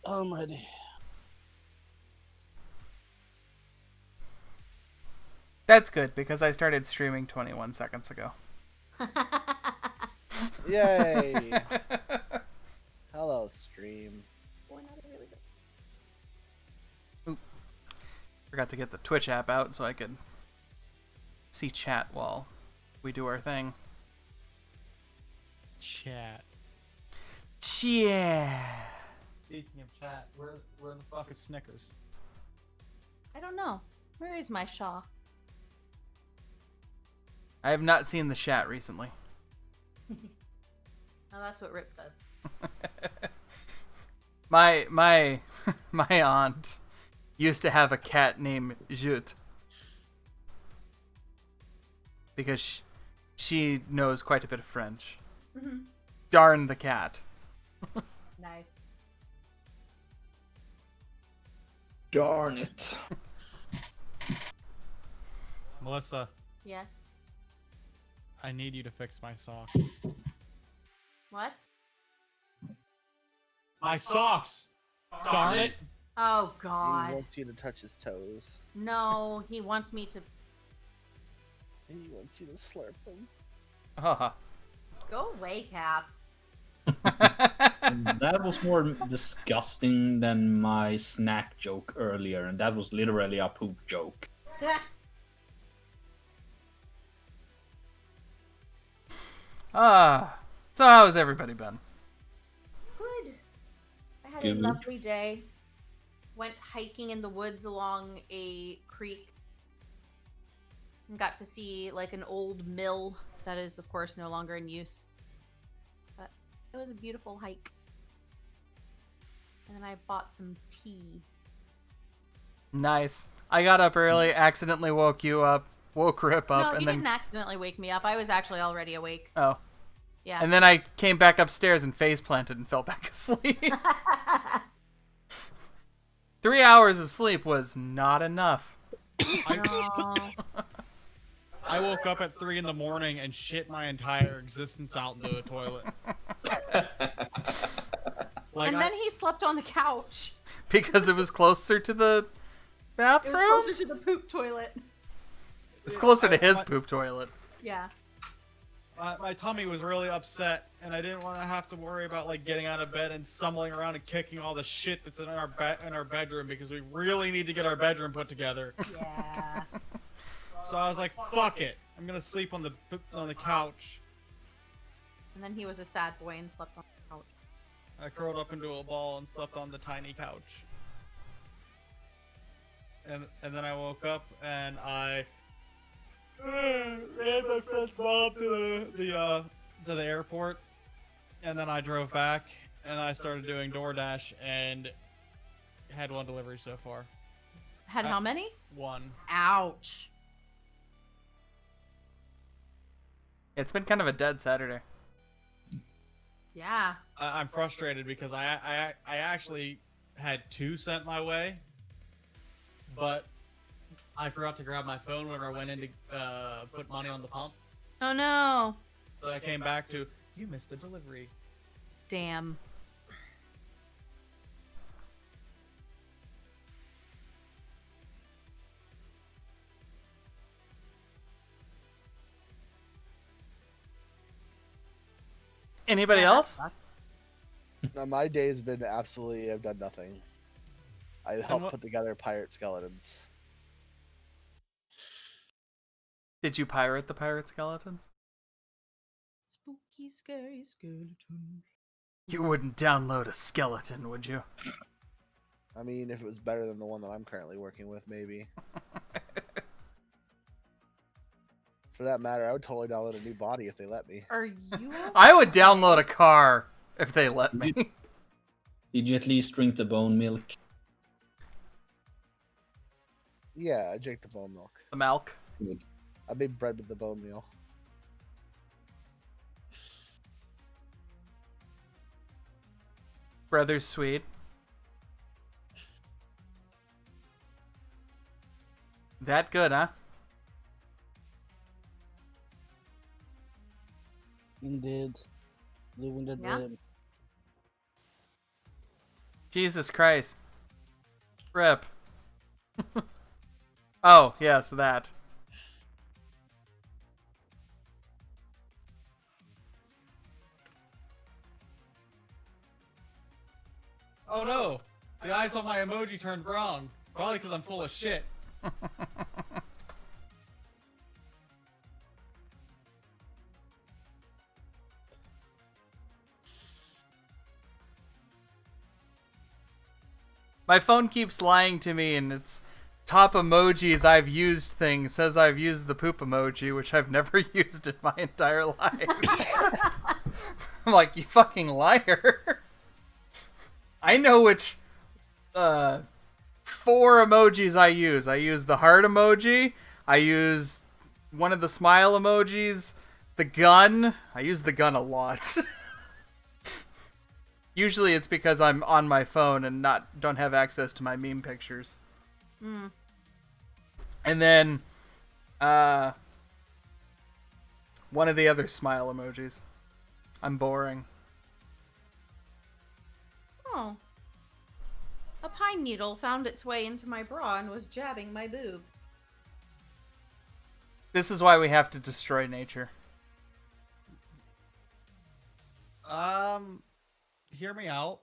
I'm ready. That's good because I started streaming 21 seconds ago. Yay! Hello, stream. Oop. Forgot to get the Twitch app out so I could see chat while we do our thing. Chat. Yeah. Speaking of chat, where the fuck is Snickers? I don't know. Where is my Shaw? I have not seen the chat recently. Oh, that's what Rip does. my my aunt used to have a cat named Jute because she knows quite a bit of French. Mm-hmm. Darn the cat. Nice. Darn it. Melissa, Yes. I need you to fix my socks. What? My socks! Darn it! Oh, He God. wants you to touch his toes. No, he wants me to He wants you to slurp them. Oh. go away, Caps. That was more disgusting than my snack joke earlier, and that was literally a poop joke. So how's everybody been? Good. I had Good. a lovely day. Went hiking in the woods along a creek. And got to see like an old mill that is, of course, no longer in use. But it was a beautiful hike. And then I bought some tea. Nice. I got up early, accidentally woke Rip up, No, and he then didn't accidentally wake me up. I was actually already awake. oh, Yeah. and then I came back upstairs and face planted and fell back asleep. 3 hours of sleep was not enough. No. I woke up at 3 in the morning and shit my entire existence out into the toilet. And then he slept on the couch. Because it was closer to the It bathroom? was closer to the poop toilet. It was closer to his poop toilet. Yeah. My tummy was really upset, and I didn't want to have to worry about like getting out of bed and stumbling around and kicking all the shit that's in our bedroom because we really need to get our bedroom put together. Yeah. So I was like, "Fuck it, I'm gonna sleep on the couch." And then he was a sad boy and slept on the couch. I curled up into a ball and slept on the tiny couch. And then I woke up and I ran my friend's mom to the airport, and then I drove back and I started doing DoorDash and had one delivery so far. Had how many? One. Ouch. It's been kind of a dead Saturday. Yeah. I'm frustrated because I actually had 2 sent my way, but I forgot to grab my phone when I went in to put money on the pump. Oh no. So I came back to, you missed a delivery. Damn. Anybody Yeah, that else? sucks. Now, my day's been absolutely. I've done nothing. I helped what- put together pirate skeletons. Did you pirate the pirate skeletons? Spooky, scary skeletons. You wouldn't download a skeleton, would you? I mean, if it was better than the one that I'm currently working with, maybe. For that matter, I would totally download a new body if they let me. Are you? I would download a car if they let me. Did you at least drink the bone milk? Yeah, I drank the bone milk. The milk. Good. I made bread with the bone meal. Brothers Sweet. That good, huh? Indeed. The wounded Yeah. limb. Jesus Christ. Rip. Oh, yes, that. Oh no! The eyes on my emoji turned brown. Probably because I'm full of shit. My phone keeps lying to me, and its top emojis I've used thing says I've used the poop emoji, which I've never used in my entire life. I'm like, you fucking liar. I know which 4 emojis I use. I use the heart emoji. I use one of the smile emojis. The gun. I use the gun a lot. Usually it's because I'm on my phone and don't have access to my meme pictures. Hmm. And then one of the other smile emojis. I'm boring. Oh. A pine needle found its way into my bra and was jabbing my boob. This is why we have to destroy nature. Hear me out.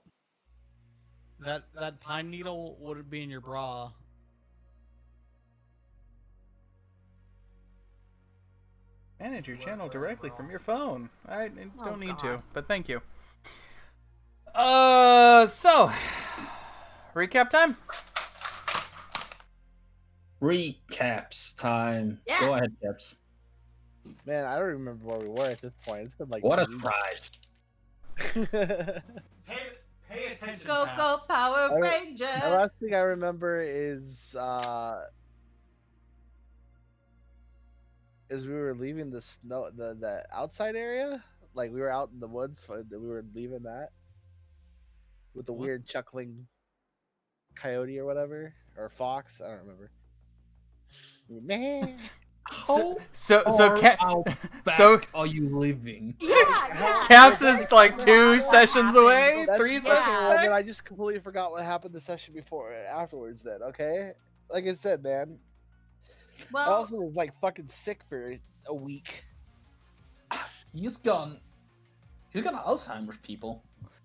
That pine needle wouldn't be in your bra. Manage your channel directly from your phone. I don't need to, God. but thank you. So recap time. Recaps time. Yeah. Go ahead, Caps. Man, I don't remember where we were at this point. It's been like What a 2 surprise. weeks. Pay attention. Go, go, Power Ranger! The last thing I remember is we were leaving the snow, the outside area. Like we were out in the woods, we were leaving that with the What? weird chuckling coyote or whatever, or fox. I don't remember. Man, So How back so are you living? Yeah. Caps is like 2 sessions away, That's 3 okay, sessions well, then away. I just completely forgot what happened the session before afterwards. Then okay, like I said, man. I Well, also was like fucking sick for a week. He's gone Alzheimer's, people.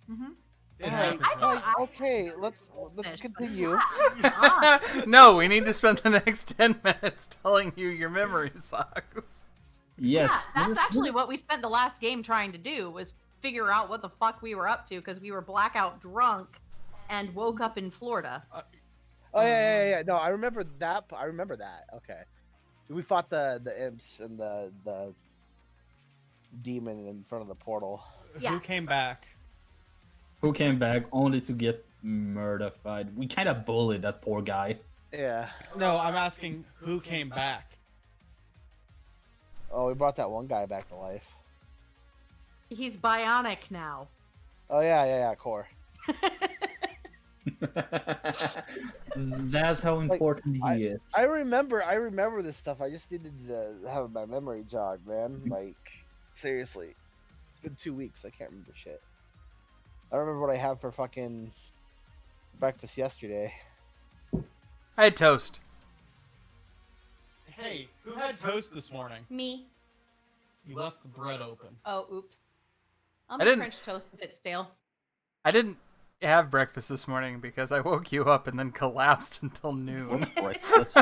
mhm. It Like, happens. I thought man. I- okay, let's Finished, but continue. yeah. No, we need to spend the next 10 minutes telling you your memory sucks. Yes. Yeah, that's actually what we spent the last game trying to do, was figure out what the fuck we were up to, because we were blackout drunk and woke up in Florida. Oh yeah. No, I remember that. I remember that. Okay, we fought the imps and the demon in front of the portal. Yeah. Who came back? Who came back only to get murdered? We kind of bullied that poor guy. Yeah. No, I'm asking who came back. Oh, we brought that one guy back to life. He's bionic now. Oh yeah. Core. That's how important he is. I remember this stuff. I just needed to have my memory jogged, man. Like seriously, it's been 2 weeks. I can't remember shit. I don't remember what I had for fucking breakfast yesterday. I had toast. Hey, who had toast this morning? Me. You left the bread open. Oh, oops. I My didn't- French toast a bit stale. I didn't have breakfast this morning because I woke you up and then collapsed until noon. Breakfast.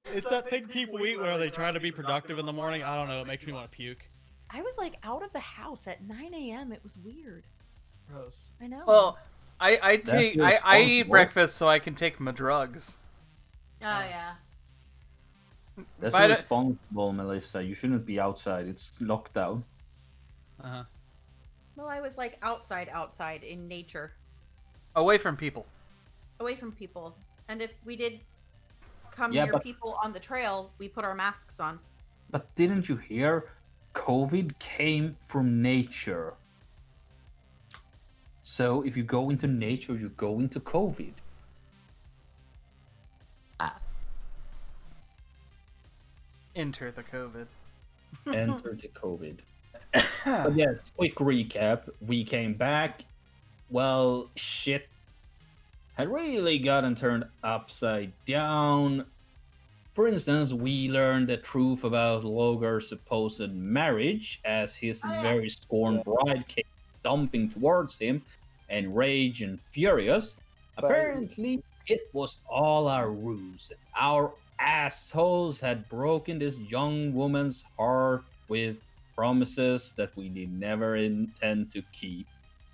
It's that thing people eat where they try to be productive in the morning. I don't know. It makes me want to puke. I was like out of the house at 9 a.m. It was weird. Gross. I know. Well, I eat irresponsible. breakfast so I can take my drugs. Oh, yeah. That's But- irresponsible, Melissa. You shouldn't be outside. It's locked down. Uh-huh. Well, I was like outside in nature, Away from people. away from people. And if we did come Yeah, near but- people on the trail, we put our masks on. But didn't you hear? COVID came from nature. So if you go into nature, you go into COVID. Enter the COVID. Enter the COVID. But yes, quick recap. We came back. well, shit had really gotten turned upside down. For instance, we learned the truth about Logar's supposed marriage as his Oh, yeah. very scorned bride came dumping towards him, enraged and furious. But- Apparently, it was all a ruse. Our assholes had broken this young woman's heart with promises that we did never intend to keep.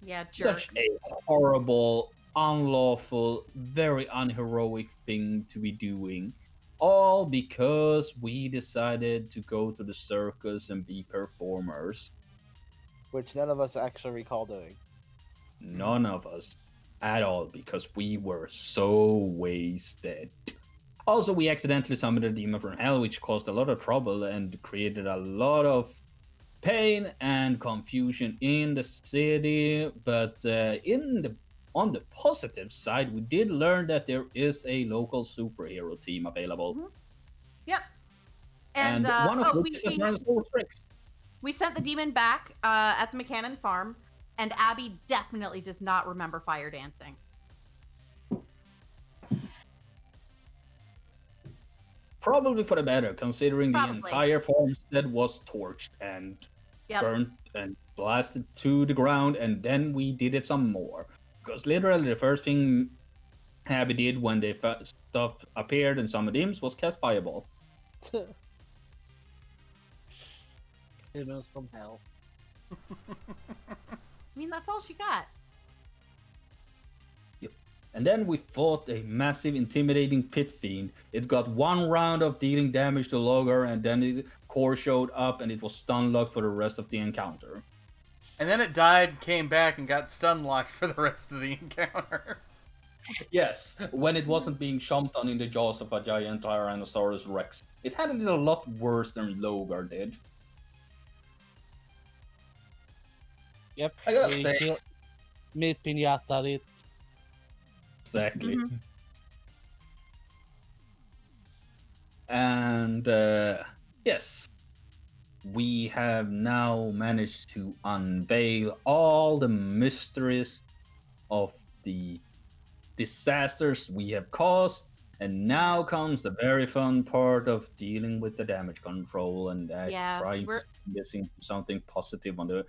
Yeah, jerks. Such a horrible, unlawful, very unheroic thing to be doing. All because we decided to go to the circus and be performers. which none of us actually recall doing. None of us at all, because we were so wasted. Also, we accidentally summoned a demon from hell, which caused a lot of trouble and created a lot of pain and confusion in the city. But on the positive side, we did learn that there is a local superhero team available, Yep. and one of which is a Tyrannosaurus Rex. we sent the demon back at the McCannon farm, and Abby definitely does not remember fire dancing. Probably for the better, considering Probably. the entire farmstead was torched and Yep. burnt and blasted to the ground, and then we did it some more. Because literally the first thing Abby did when the stuff appeared in some demons was cast Fireball. Demons from hell. I mean, that's all she got. And then we fought a massive, intimidating pit fiend. It got one round of dealing damage to Logar, and then the core showed up, and it was stun locked for the rest of the encounter. And then it died, came back, and got stun locked for the rest of the encounter. Yes, when it wasn't being chomped on in the jaws of a giant Tyrannosaurus Rex. It had it a lot worse than Logar did. Yep. I gotta we say- kill- Meet Pinata it. Exactly. Mhm. And yes, we have now managed to unveil all the mysteries of the disasters we have caused. And now comes the very fun part of dealing with the damage control and Yeah, trying we're- to see this into something positive on the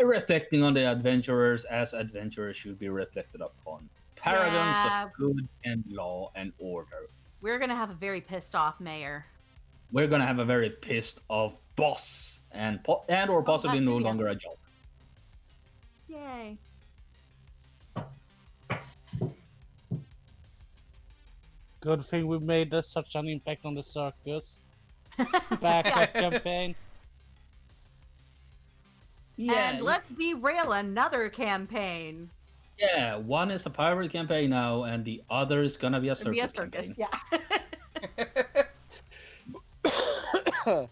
reflecting on the adventurers as adventurers should be reflected upon. Paragons Yeah. of good and law and order. We're gonna have a very pissed off mayor. We're gonna have a very pissed off boss and or possibly that no too, yeah. longer a job. Yay. Good thing we made such an impact on the circus. Backup campaign. And let's derail another campaign. Yeah, one is a pirate campaign now, and the other is gonna be a It'd be circus a circus, campaign. yeah.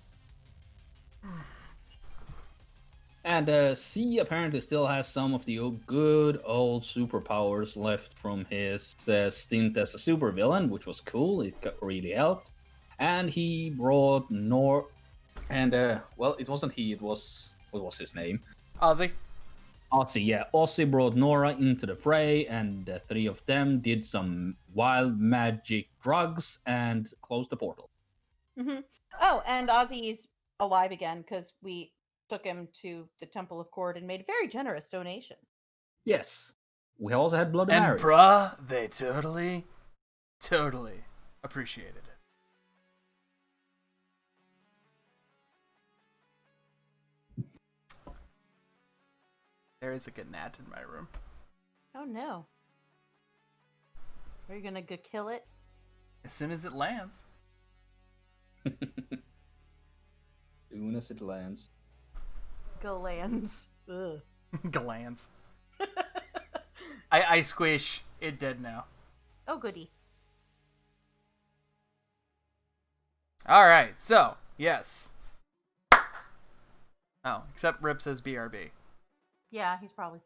And C apparently still has some of the good old superpowers left from his stint as a supervillain, which was cool. It really helped. And he brought well, it wasn't he. It was what was his name? Ozzy. Ozzy, yeah. Ozzy brought Nora into the fray, and the three of them did some wild magic drugs and closed the portal. Oh, and Ozzy's alive again because we took him to the Temple of Cord and made a very generous donation. Yes. We also had Bloody And Marys. bruh, they totally appreciated it. There is a good gnat in my room. Oh no. Are you gonna go kill it? As soon as it lands. Soon as it lands. Go lands. Ugh. Glands. I squish. It dead now. Oh goody. Alright, so, yes. Oh, except Rip says BRB. Yeah, he's probably.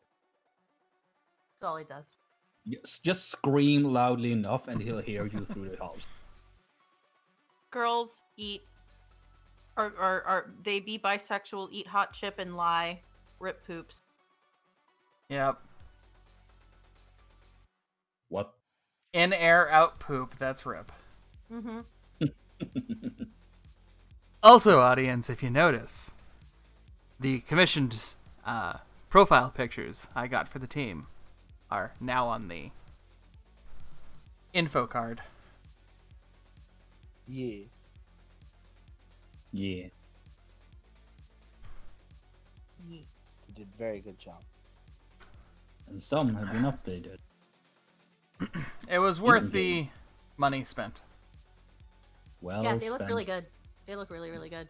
That's all he does. Yes, just scream loudly enough and he'll hear you through the house. Girls eat, or they be bisexual, eat hot chip and lie, rip poops. Yep. What? In air, out poop. That's rip. Mm-hmm. Also, audience, if you notice, the commissioned profile pictures I got for the team are now on the info card. Yeah. Yeah. You did a very good job. And some have been updated. It was worth In-game. the money spent. Well Yeah, they look spent. really good. They look really, really good.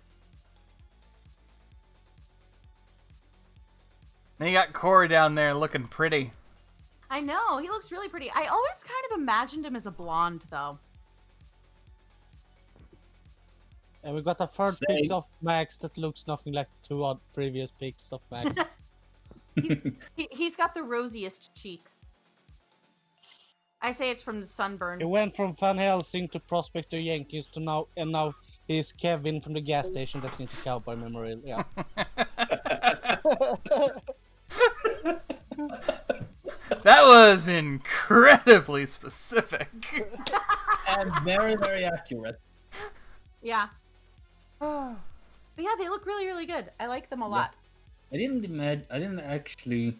Then you got Core down there looking pretty. I know, he looks really pretty. I always kind of imagined him as a blonde, though. And we got a third Say- pick of Max that looks nothing like the two odd previous picks of Max. He's got the rosiest cheeks. I say it's from the sunburn. He went from Van Helsing to Prospector Jenkins to now he's Kevin from the gas station that's into Cowboy Memorial. Yeah. That was incredibly specific. And very, very accurate. Yeah. But yeah, they look really, really good. I like them a lot. I didn't actually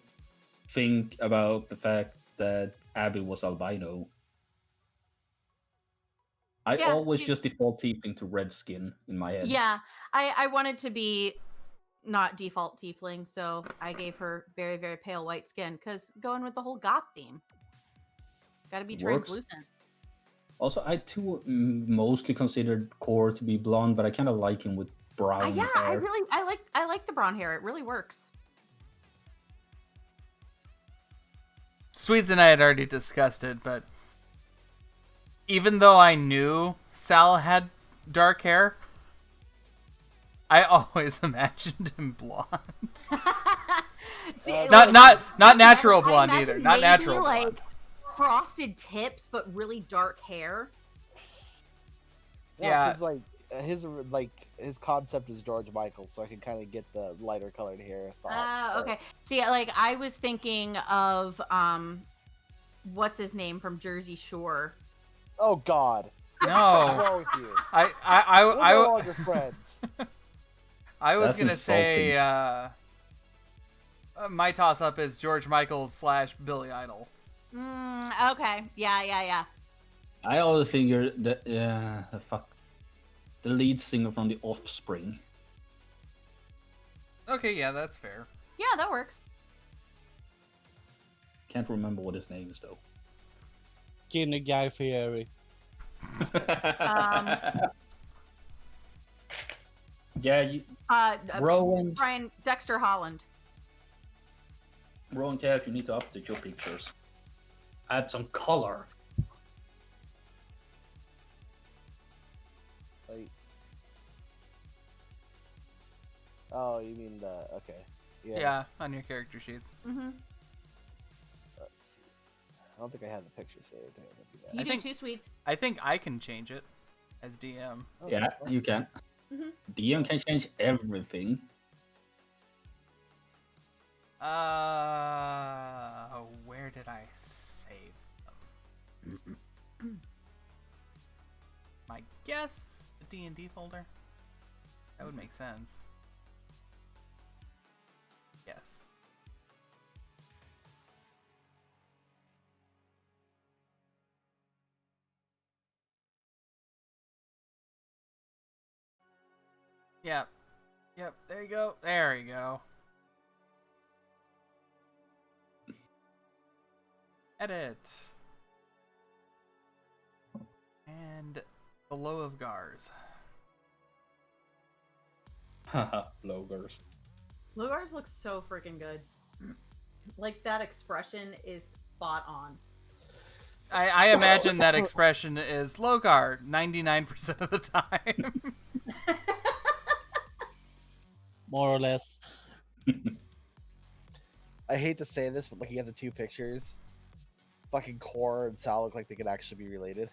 think about the fact that Abby was albino. I Yeah, always you- just default tiefling to red skin in my head. Yeah, I wanted to be not default tiefling, so I gave her very, very pale white skin, because going with the whole goth theme. Gotta be Works. translucent. Also, I too mostly considered Core to be blonde, but I kind of like him with brown Yeah, hair. I like the brown hair. It really works. Swedes and I had already discussed it, but even though I knew Sal had dark hair, I always imagined him blonde. See, Not like, natural I blonde imagine either. Not maybe, natural like blonde. frosted tips, but really dark hair. Yeah. Because his concept is George Michael, so I can kind of get the lighter colored hair thought. but- Okay. See, like I was thinking of what's his name from Jersey Shore. Oh God, what's No, wrong with you? I We're no longer friends. I was That's gonna say insulting. my toss up is George Michael / Billy Idol. Okay. Yeah. I always figured that the lead singer from The Offspring. Okay, yeah, that's fair. Yeah, that works. Can't remember what his name is though. Skinny Guy Fieri. Yeah, Rowan, Brian Dexter Holland. Kev, you need to update your pictures. Add some color. Like, oh, you mean the okay? Yeah, on your character sheets. Mm-hmm. Let's see. I don't think I have the picture saved. Hang on, let me do that. You I do think- 2 sweets. I think I can change it as DM. Oh, Yeah, well, you can. Mhm. DM can change everything. Where did I save them? My guess, the D&D folder. That would make sense. Yes. Yep. Yep, there you go. There you go. Edit. And below of Gars. Haha, logos. Lugars looks so freaking good. Like that expression is spot on. I imagine that expression is Logar 99% of the time. More or less. I hate to say this, but looking at the two pictures, fucking Core and Sal look like they could actually be related.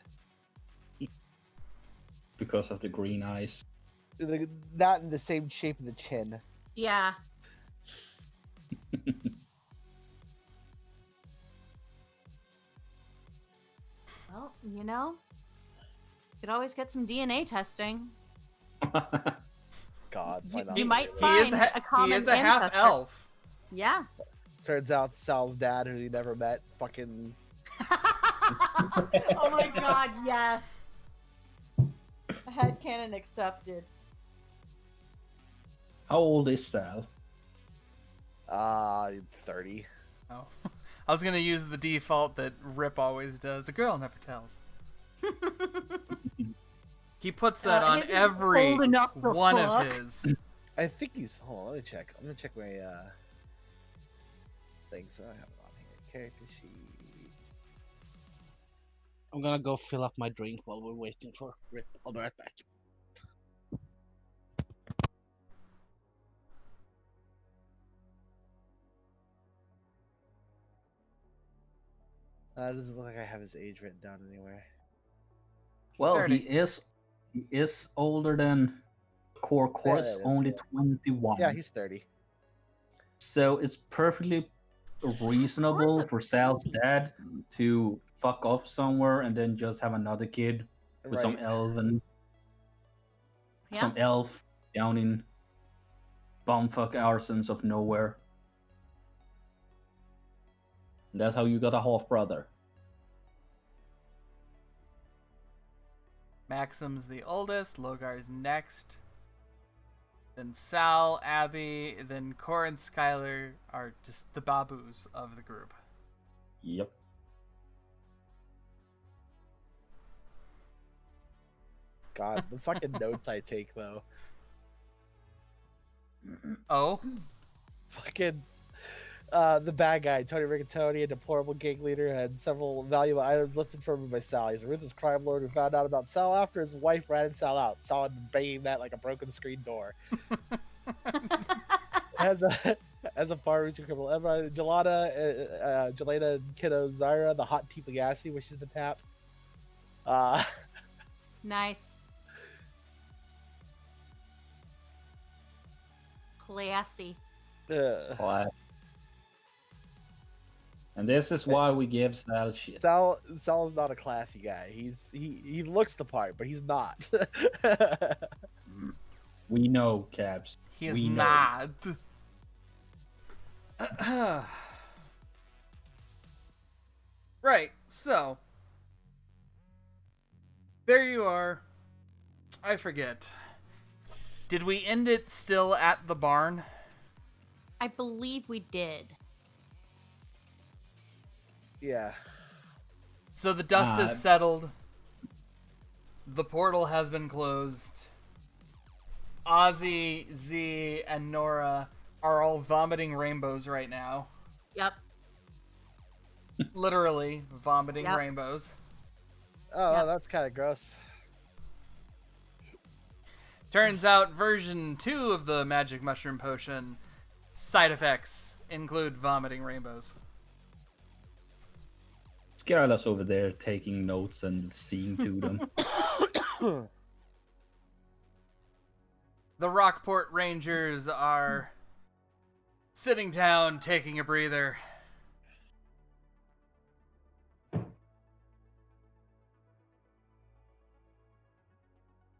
Because of the green eyes. Not in the same shape of the chin. Yeah. Well, you know, could always get some DNA testing. God, why not? You might He is find a, a common he is a half ancestor. elf. Yeah. Turns out Sal's dad, who he never met, fucking Oh my god, yes. Headcanon accepted. How old is Sal? 30. Oh. I was gonna use the default that Rip always does. A girl never tells. He puts that on his is every old enough to one fuck. of his. I think he's. Hold on, let me check. I'm gonna check my things. I have it on here. Character sheet. I'm gonna go fill up my drink while we're waiting for Rip. I'll be right back. Doesn't look like I have his age written down anywhere. Well, 30. he is older than Core Yeah, Course, it is, only yeah. 21. Yeah, he's 30. So it's perfectly reasonable for Sal's dad to fuck off somewhere and then just have another kid with some Right. Yeah. some elf down in bumfuck arsons of nowhere. And that's how you got a half brother. Maxim's the oldest, Logar's next. Then Sal, Abby, then Cor and Skylar are just the babus of the group. Yep. God, the fucking notes I take though. Oh? Fucking the bad guy, Tony Rigatoni, a deplorable gang leader, had several valuable items lifted from him by Sal. He's a ruthless crime lord who found out about Sal after his wife ratted Sal out. Sal had been banging that like a broken screen door. As a far-reaching criminal, Jelena Kiddo Zyra, the hot Tipagassi, wishes to tap. Nice. Classy. Why? And this is why we give Sal shit. Sal's not a classy guy. He looks the part, but he's not. We know, Caps. He is We know. not. Right, so. There you are. I forget. Did we end it still at the barn? I believe we did. Yeah. So the dust has settled. The portal has been closed. Ozzy, Z, and Nora are all vomiting rainbows right now. Yep. Literally vomiting Yep. rainbows. Oh, Yep. that's kind of gross. Turns out version 2 of the magic mushroom potion side effects include vomiting rainbows. Scarla's over there taking notes and seeing to them. The Rockport Rangers are sitting down, taking a breather.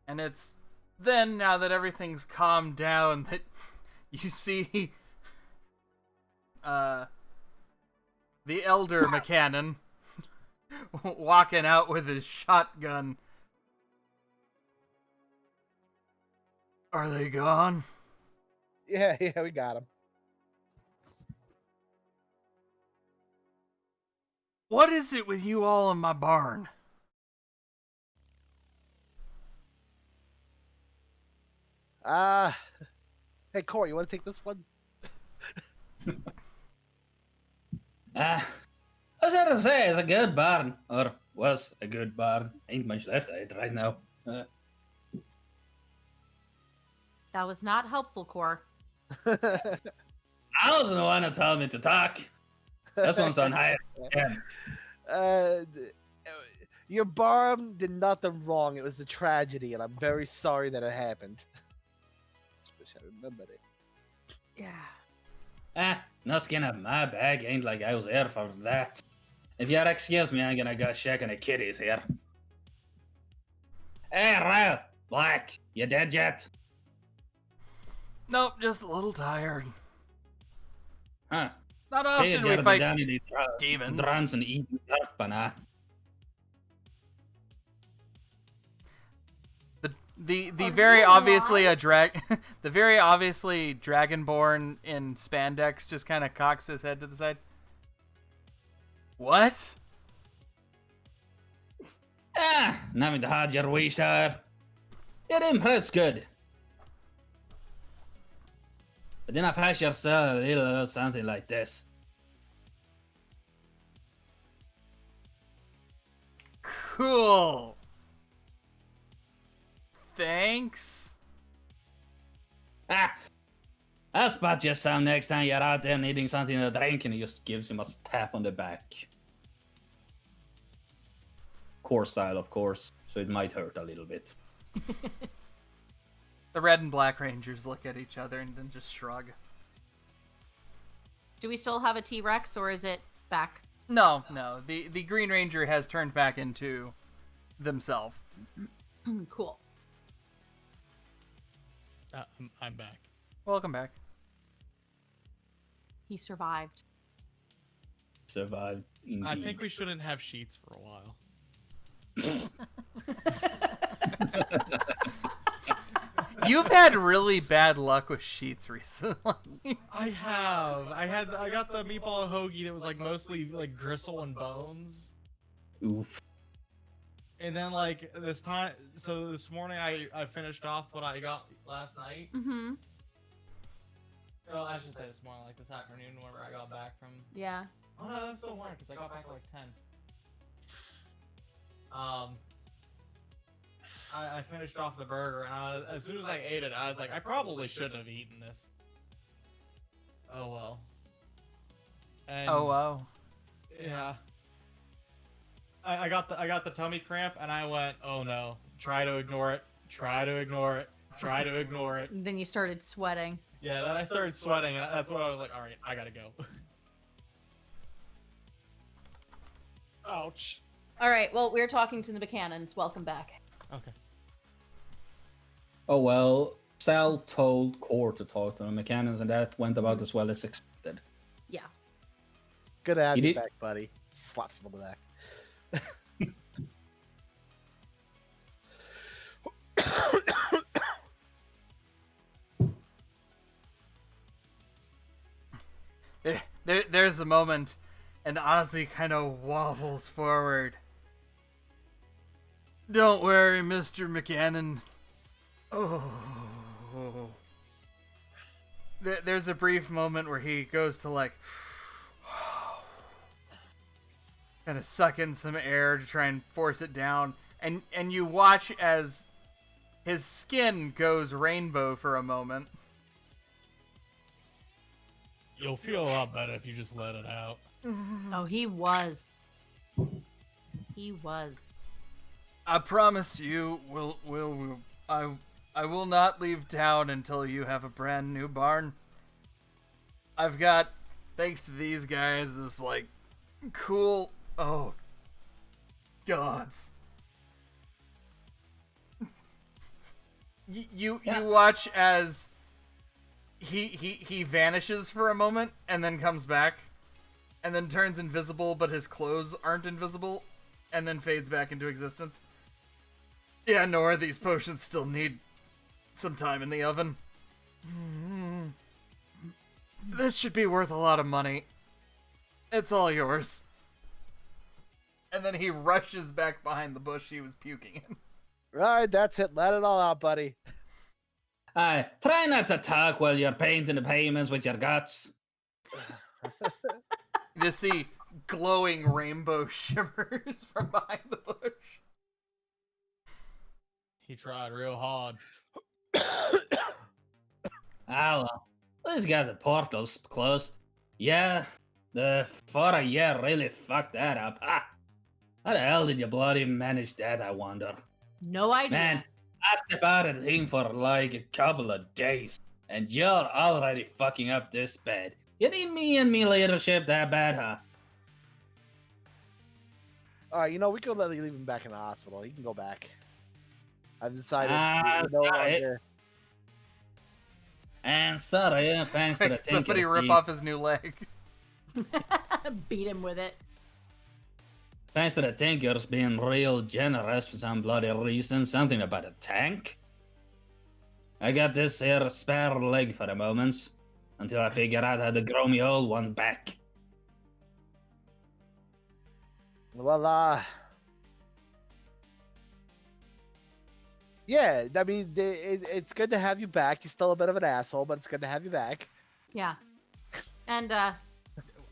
And it's then, now that everything's calmed down, that you see the elder McCannon walking out with his shotgun. Are they gone? Yeah, we got him. What is it with you all in my barn? Hey Corey, you want to take this one? I was going to say, it's a good barn. Or was a good barn. Ain't much left of it right now. That was not helpful, Core. I was the one who told me to talk. This one's on high. Yeah. Your barn did nothing wrong. It was a tragedy, and I'm very sorry that it happened. Just wish I remembered it. Yeah. No skin of my bag. Ain't like I was there for that. If you'll excuse me, I'm gonna go check on the kitties here. Hey, Red! Black, you dead yet? Nope, just a little tired. Huh. Not often we fight demons. Drans and eat banana. The Oh, very you obviously lie? a the very obviously dragonborn in spandex just kind of cocks his head to the side. What? Nothing to hard your way, sir. You're impressed good. But then I flash yourself a little something like this. Cool. Thanks. I'll spot you some next time you're out there needing something to drink, and he just gives him a tap on the back. Core style, of course, so it might hurt a little bit. The red and black rangers look at each other and then just shrug. Do we still have a T-Rex, or is it back? No. The green ranger has turned back into themselves. Cool. I'm back. Welcome back. He survived. Survived. Indeed. I think we shouldn't have sheets for a while. You've had really bad luck with sheets recently. I have. I got the meatball hoagie that was like mostly like gristle and bones. Oof. And then like this morning I finished off what I got last night. Mm-hmm. Well, I should say this morning, like this afternoon, whenever I got back from. Yeah. Oh no, that's still morning because I got back at like 10. I finished off the burger, and as soon as I ate it, I was like, I probably shouldn't have eaten this. Oh well. And, Oh wow. Yeah. I got the tummy cramp, and I went, oh no. Try to ignore it. Try to ignore it. Try to ignore it. Then you started sweating. Yeah, then I started sweating, and that's when I was like, all right, I gotta go. Ouch. All right. Well, we're talking to the Buchanans. Welcome back. Okay. Oh well, Sal told Core to talk to the mechanics, and that went about as well as expected. Yeah. Good to have You you did- back, buddy. Slaps him on the back. There's a moment, and Ozzy kind of wobbles forward. Don't worry, Mr. McCannon. Oh. There's a brief moment where he goes to like kind of suck in some air to try and force it down, and you watch as his skin goes rainbow for a moment. You'll feel a lot better if you just let it out. Oh, he was. He was. I promise you, I will not leave town until you have a brand new barn. I've got, thanks to these guys, this like cool. Oh, gods. You watch as he vanishes for a moment and then comes back, and then turns invisible, but his clothes aren't invisible, and then fades back into existence. Yeah, Nora, these potions still need some time in the oven. This should be worth a lot of money. It's all yours. And then he rushes back behind the bush he was puking in. Alright, that's it. Let it all out, buddy. Try not to talk while you're painting the payments with your guts. You just see glowing rainbow shimmers from behind the bush. He tried real hard. Well, let's get the portals closed. Yeah, the 4 year really fucked that up. How the hell did you bloody manage that, I wonder? No idea. Man, I stepped out of the thing for like a couple of days, and you're already fucking up this bad. You need me and me leadership that bad, huh? All right, we can let leave him back in the hospital. He can go back. I've decided no sorry. longer. And sorry, thanks to the Somebody Tinker. rip off his new leg. Beat him with it. Thanks to the Tinkers being real generous for some bloody reason. Something about a tank. I got this here spare leg for the moment. Until I figure out how to grow me old one back. Well, yeah, I mean, it's good to have you back. You're still a bit of an asshole, but it's good to have you back. Yeah. And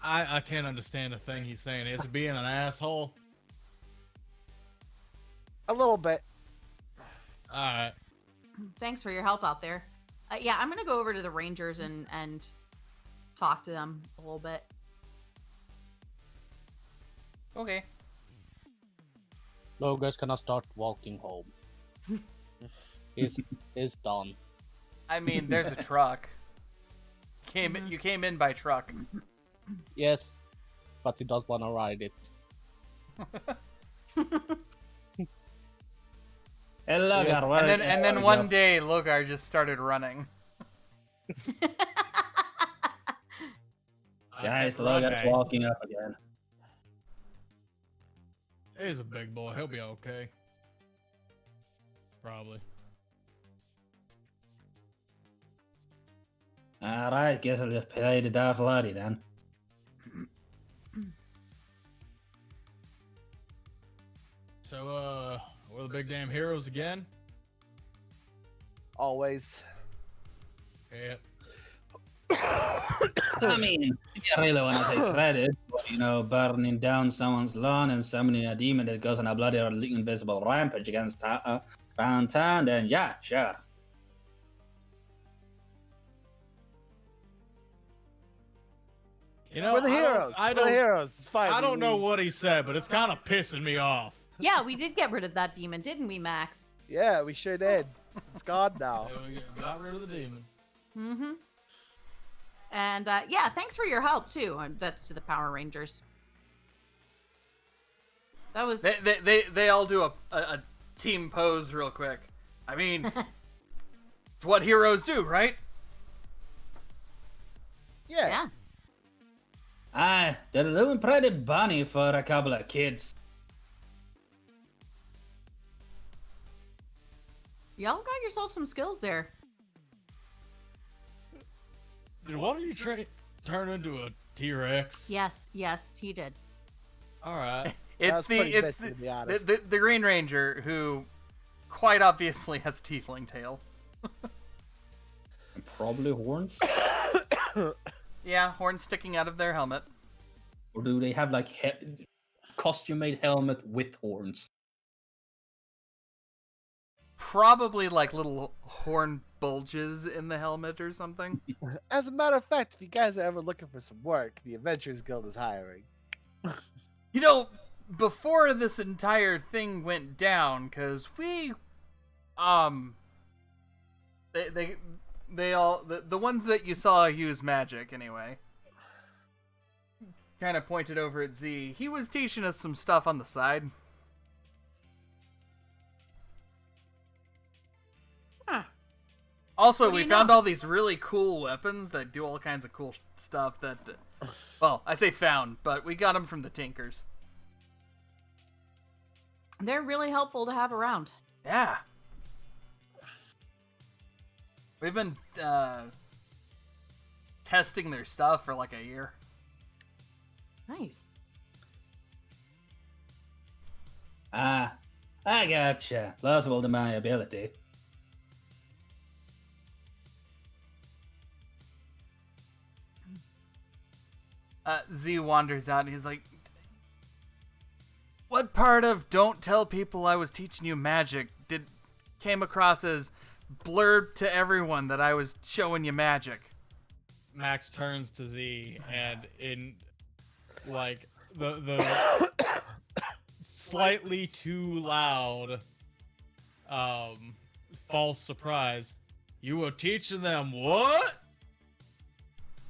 I can't understand a thing he's saying. Is it being an asshole? A little bit. Alright. thanks for your help out there. Yeah, I'm gonna go over to the Rangers and talk to them a little bit. Okay. Logan's gonna start walking home. He's done. I mean, there's a truck. You came in by truck. Yes, but he doesn't wanna ride it. Hey, Logar, Yes. where And then one day, Logar just started running. Guys, I kept Logar's running. walking up again. He's a big boy. He'll be okay. Probably. Alright, guess I'll just play the Darth Laddie then. So, we're the big damn heroes again? Always. Yeah. I mean, if you really want to take credit for, burning down someone's lawn and summoning a demon that goes on a bloody invisible rampage against around town, then yeah, sure. We're the heroes. I We're don't, the heroes. It's fine. I We- don't know we- what he said, but it's kind of pissing me off. Yeah, we did get rid of that demon, didn't we, Max? Yeah, we sure did. It's gone now. Yeah, we got rid of the demon. Mm-hmm. And yeah, thanks for your help too. That's to the Power Rangers. That was They all do a team pose real quick. I mean, it's what heroes do, right? Yeah. yeah. Aye, they're doing pretty bunny for a couple of kids. Y'all got yourself some skills there. Did one of you turn into a T-Rex? Yes, he did. All right. It's That's pretty bitchy, to be honest. the Green Ranger who quite obviously has a tiefling tail. And probably horns. Yeah, horns sticking out of their helmet. Or do they have like costume-made helmet with horns? Probably like little horn bulges in the helmet or something. As a matter of fact, if you guys are ever looking for some work, the Adventurers Guild is hiring. Before this entire thing went down, because we, they all, the ones that you saw use magic anyway, kind of pointed over at Z. He was teaching us some stuff on the side. Huh. Also, What do we you found know? all these really cool weapons that do all kinds of cool stuff that, well, I say found, but we got them from the Tinkers. They're really helpful to have around. Yeah. We've been testing their stuff for like a year. Nice. Ah, I gotcha. Plausible to my ability. Z wanders out and he's like, what part of don't tell people I was teaching you magic came across as blurred to everyone that I was showing you magic? Max turns to Z and in like the slightly too loud false surprise. You were teaching them what?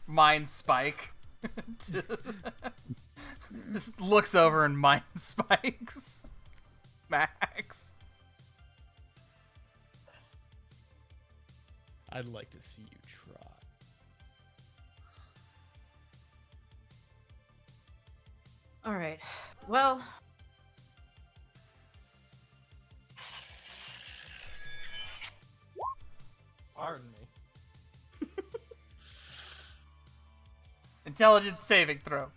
Mind spike. Just looks over and mind spikes. Max. I'd like to see you try. All right. Well, Pardon me. Intelligence saving throw.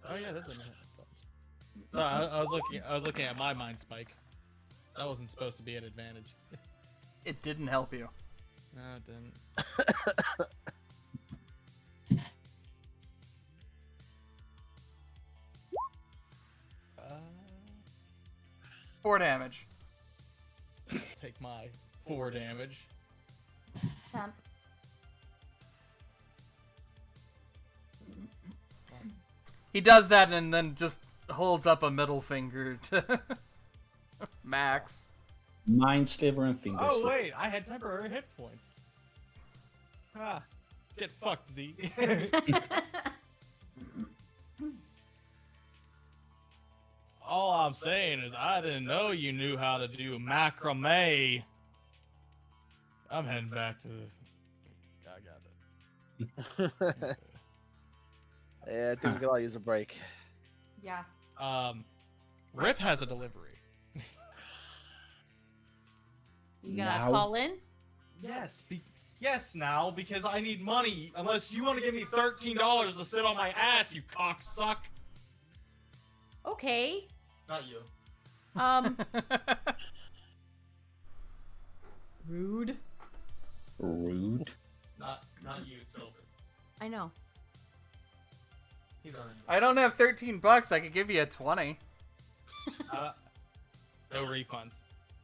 Oh yeah, that's a. Sorry, I was looking at my mind spike. That wasn't supposed to be an advantage. It didn't help you. No, it didn't. 4 damage. Take my 4 damage. temp. He does that and then just holds up a middle finger to Max. Mind sliver and finger Oh slip. wait, I had temporary hit points. Ah, get fucked, Z. All I'm saying is I didn't know you knew how to do macrame. I'm heading back to the. I got it. Yeah, I think we could all use a break. Yeah. Rip has a delivery. You gonna Now? call in? Yes, yes, now because I need money. Unless you want to give me $13 to sit on my ass, you cocksuck. Okay. Not you. Rude. Rude. Not you, Silver. I know. He's on. I don't have $13. I could give you a 20. No refunds.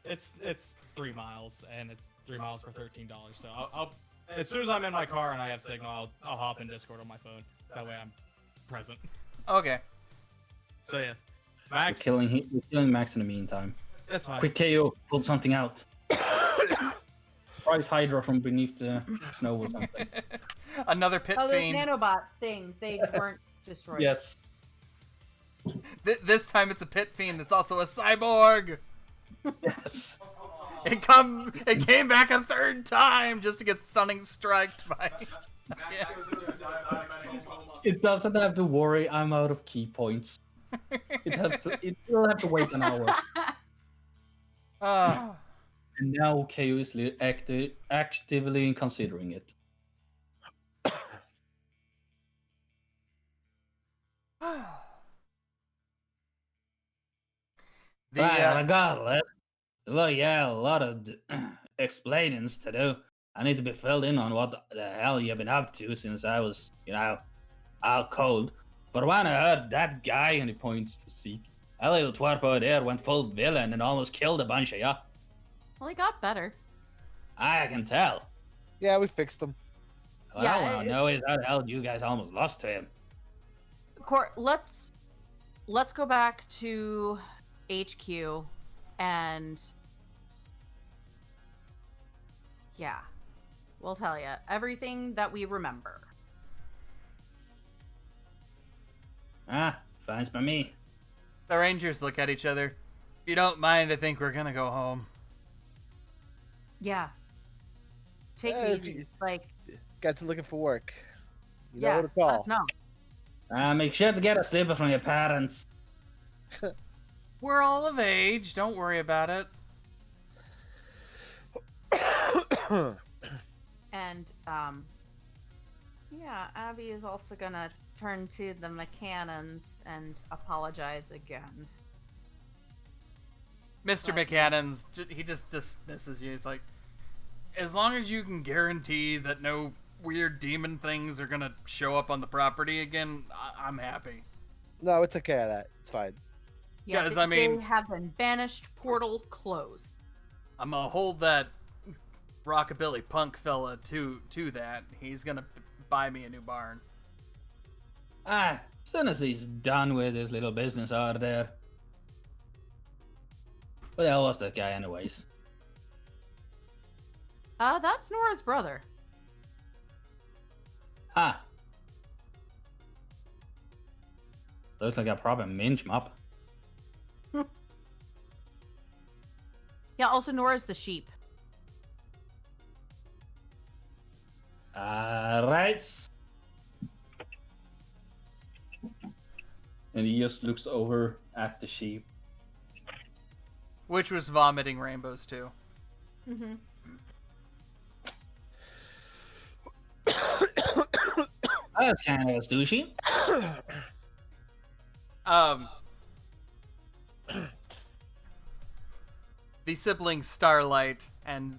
It's 3 miles, and it's 3 miles for $13. So I'll as soon as I'm in my car and I have signal, I'll hop in Discord on my phone. That way I'm present. Okay. So yes, We're Max. killing Max in the meantime. That's fine. Quick KO, pull something out. Prize Hydra from beneath the snow or something. Another pit Oh, those fiend. nanobots things. They weren't destroyed. Yes. This time it's a pit fiend that's also a cyborg. Yes. It came back a 3rd time just to get stunning striked by. Yeah. It doesn't have to worry, I'm out of key points. It will have to wait an hour. Ah. And now KO is actively considering it. Regardless, look, yeah, a lot of explainings to do. I need to be filled in on what the hell you've been up to since I was, out cold. But when I heard that guy, and he points to Zeke, that little twerp over there went full villain and almost killed a bunch of ya. Well, he got better. I can tell. Yeah, we fixed them. What Yeah, I want to know is how the hell you guys almost lost to him. Let's go back to HQ and yeah, we'll tell you everything that we remember. Fine by me. The Rangers look at each other. If you don't mind, I think we're gonna go home. Yeah. Take Yeah, it if easy. you- Like, Guys are looking for work. You know yeah, who to call. let us know. Make sure to get a slipper from your parents. We're all of age. Don't worry about it. And yeah, Abby is also gonna turn to the McCannons and apologize again. Mr. Right. McCannon's, he just dismisses you. He's like, as long as you can guarantee that no weird demon things are gonna show up on the property again, I'm happy. No, we took care of that. It's fine. Yeah, Guys, they, I mean- they have been banished. Portal closed. I'm gonna hold that rockabilly punk fella to that. He's gonna buy me a new barn. As soon as he's done with his little business out there. Who the hell was that guy, anyways? That's Nora's brother. Ah. Looks like a proper minge mob. Yeah, also Nora's the sheep. Right. And he just looks over at the sheep. Which was vomiting rainbows too. Mm-hmm. That's kind of douchey. The siblings Starlight and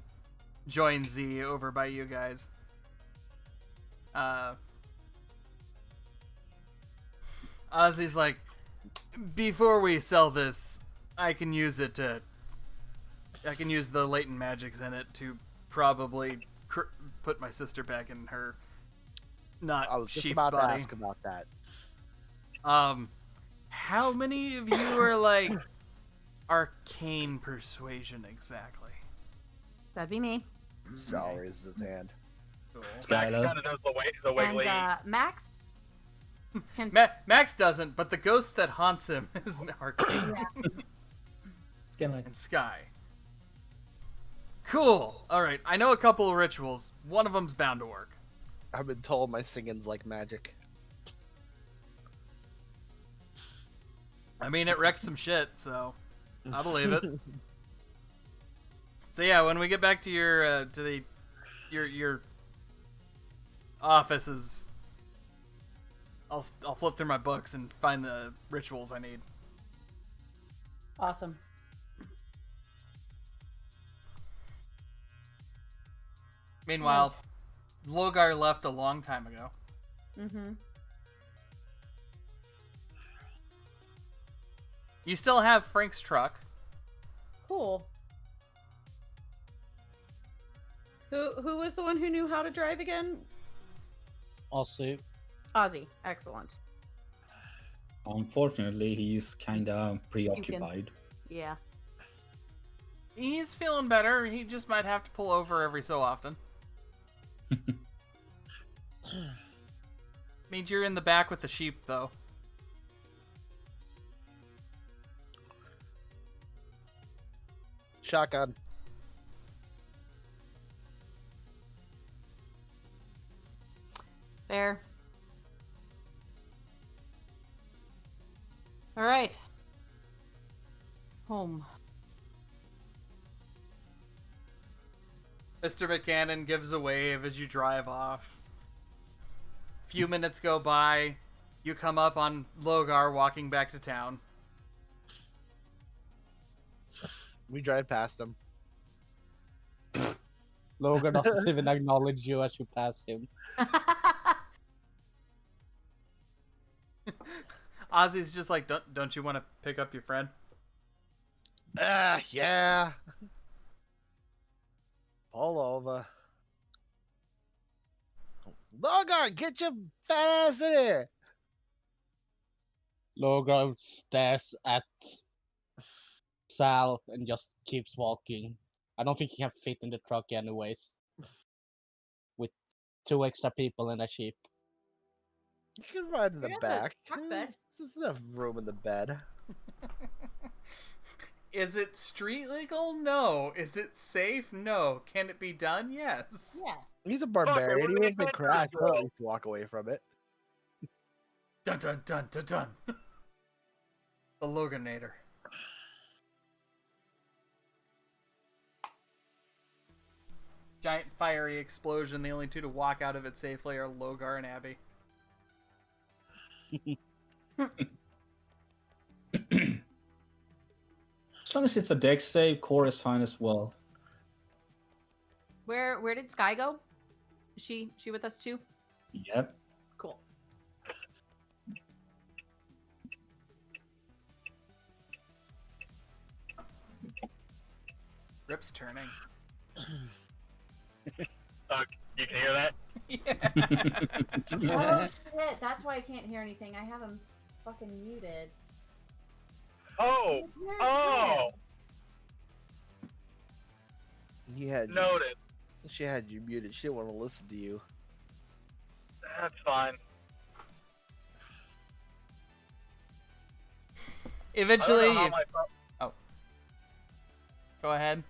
join Z over by you guys. Ozzy's like, before we sell this, I can use the latent magics in it to probably put my sister back in her I was just sheep about body. to ask about that. How many of you are like arcane persuasion exactly? That'd be me. Sal raises his hand. Cool. Max Skylar. kind of knows the wiggly. And Max can Max doesn't, but the ghost that haunts him is arcane. Skylar. And Sky. Cool. All right, I know a couple of rituals. One of them's bound to work. I've been told my singing's like magic. I mean, it wrecks some shit, so I believe it. So yeah, when we get back to your offices, I'll flip through my books and find the rituals I need. Awesome. Meanwhile, Logar left a long time ago. Mm-hmm. You still have Frank's truck. Cool. Who was the one who knew how to drive again? Also, Ozzy. Excellent. Unfortunately, he's kind of preoccupied. Yeah. He's feeling better. He just might have to pull over every so often. Means you're in the back with the sheep, though. Shotgun. Fair. All right. Home. Mr. McCannon gives a wave as you drive off. Few minutes go by. You come up on Logar walking back to town. We drive past him. Logan doesn't even acknowledge you as you pass him. Ozzy's just like, don't you want to pick up your friend? Yeah. Pull over. Logan, get your fat ass in here. Logan stares at Sal and just keeps walking. I don't think he can fit in the truck anyways. With 2 extra people and a sheep. You can ride in the You got the back. truck bed. There's enough room in the bed. Is it street legal? No. Is it safe? No. Can it be done? Yes. Yes. He's a barbarian. wouldn't Even be if they fun crash, to he'll go. at least walk away from it. Dun dun dun dun dun. The Loganator. Giant fiery explosion. The only two to walk out of it safely are Logar and Abby. As long as it's a dex save, core is fine as well. Where did Sky go? Is she with us too? Yep. Cool. Rip's turning. You can hear that? Yeah. Oh shit! That's why I can't hear anything. I have him fucking muted. Oh! Where's Oh! He had you. Noted. She had you muted. She didn't want to listen to you. That's fine. Eventually, I don't know how my phone, go ahead.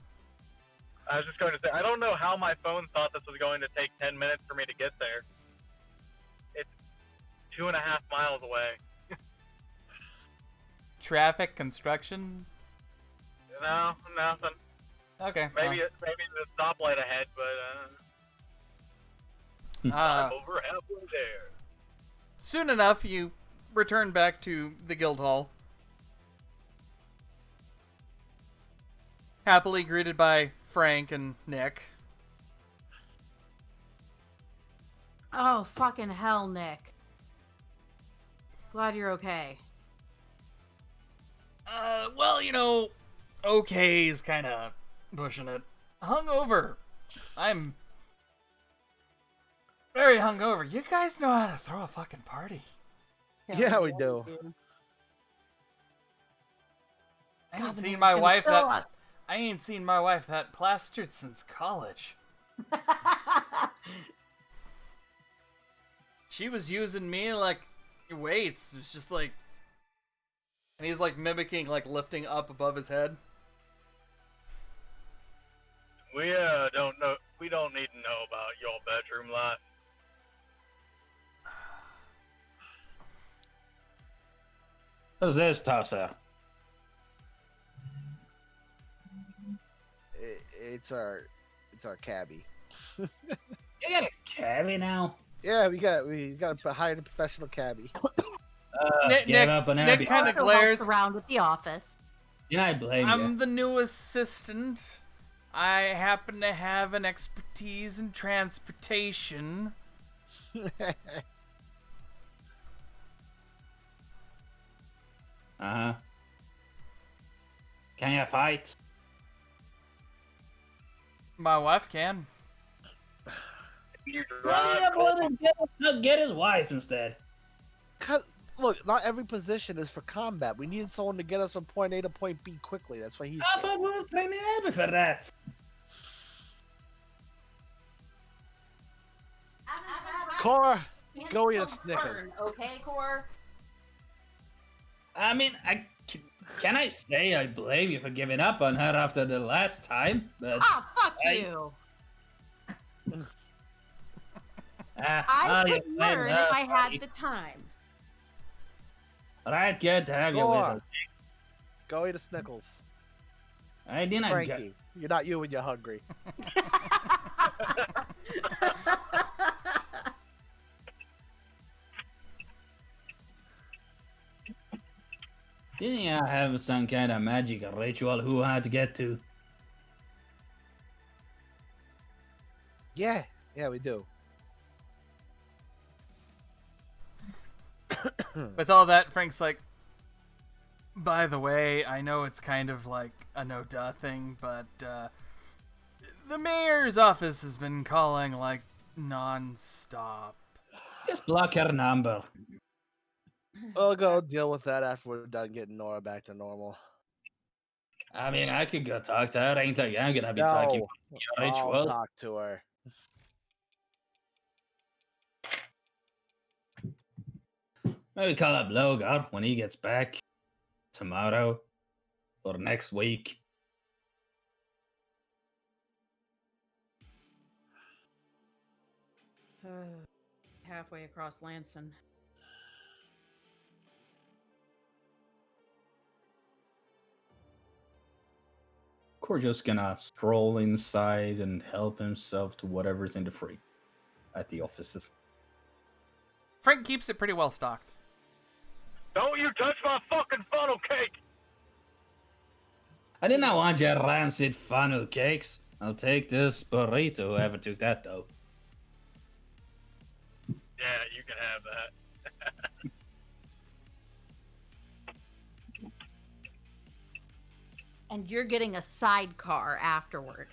I was just going to say, I don't know how my phone thought this was going to take 10 minutes for me to get there. It's 2.5 miles away. Traffic, construction. No, nothing. Okay. Maybe well, maybe the stoplight ahead, but I'm over halfway there. soon enough, you return back to the guild hall. Happily greeted by Frank and Nick. Oh, fucking hell, Nick. Glad you're okay. Well, you know, okay is kind of pushing it. Hungover. I'm very hungover. You guys know how to throw a fucking party. Yeah, we do. I God, ain't the seen man's my gonna wife kill that us. I ain't seen my wife that plastered since college. She was using me like weights. It's just like, and he's like mimicking like lifting up above his head. We don't know. We don't need to know about your bedroom life. What's this, Tosser? It's our cabbie. You got a cabbie now? Yeah, we got to hire a professional cabbie. Give up on Nick Abby. kind of Also glares. helps around with the office. And I blame I'm you. the new assistant. I happen to have an expertise in transportation. Uh-huh. Can you fight? My wife can. You Well, drive. yeah, but get his wife instead. Look, not every position is for combat. We needed someone to get us from point A to point B quickly. That's why he's. I thought we were training Abby for that. Cora, Hands go eat a still Snicker. burn, okay, Core? I mean, can I say I blame you for giving up on her after the last time? But Ah, fuck I- you. I I could learn if I had the time. Alright, good to have you with Cora, us. go eat a Snickles. I didn't get. Frankie, you're not you when you're hungry. Didn't you have some kind of magic ritual who had to get to? Yeah, we do. With all that, Frank's like, by the way, I know it's kind of like a no-duh thing, but the mayor's office has been calling like non-stop. Just block her number. We'll go deal with that after we're done getting Nora back to normal. I mean, I could go talk to her. Ain't like I'm gonna be talking No, your I'll ritual. talk to her. Maybe call up Logar when he gets back tomorrow or next week. Halfway across Lanston. Core just gonna stroll inside and help himself to whatever's in the fridge at the offices. Frank keeps it pretty well stocked. Don't you touch my fucking funnel cake! I did not want your rancid funnel cakes. I'll take this burrito, whoever took that though. Yeah, you can have that. And you're getting a sidecar afterward.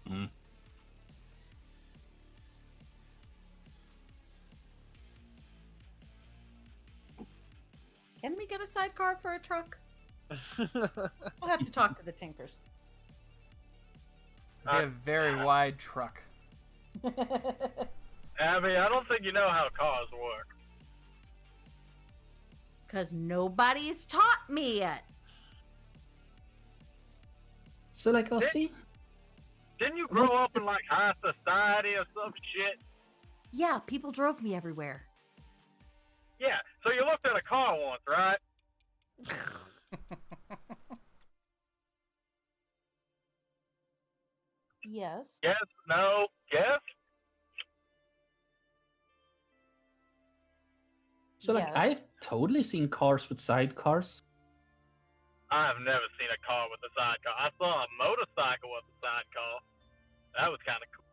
Mm. Can we get a sidecar for a truck? We'll have to talk to the Tinkers. It'd be a very wide truck. Abby, I don't think you know how cars work. Because nobody's taught me yet. So, like, Ozzy, Didn't you grow up in like high society or some shit? Yeah, people drove me everywhere. Yeah, so you looked at a car once, right? Yes. Yes, no, yes? so like, Yes. I've totally seen cars with sidecars. I've never seen a car with a sidecar. I saw a motorcycle with a sidecar. That was kind of cool.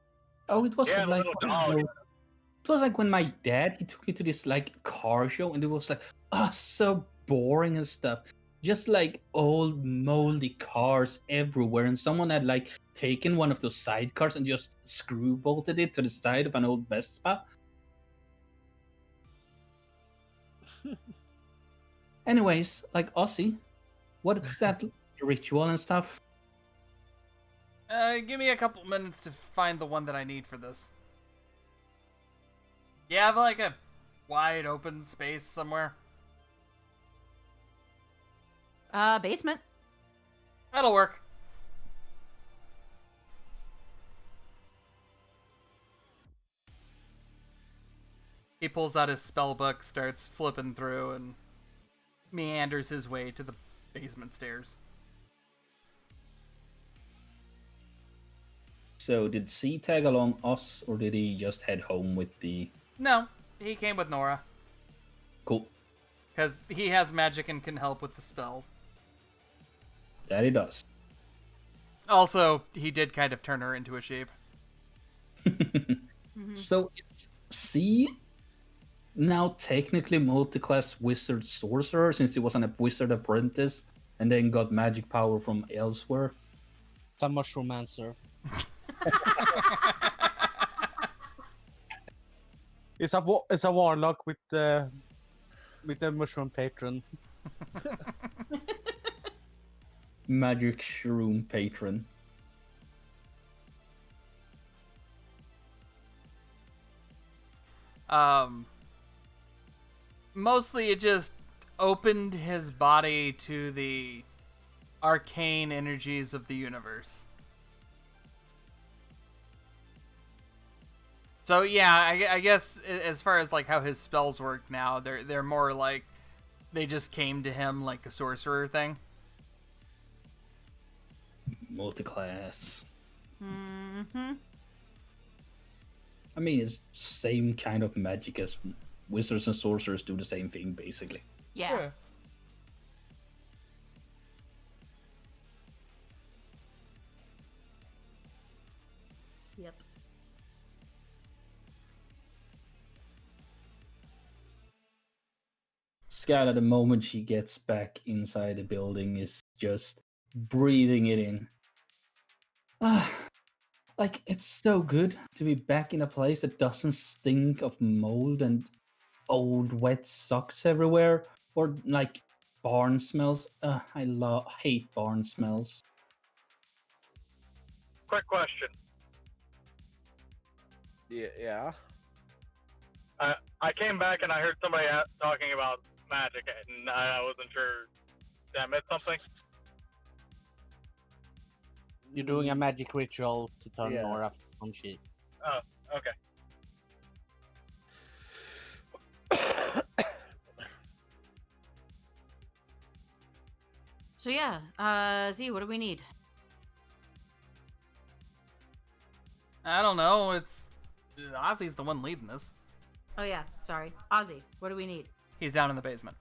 Oh, it was Yeah, the like little dog. it was like when my dad he took me to this like car show, and it was like, so boring and stuff. Just like old moldy cars everywhere, and someone had like taken one of those sidecars and just screw bolted it to the side of an old Vespa. Anyways, like Ozzy, what is that ritual and stuff? Give me a couple minutes to find the one that I need for this. You have like a wide open space somewhere? Basement. That'll work. He pulls out his spell book, starts flipping through, and meanders his way to the basement stairs. So did C tag along us, or did he just head home with the... No, he came with Nora. Cool. Because he has magic and can help with the spell. That he does. Also, he did kind of turn her into a shape. So it's C now technically multi-class wizard sorcerer, since he was a wizard apprentice and then got magic power from elsewhere. Some mushroomancer. It's a warlock with the mushroom patron. Magic shroom patron. Mostly it just opened his body to the arcane energies of the universe. So yeah, I guess as far as like how his spells work now, they're more like they just came to him like a sorcerer thing. Multi-class. Mm-hmm. I mean, it's same kind of magic as wizards and sorcerers do the same thing, basically. Yeah. Yep. Skylar, the moment she gets back inside the building, is just breathing it in. Like, it's so good to be back in a place that doesn't stink of mold and old wet socks everywhere, or like barn smells. I hate barn smells. Quick question. Yeah. I came back and I heard somebody talking about magic, and I wasn't sure. Did I miss something? You're doing a magic ritual to turn Yeah. Nora from sheep. Oh, okay. So yeah, Z, what do we need? I don't know. It's Ozzy's the one leading this. Oh yeah, sorry, Ozzy, what do we need? He's down in the basement.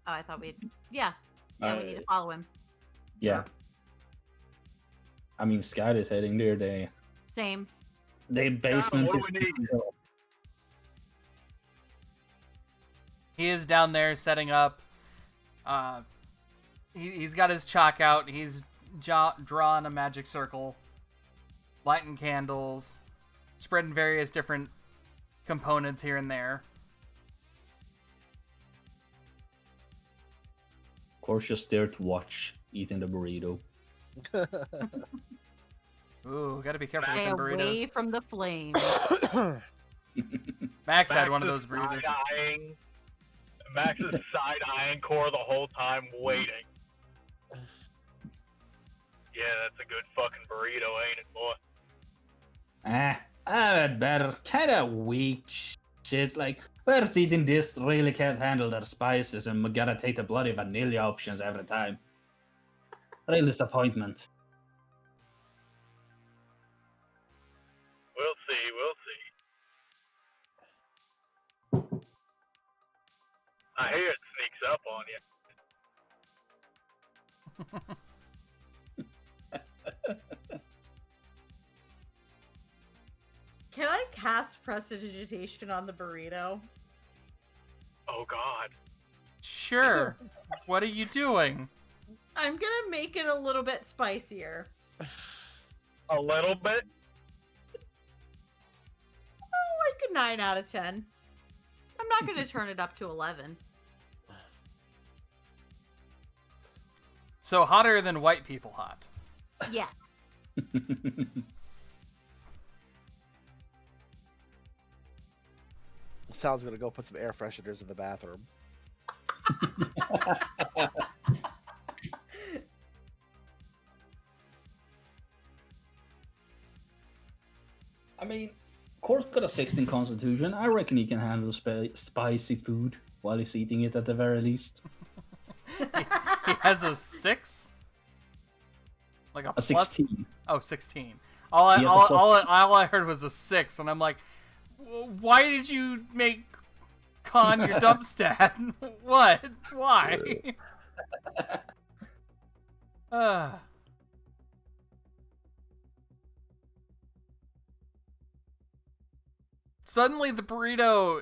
Oh, I thought we'd. Yeah, we need to follow him. Yeah. I mean, Skylar is heading there. Same. The basement. what do we need? He is down there setting up. He's got his chalk out. He's drawn a magic circle, lighting candles, spreading various different components here and there. course, just there to watch eating the burrito. Ooh, gotta be careful with Stay them away burritos. from the flames. Max had one of those is burritos. side-eyeing- Max is side-eyeing Core the whole time, waiting. Yeah, that's a good fucking burrito, ain't it, boy? I'd better. Kinda weak shit's like, whoever's eating this really can't handle their spices and we gotta take the bloody vanilla options every time. Real disappointment. We'll see, we'll see. I hear it sneaks up on you. Can I cast prestidigitation on the burrito? Oh god. Sure. What are you doing? I'm gonna make it a little bit spicier. A little bit? Oh, like a 9 out of 10. I'm not gonna turn it up to 11. So hotter than white people hot. Yes. Sal's gonna go put some air fresheners in the bathroom. I mean, Core's got a 16 constitution. I reckon he can handle spicy food while he's eating it at the very least. He has a 6? Like a A plus? 16. Oh, 16. All I, He has a all, plus- all I heard was a 6, and I'm like, why did you make Con your dump stat? What? Why? Suddenly the burrito,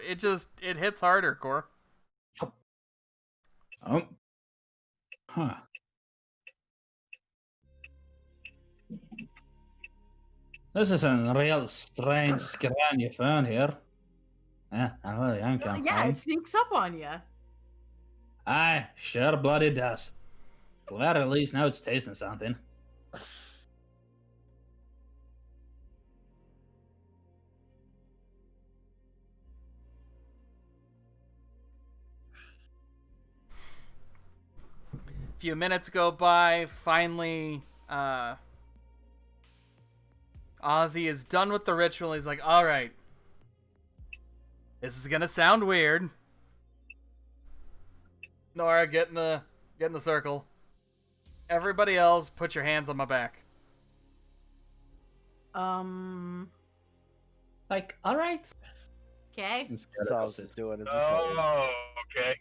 it hits harder, Core. Oh. Huh. This is a real strange scran you found here. Yeah, I really am kind of Yeah, fun. it sneaks up on you. Aye, sure bloody does. Glad at least now it's tasting something. Few minutes go by, finally, Ozzy is done with the ritual. He's like, alright. This is gonna sound weird. Nora, get in the circle. Everybody else, put your hands on my back. Like, alright. Okay. That's all I was just doing. Is just like, Oh, okay.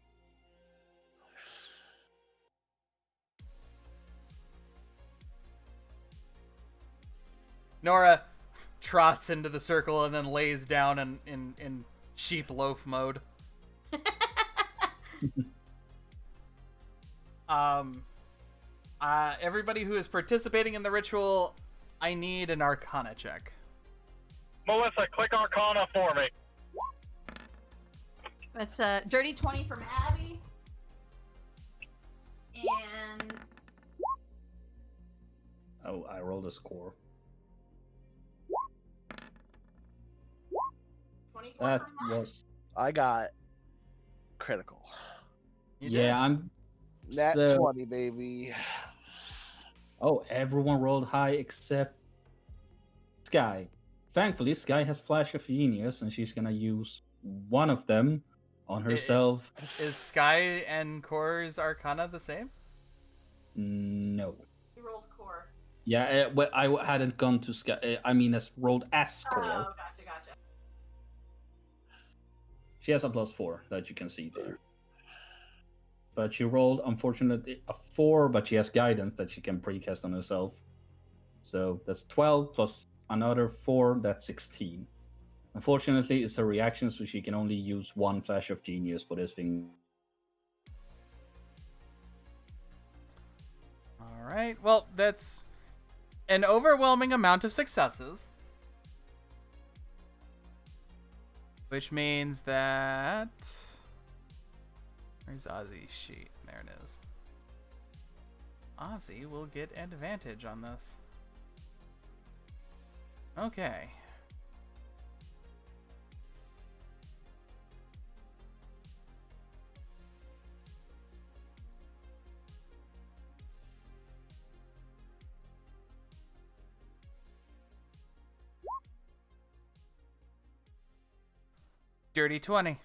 Nora trots into the circle and then lays down in sheep loaf mode. Everybody who is participating in the ritual, I need an Arcana check. Melissa, click Arcana for me. That's a dirty 20 from Abby. And Oh, I rolled a score. 24 That from mine. was... I got critical. You yeah, did. I'm... Nat So- 20, baby. Oh, everyone rolled high except Sky. Thankfully, Sky has Flash of Genius, and she's gonna use one of them on herself. Is Sky and Core's Arcana the same? No. You rolled core. Yeah, well, I hadn't gone to Sky. I mean, as rolled as Oh, Core. gotcha. She has a +4 that you can see there. But she rolled, unfortunately, a 4, but she has guidance that she can precast on herself. So that's 12 plus another 4, that's 16. Unfortunately, it's a reaction, so she can only use one Flash of Genius for this thing. Alright, well, that's an overwhelming amount of successes. Which means that... Where's Ozzy's sheet? There it is. Ozzy will get advantage on this. Okay. Dirty 20.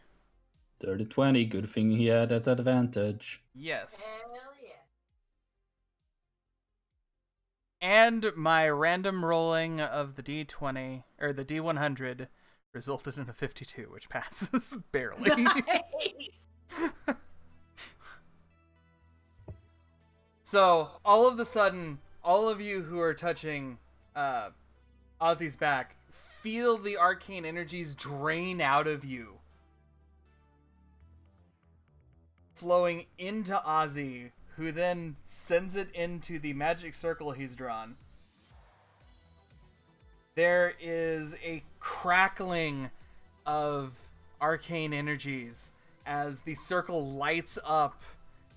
30-20. Good thing he had that advantage. Yes. Hell yeah. And my random rolling of the D20 or the D100 resulted in a 52, which passes barely. Nice. So all of a sudden, all of you who are touching Ozzy's back feel the arcane energies drain out of you, flowing into Ozzy, who then sends it into the magic circle he's drawn. There is a crackling of arcane energies as the circle lights up,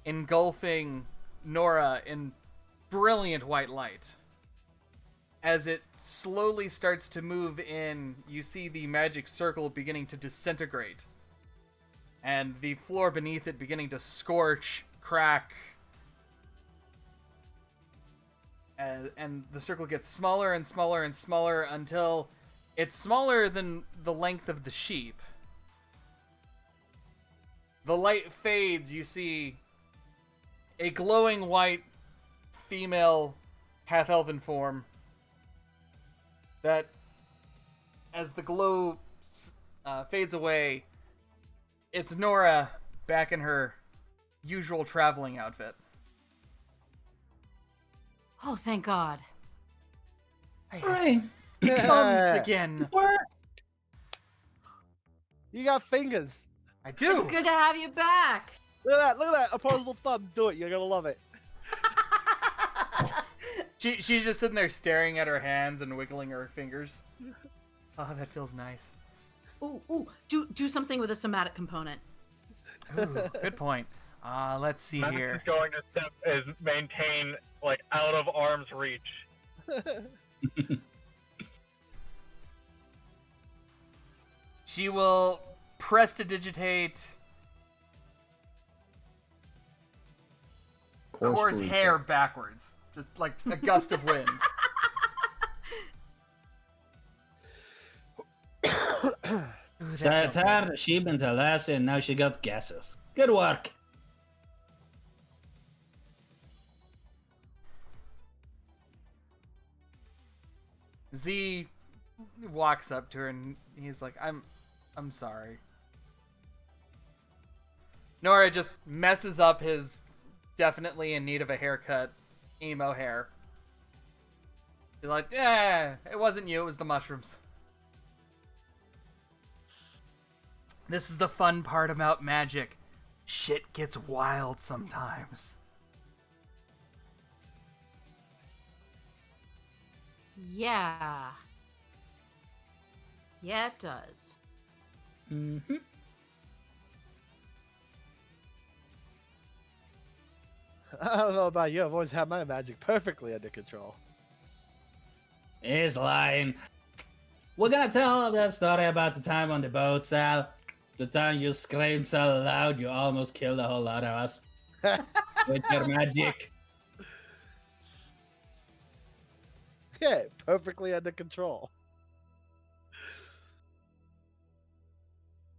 engulfing Nora in brilliant white light. As it slowly starts to move in, you see the magic circle beginning to disintegrate, and the floor beneath it beginning to scorch, crack, and the circle gets smaller and smaller and smaller until it's smaller than the length of the sheep. The light fades, you see a glowing white female half-elven form that, as the glow fades away, it's Nora back in her usual traveling outfit. Oh, thank God. Right. Thumbs again. You got fingers. I do. It's good to have you back. Look at that! Look at that! Opposable thumb. Do it. You're gonna love it. She's just sitting there staring at her hands and wiggling her fingers. Oh, that feels nice. Ooh, do something with a somatic component. Ooh, good point. Let's see Max here. is going to maintain like out of arm's reach. She will prestidigitate Core's hair backwards. Just like a gust of wind. Ooh, that felt Satar, she been to Lassie, and now she got gases. Good work. Z walks up to her and he's like, I'm sorry. Nora just messes up his definitely in need of a haircut emo hair. He's like, it wasn't you, it was the mushrooms. This is the fun part about magic. Shit gets wild sometimes. Yeah. Yeah, it does. Mm-hmm. I don't know about you. I've always had my magic perfectly under control. He's lying. We're gonna tell that story about the time on the boat, Sal. The time you screamed so loud you almost killed a whole lot of us with your magic. Yeah, perfectly under control.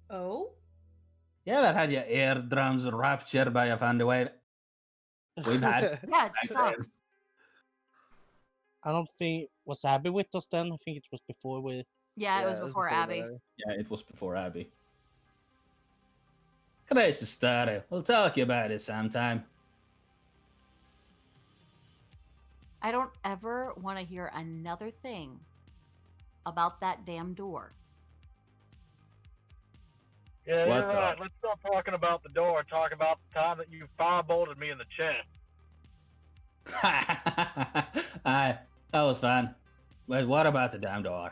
Oh? You ever had your eardrums ruptured by a thunderwave? We've had. Yeah, it sucks. I don't think was Abby with us then. I think it was before we. Yeah, it was before Abby. Yeah, it was before Abby. Crazy story. We'll talk about it sometime. I don't ever want to hear another thing about that damn door. Yeah, What you're the- right. Let's stop talking about the door and talk about the time that you firebolted me in the chest. Aye, that was fun. But what about the damn door?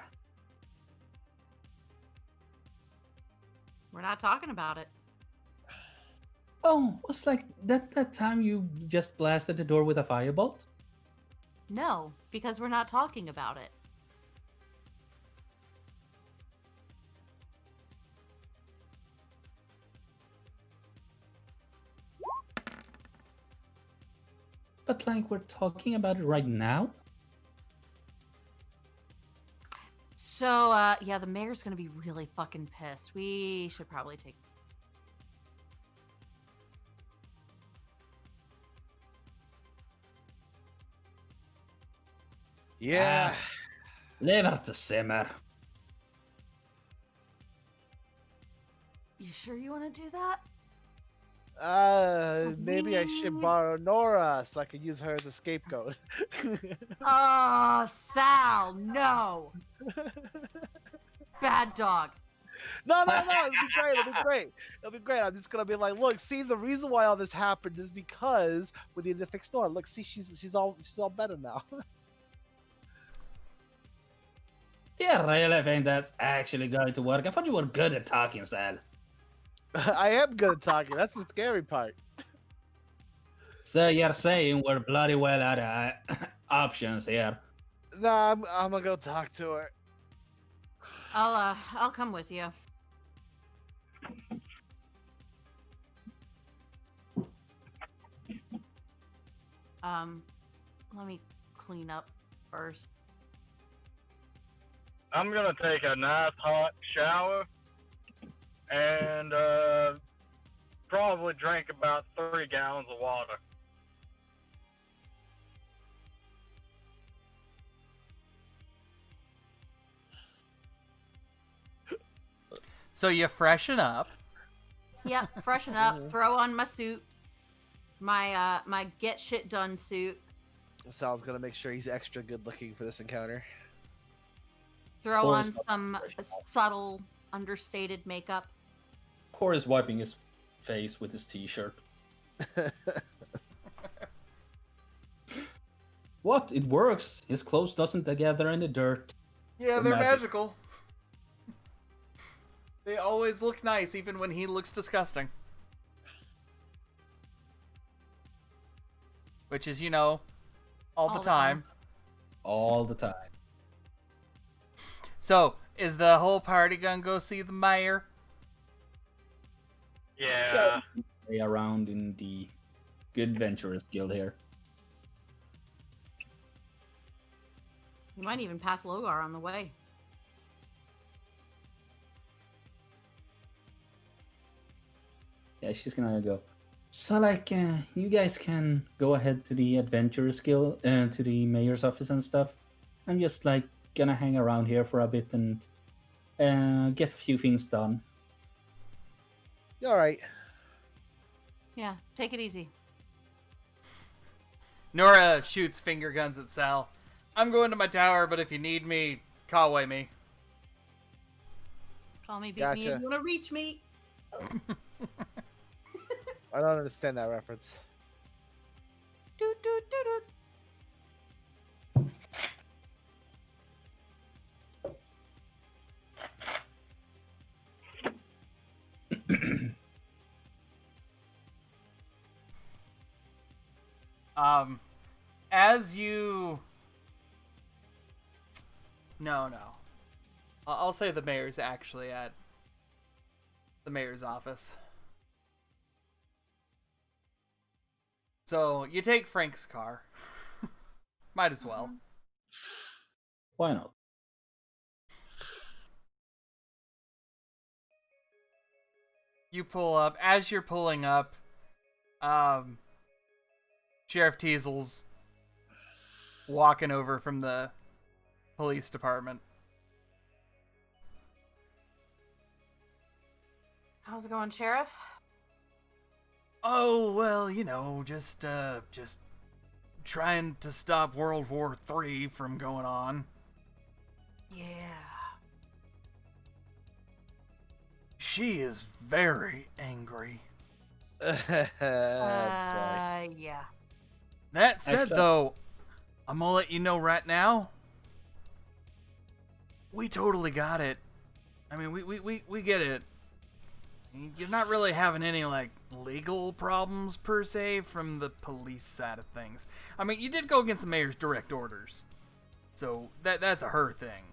We're not talking about it. Oh, was like that time you just blasted the door with a firebolt? No, because we're not talking about it. But like we're talking about it right now? So, yeah, the mayor's gonna be really fucking pissed. We should probably take. Yeah. Lever to simmer. You sure you want to do that? Maybe I should We- borrow Nora so I could use her as a scapegoat. Oh, Sal, no. Bad dog. No, it'll be great. It'll be great. It'll be great. I'm just gonna be like, look, see, the reason why all this happened is because we needed to fix Nora. Look, see, she's all better now. Yeah, really think that's actually going to work. I thought you were good at talking, Sal. I am good at talking. That's the scary part. So you're saying we're bloody well out of options here. Nah, I'm gonna go talk to her. I'll come with you. Let me clean up first. I'm gonna take a nice hot shower and probably drink about 3 gallons of water. So you freshen up. Yep, freshen up, throw on my suit. My get shit done suit. Sal's gonna make sure he's extra good looking for this encounter. Throw Or on some some professional. subtle, understated makeup. Core is wiping his face with his t-shirt. What? It works. His clothes doesn't gather in the dirt. Yeah, They're they're magic. magical. They always look nice, even when he looks disgusting. Which is, all All the the time. time. All the time. So, is the whole party gonna go see the mayor? Yeah. Stay around in the Good Venturers Guild here. You might even pass Logar on the way. Yeah, she's gonna go. So, like, you guys can go ahead to the Adventurers Guild, to the mayor's office and stuff. I'm just, like, gonna hang around here for a bit and get a few things done. You all right? Yeah, take it easy. Nora shoots finger guns at Sal. I'm going to my tower, but if you need me, call me. Call me, beat me Gotcha. if you want to reach me. I don't understand that reference. Doot, doot, doot, doot. As you... No. I'll say the mayor's actually at the mayor's office. So, you take Frank's car. Might as well. Why not? You pull up. As you're pulling up, Sheriff Teasel's walking over from the police department. How's it going, Sheriff? Oh, well, just trying to stop World War III from going on. Yeah. She is very angry. Boy. Yeah. That said, Actually- though, I'm gonna let you know right now, we totally got it. I mean, we get it. you're not really having any like legal problems per se from the police side of things. I mean, you did go against the mayor's direct orders, so that's a her thing.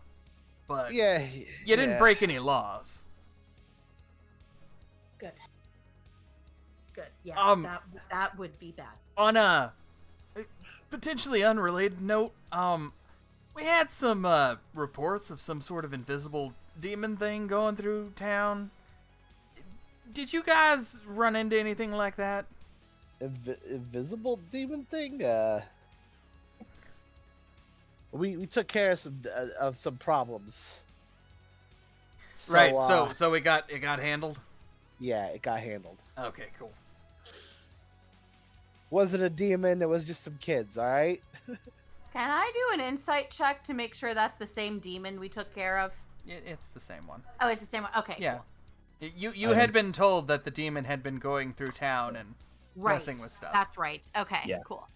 But Yeah, you didn't break any laws. Good. Good. Yeah. That would be bad. On a potentially unrelated note, we had some reports of some sort of invisible demon thing going through town. Did you guys run into anything like that? Invisible demon thing. We took care of some problems. Right. So it got handled. Yeah, it got handled. Okay. Cool. Wasn't a demon. It was just some kids. All right. Can I do an insight check to make sure that's the same demon we took care of? It's the same one. Oh, it's the same one. Okay. Yeah. Cool. You had been told that the demon had been going through town and messing with stuff. That's right. Okay. Yeah. Cool.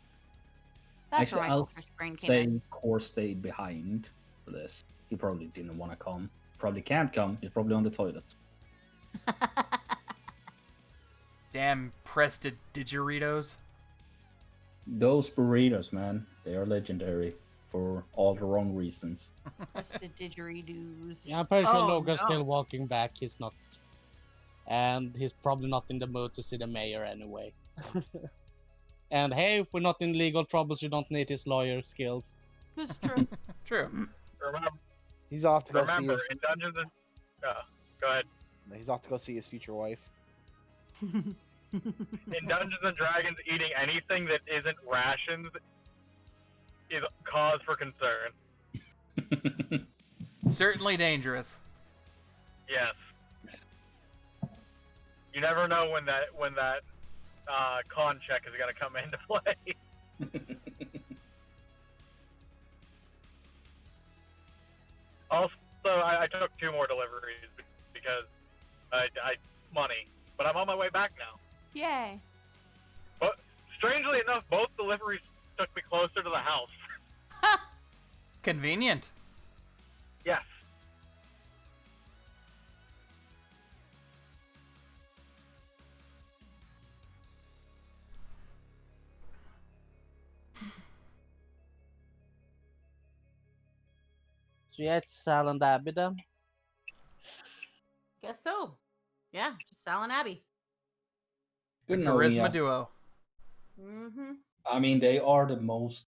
That's Actually, where my I'll selfish brain came say in. Core stayed behind for this. He probably didn't want to come. Probably can't come. He's probably on the toilet. Damn Prestididgeritos. Those burritos, man, they are legendary for all the wrong reasons. Twisted didgeridoos. Yeah, I'm pretty sure Oh, Logan's no. still walking back. He's not. And he's probably not in the mood to see the mayor anyway. And hey, if we're not in legal troubles, you don't need his lawyer skills. That's true. True. Remember, He's off to go see remember his. in Dungeons and go ahead. He's off to go see his future wife. In Dungeons and Dragons, eating anything that isn't rations is cause for concern. Certainly dangerous. Yes. You never know when that con check is gonna come into play. Also, I took 2 more deliveries because I money, but I'm on my way back now. Yay. But strangely enough, both deliveries took me closer to the house. Convenient. Yes. So yeah, it's Sal and Abby then. Guess so. Yeah, just Sal and Abby. The Good knowing charisma ya. duo. Mm-hmm. I mean, they are the most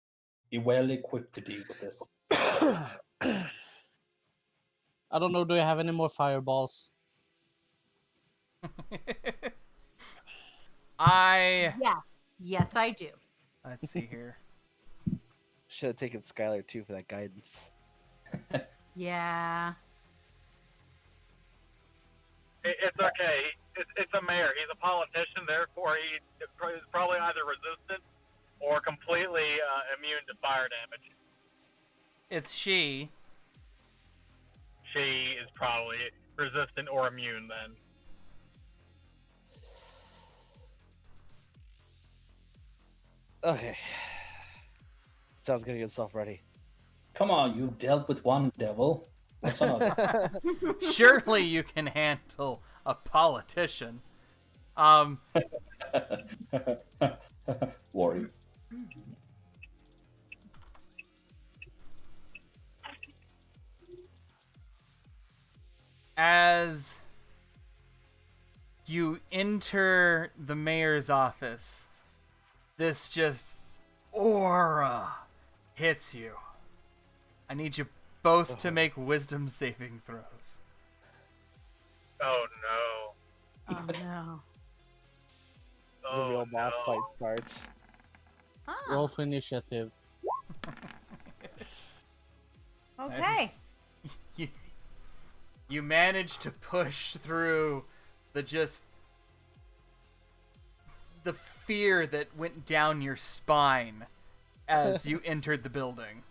well equipped to deal with this. I don't know, do you have any more fireballs? Yes, I do. Let's see here. Should have taken Skylar too for that guidance. Yeah. It's okay. It's a mayor. He's a politician, therefore he is probably either resistant or completely immune to fire damage. It's she. She is probably resistant or immune then. Okay. Sal's gonna get himself ready. Come on, you've dealt with one devil. What's another? Surely you can handle a politician. Worry. As you enter the mayor's office, this just aura hits you. I need you both to make wisdom saving throws. Oh no. Oh no. The Oh, real boss no. fight starts. Ah, Roll for initiative. okay. You manage to push through the fear that went down your spine as you entered the building.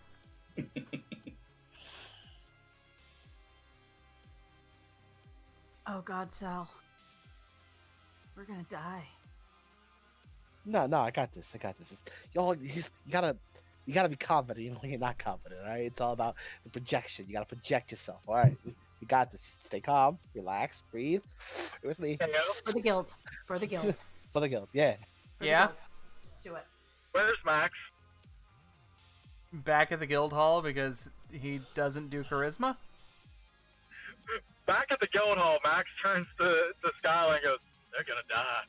Oh God, Sal. We're gonna die. No, I got this. Y'all, you gotta be confident. You know, you're not confident. All right, it's all about the projection. You gotta project yourself. All right, you got this. Just stay calm, relax, breathe. with me. KO? For the guild. For the guild. For the guild, yeah. For the Yeah? guild. Let's do it. Where's Max? Back at the guild hall because he doesn't do charisma. Back at the guild hall, Max turns to Skylar and goes, "They're gonna die."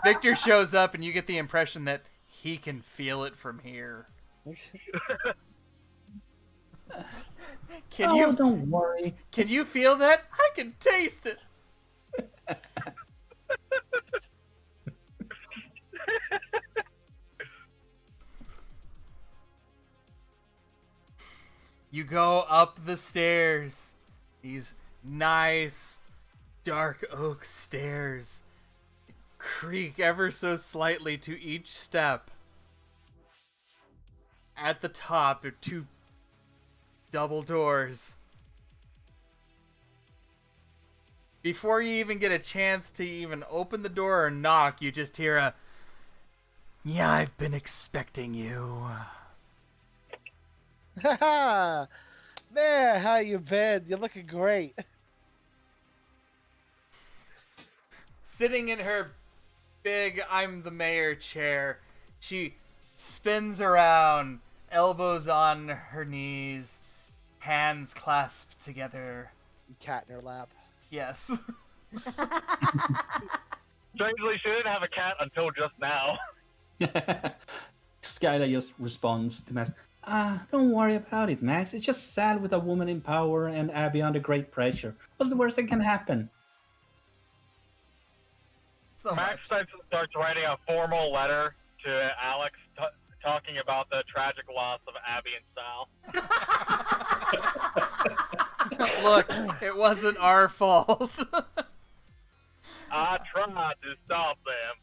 Victor shows up, and you get the impression that he can feel it from here. Can you? Don't worry. Can you feel that? I can taste it. You go up the stairs. These nice, dark oak stairs creak ever so slightly to each step. At the top are two double doors. Before you even get a chance to even open the door or knock, you just hear a, "Yeah, I've been expecting you." Haha! Man, how you been? You're looking great. Sitting in her big I'm the mayor chair, she spins around, elbows on her knees, hands clasped together. Cat in her lap. Yes. Strangely, she didn't have a cat until just now. Skylar just responds to Max. Don't worry about it, Max. It's just sad with a woman in power and Abby under great pressure. What's the worst that can happen? So Max much. starts writing a formal letter to Alex talking about the tragic loss of Abby and Sal. Look, it wasn't our fault. I tried to stop them.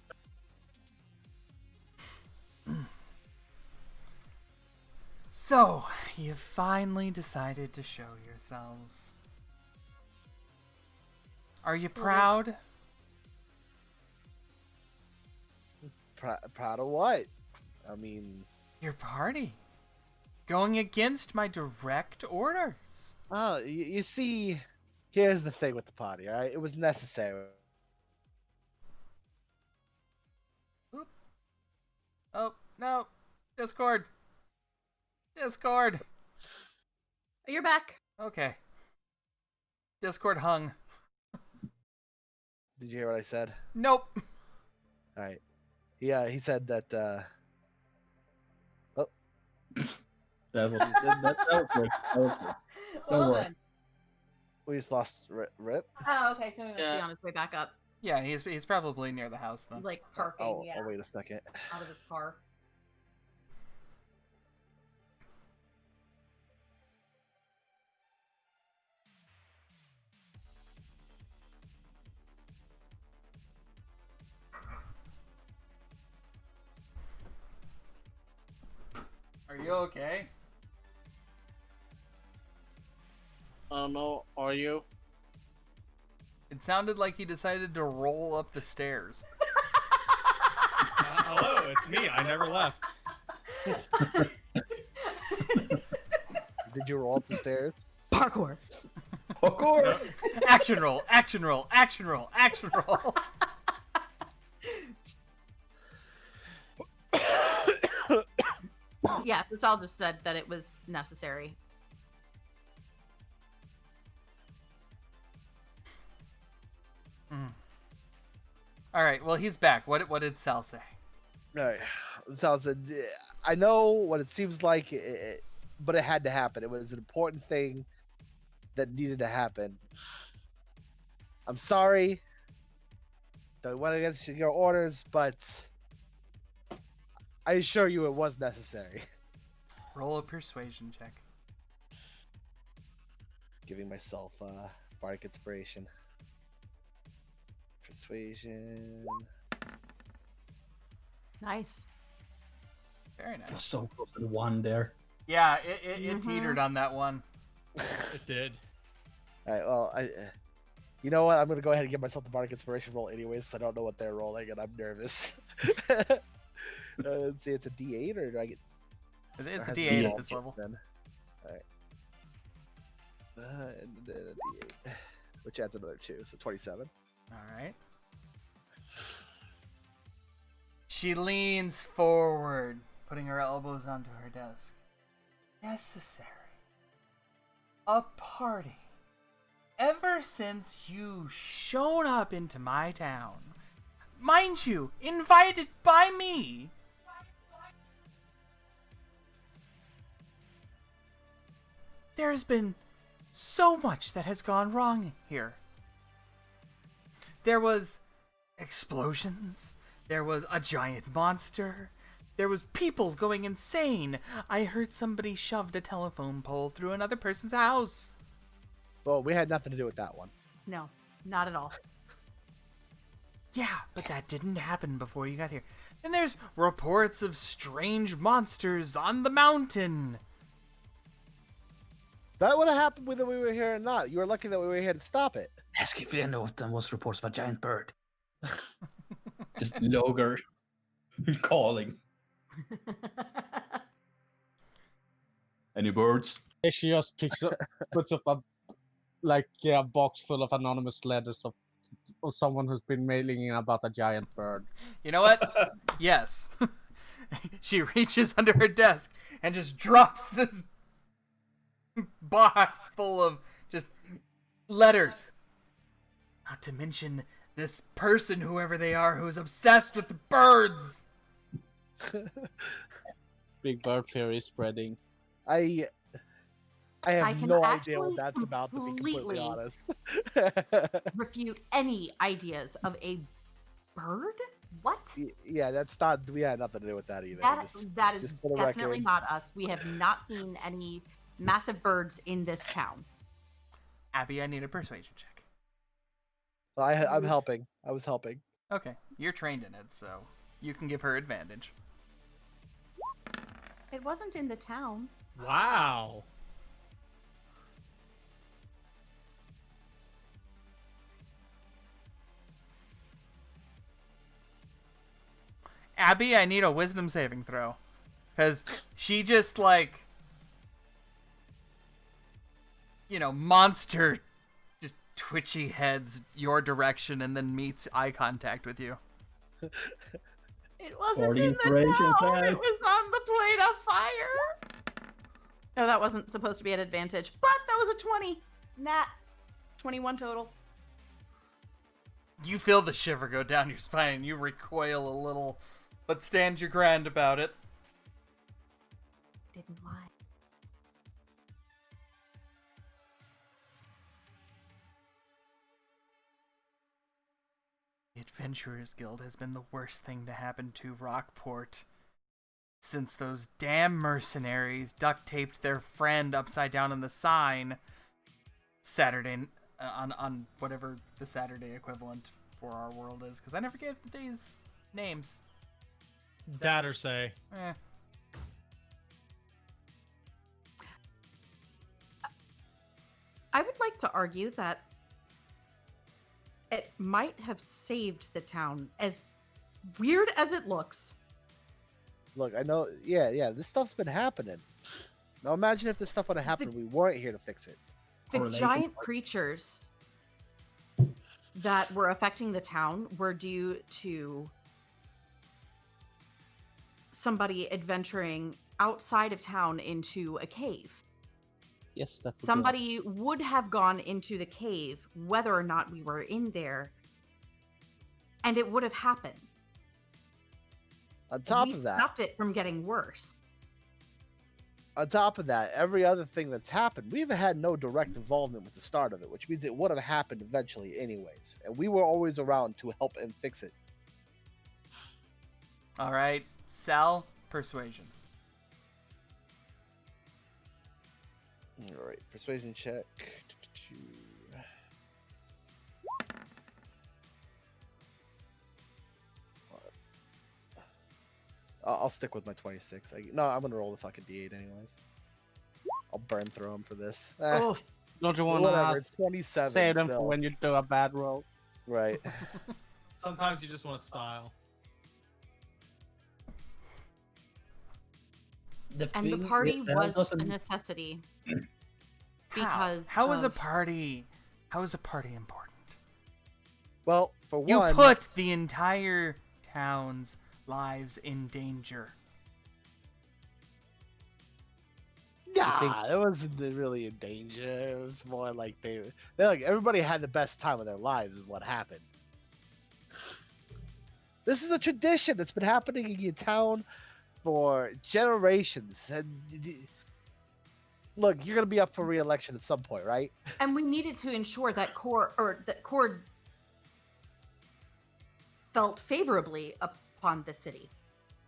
So, you finally decided to show yourselves. Are you proud? Proud of what? I mean, Your party. Going against my direct orders. oh, you see, here's the thing with the party, all right? It was necessary. Oh, no. Discord. Discord. You're back. Okay. Discord hung. Did you hear what I said? Nope. All right. He said that. That was that was good. That was good. Well worry. then. We just lost Rip. Oh, okay. So he must be Yeah. on his way back up, Yeah, he's probably near the house then. like parking, Oh, yeah, oh, wait a second. out of his car. Are you okay? I don't know. Are you? It sounded like he decided to roll up the stairs. Hello, it's me. I never left. Did you roll up the stairs? Parkour. Of course. Action roll, action roll, action roll, action roll. Yeah, it's all just said that it was necessary. All right, well he's back. What did Sal say? All right. Sounds. I know what it seems like, but it had to happen. It was an important thing that needed to happen. I'm sorry that we went against your orders, but I assure you it was necessary. Roll a persuasion check. Giving myself bardic inspiration. Persuasion. Nice. Very You're nice. so close to the one there. Yeah, it Mhm. teetered on that one. It did. All right. Well, you know what? I'm gonna go ahead and give myself the bardic inspiration roll anyways. So I don't know what they're rolling, and I'm nervous. Let's see. It's a D8, or do I get? It's or a has D8 D8 at this level. Then. All right. and then a D8, which adds another 2, so 27. All right. She leans forward, putting her elbows onto her desk. Necessary. A party. Ever since you shown up into my town. Mind you, invited by me. There's been so much that has gone wrong here. There was explosions. There was a giant monster. There was people going insane. I heard somebody shoved a telephone pole through another person's house. Well, we had nothing to do with that one. No, not at all. Yeah, but that didn't happen before you got here. And there's reports of strange monsters on the mountain. That would have happened whether we were here or not. You were lucky that we were here to stop it. Ask if you know if there was reports of a giant bird. Just Logger calling. Any birds? She just puts up a box full of anonymous letters of someone who's been mailing in about a giant bird. You know what? Yes. She reaches under her desk and just drops this box full of just letters. Not to mention this person, whoever they are, who's obsessed with birds. Big bird theory spreading. I have can no idea actually what that's about, to be completely completely honest. Refute any ideas of a bird? What? Yeah, that's not. We had nothing to do with that either. That is just for the definitely record. not us. We have not seen any massive birds in this town. Abby, I need a persuasion check. I'm helping. I was helping. Okay, you're trained in it, so you can give her advantage. It wasn't in the town. Wow. Abby, I need a wisdom saving throw. Because she just, like, monster just twitchy heads your direction and then meets eye contact with you. It wasn't Party in the inspiration town. time. It was on the plate of fire. No, that wasn't supposed to be an advantage, but that was a 20. Nat. 21 total. You feel the shiver go down your spine and you recoil a little, but stand your ground about it. Didn't lie. The Adventurers Guild has been the worst thing to happen to Rockport since those damn mercenaries duct taped their friend upside down on the sign Saturday on whatever the Saturday equivalent for our world is, because I never gave the days names. Dad or say. I would like to argue that it might have saved the town, as weird as it looks. Look, I know. Yeah. This stuff's been happening. Now imagine if this stuff would have happened and we weren't here to fix it. The Correlation. giant creatures that were affecting the town were due to somebody adventuring outside of town into a cave. Yes, that's Somebody would have gone into the cave whether or not we were in there, and it would have happened. On top We of that, stopped it from getting worse. every other thing that's happened, we've had no direct involvement with the start of it, which means it would have happened eventually anyways. And we were always around to help and fix it. All right, Sal, persuasion. All right, persuasion check. I'll stick with my 26. No, I'm gonna roll the fucking D8 anyways. I'll burn through them for this. Oh, Don't you Whatever, want it's 27 to save them still. for when you do a bad roll? Right. Sometimes you just want to style. and the party was a necessity. because How is a of- party? How is a party important? Well, for You one, put the entire town's lives in danger. nah, it wasn't really in danger. It was more like they like everybody had the best time of their lives, is what happened. This is a tradition that's been happening in your town for generations, and look, you're gonna be up for re-election at some point, right? and we needed to ensure that Cord felt favorably upon the city.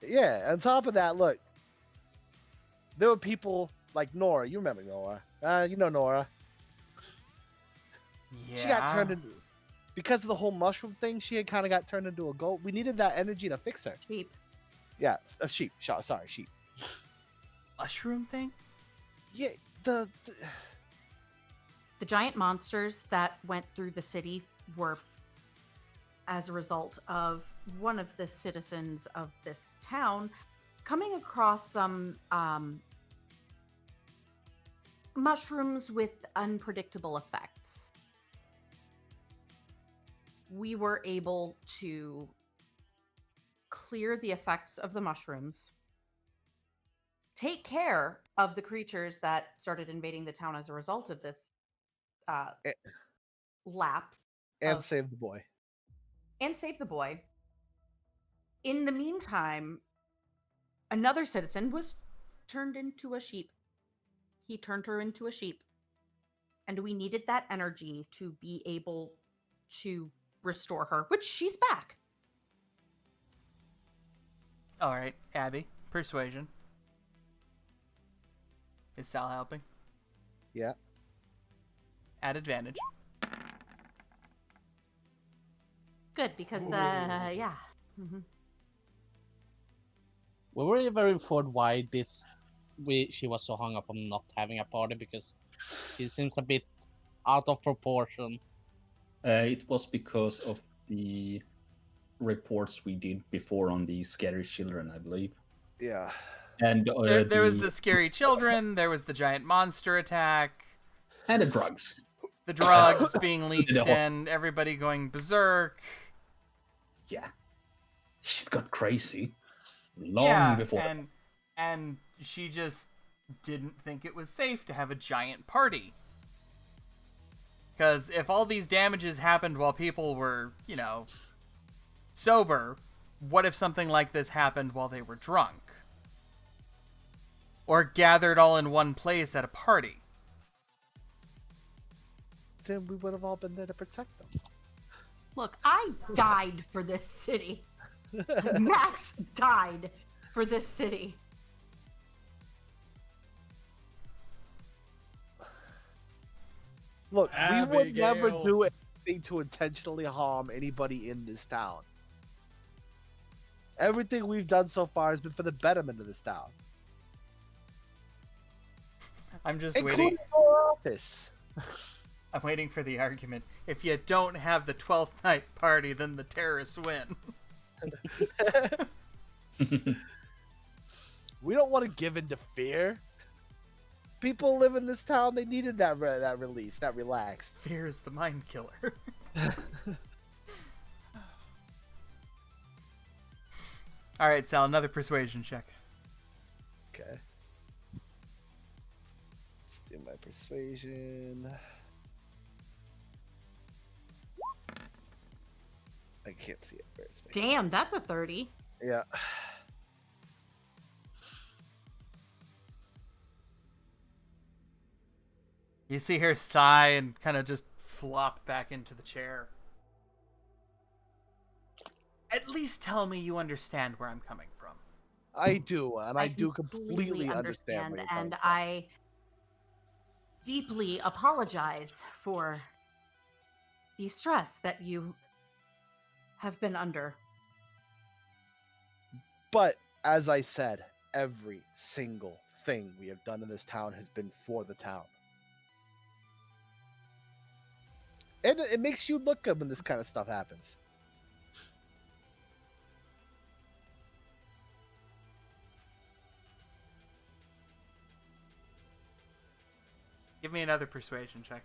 Yeah. On top of that, look, there were people like Nora. You remember Nora? You know Nora. Yeah. She got turned into because of the whole mushroom thing. She had kind of got turned into a goat. We needed that energy to fix her. Sheep. Yeah, a sheep. Sorry, sheep. mushroom thing. Yeah, The giant monsters that went through the city were as a result of one of the citizens of this town coming across some mushrooms with unpredictable effects. We were able to clear the effects of the mushrooms, take care of the creatures that started invading the town as a result of this Eh. lapse, and of- save the boy. and save the boy. In the meantime, another citizen was turned into a sheep. He turned her into a sheep. And we needed that energy to be able to restore her, which she's back. All right, Abby. Persuasion. Is Sal helping? Yeah. At advantage. Good, because, yeah. Mm-hmm. We were ever informed why she was so hung up on not having a party, because she seems a bit out of proportion. It was because of the reports we did before on the scary children, I believe. Yeah. And There was the scary children. There was the giant monster attack. and the drugs. The drugs being leaked No. and everybody going berserk. Yeah, she got crazy long before. And she just didn't think it was safe to have a giant party. Because if all these damages happened while people were, sober, what if something like this happened while they were drunk? Or gathered all in one place at a party? Then we would have all been there to protect them. Look, I died for this city. Max died for this city. Look, we would never Abigail. do anything to intentionally harm anybody in this town. Everything we've done so far has been for the betterment of this town, I'm just including waiting. our office. I'm waiting for the argument. If you don't have the 12th night party, then the terrorists win. We don't want to give in to fear. People live in this town. They needed that release, that relax. Fear is the mind killer. All right, Sal, another persuasion check. Okay. Let's do my persuasion. I can't see it. Where's my... Damn, that's a 30. Yeah. You see her sigh and kind of just flop back into the chair. At least tell me you understand where I'm coming from. I do, and I do completely completely understand where you're coming and from. I deeply apologize for the stress that you have been under. But as I said, every single thing we have done in this town has been for the town. And it makes you look good when this kind of stuff happens. Give me another persuasion check.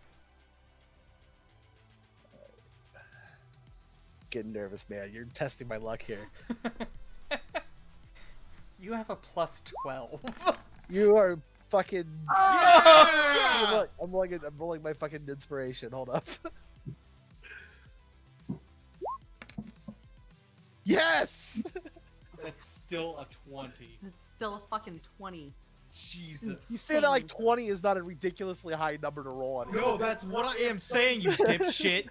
Getting nervous, man. You're testing my luck here. You have a plus 12. You are fucking. Yeah! Look, I'm rolling my fucking inspiration. Hold up. Yes. That's still a 20. It's still a fucking 20. Jesus. You say that like 20 is not a ridiculously high number to roll on. No, that's what I am saying, you dipshit.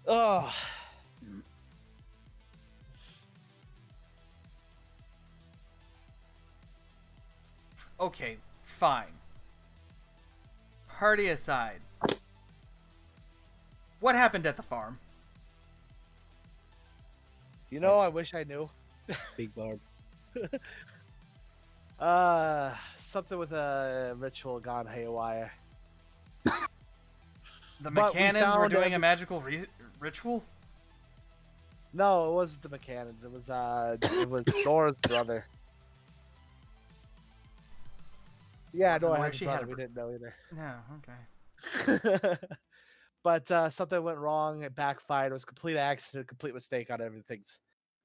Oh. Okay, fine. Party aside. What happened at the farm? You know, I wish I knew. Big Barb. Something with a ritual gone haywire. The But we McCannons were found doing a every- magical ritual? No, it wasn't the McCannons. It was Dora's brother. Yeah, Wasn't Nora where has a she had brother. a We br- didn't know either. No, okay. But something went wrong. It backfired. It was a complete accident, complete mistake on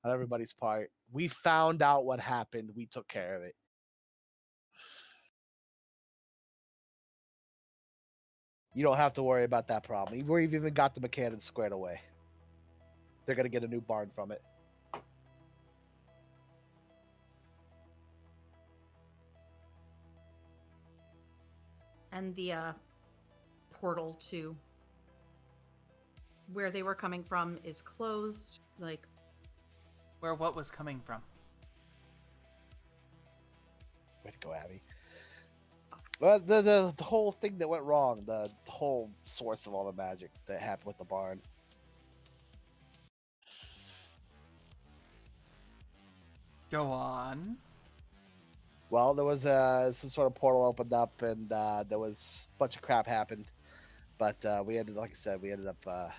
everybody's part. We found out what happened. We took care of it. You don't have to worry about that problem. We've even got the mechanics squared away. They're gonna get a new barn from it. And the portal to where they were coming from is closed. Like, Where what was coming from? Way to go, Abby. Well, the whole thing that went wrong, the whole source of all the magic that happened with the barn. Go on. Well, there was some sort of portal opened up, and there was a bunch of crap happened. But we ended, like I said, we ended up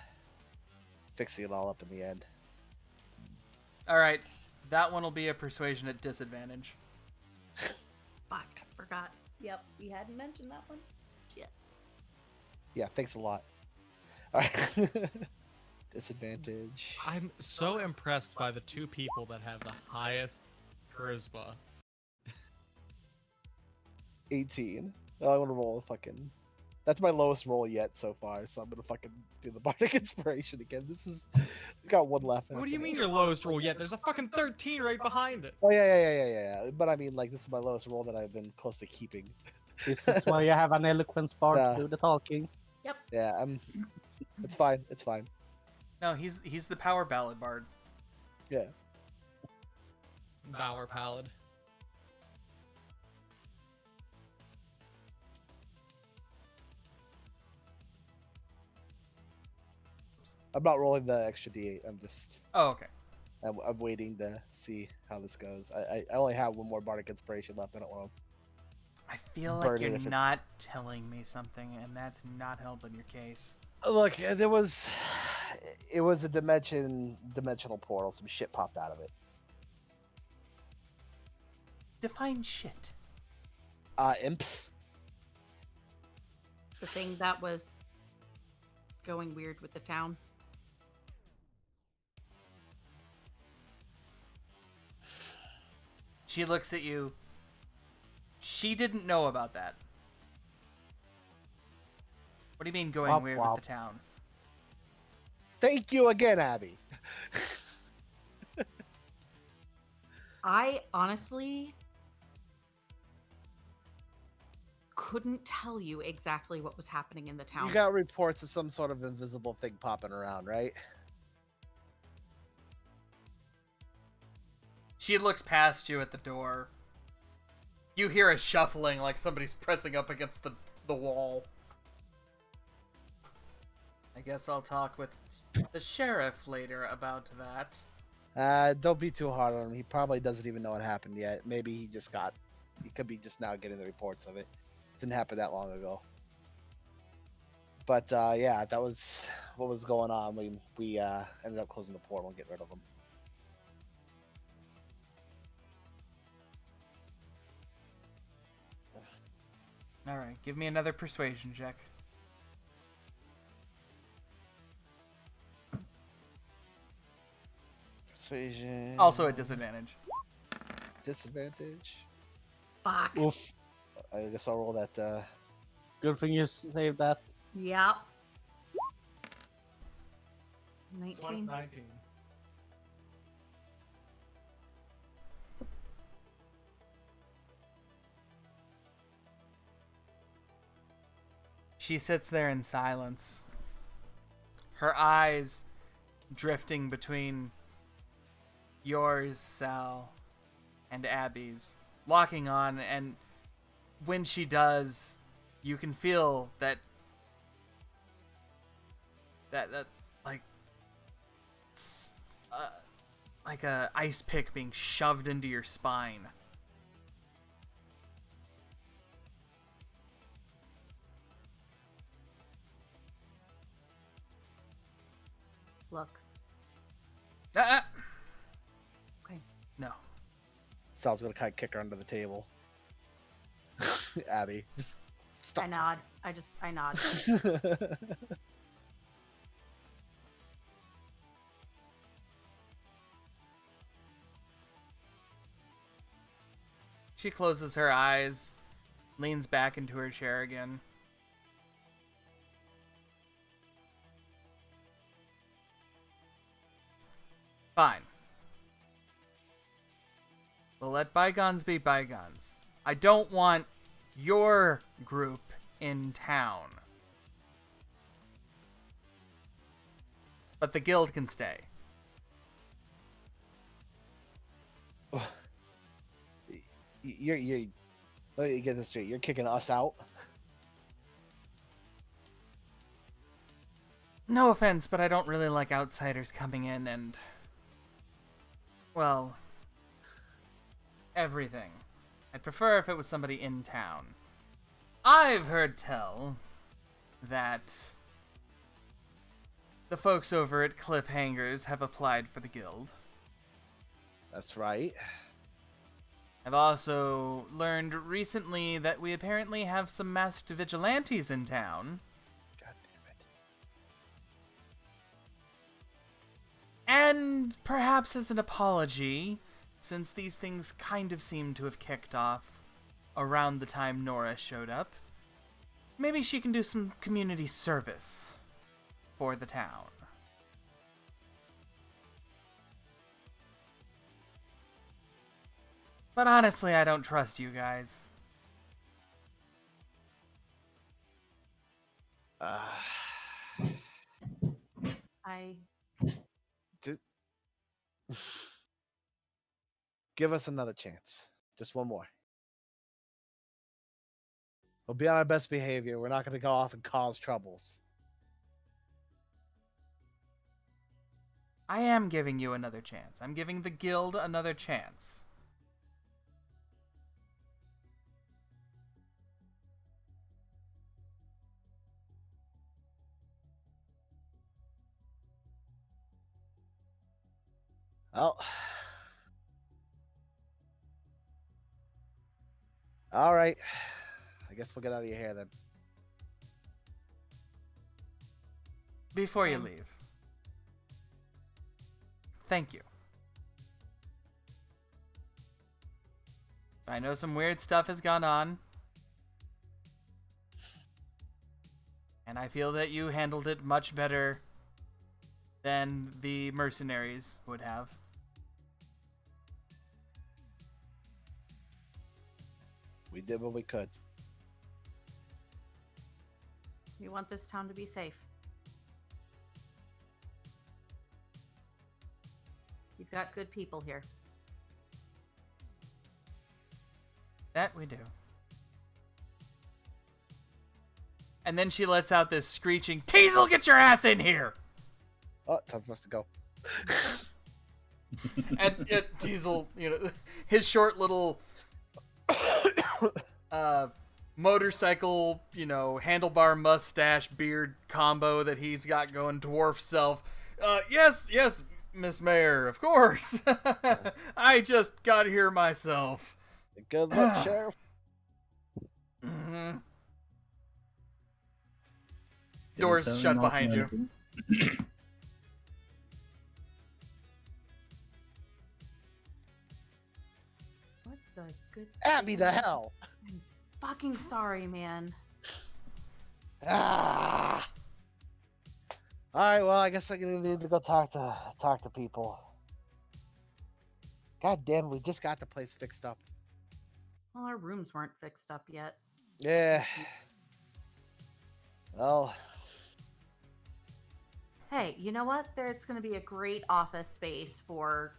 fixing it all up in the end. Alright, that one will be a persuasion at disadvantage. fuck, forgot. Yep, we hadn't mentioned that one. Shit. Yeah, thanks a lot. All right. Disadvantage. I'm so impressed by the two people that have the highest charisma. 18. Oh, I want to roll a fucking. That's my lowest roll yet so far, so I'm gonna fucking do the bardic inspiration again. This is. We got one left. What do you after mean this. your lowest roll yet? There's a fucking 13 right behind it. Oh yeah. But I mean, like, this is my lowest roll that I've been close to keeping. This is why you have an eloquence bard Yeah. to do the talking. Yeah, It's fine. It's fine. No, he's the power ballad bard. Yeah. Bower Pallid. I'm not rolling the extra d8. I'm just. Oh, okay. I'm waiting to see how this goes. I only have one more bardic inspiration left. I don't want to. I feel like Burn it you're if it's- not telling me something, and that's not helping your case. Look, it was a dimensional portal. Some shit popped out of it. Define shit. Imps. The thing that was going weird with the town. She looks at you. She didn't know about that. What do you mean going Wop, weird wop. with the town? Thank you again, Abby. I honestly couldn't tell you exactly what was happening in the town. You got reports of some sort of invisible thing popping around, right? She looks past you at the door. You hear a shuffling like somebody's pressing up against the wall. I guess I'll talk with the sheriff later about that. Don't be too hard on him. He probably doesn't even know what happened yet. Maybe he could be just now getting the reports of it. Didn't happen that long ago. But yeah, that was what was going on. We ended up closing the portal and getting rid of him. All right, give me another persuasion check. Persuasion. Also at disadvantage. Disadvantage. Fuck. Oof. I guess I'll roll that. Good thing you saved that. Yep. 19. 19. She sits there in silence, her eyes drifting between yours, Sal, and Abby's, locking on, and when she does, you can feel that like a ice pick being shoved into your spine. Look. Ah! Okay. No. Sal's gonna kind of kick her under the table. Abby, just stop. I nod. I nod. She closes her eyes, leans back into her chair again. Fine. We'll let bygones be bygones. I don't want your group in town. But the guild can stay. You're let me get this straight. You're kicking us out. No offense, but I don't really like outsiders coming in and, well, everything. I'd prefer if it was somebody in town. I've heard tell that the folks over at Cliffhangers have applied for the guild. That's right. I've also learned recently that we apparently have some masked vigilantes in town. God damn it. And perhaps as an apology, since these things kind of seem to have kicked off around the time Nora showed up, maybe she can do some community service for the town. But honestly, I don't trust you guys. I Give us another chance. Just one more. We'll be on our best behavior. We're not going to go off and cause troubles. I am giving you another chance. I'm giving the guild another chance. Well, all right. I guess we'll get out of your hair then. Before you leave, thank you. I know some weird stuff has gone on, and I feel that you handled it much better than the mercenaries would have. We did what we could. We want this town to be safe. You've got good people here. That we do. And then she lets out this screeching, "Teasel, get your ass in here!" Oh, time for us to go. And Teasel, his short little motorcycle, handlebar mustache beard combo that he's got going, dwarf self. Yes, Miss Mayor, of course. I just got here myself. Good luck, Sheriff. Mm-hmm. Doors So shut not behind you. many. What's a good? Abby, the feeling? hell. I'm fucking sorry, man. Ah. All right. Well, I guess I'm gonna need to go talk to people. God damn, we just got the place fixed up. Well, our rooms weren't fixed up yet. Yeah. Well, Hey, you know what? There's going to be a great office space for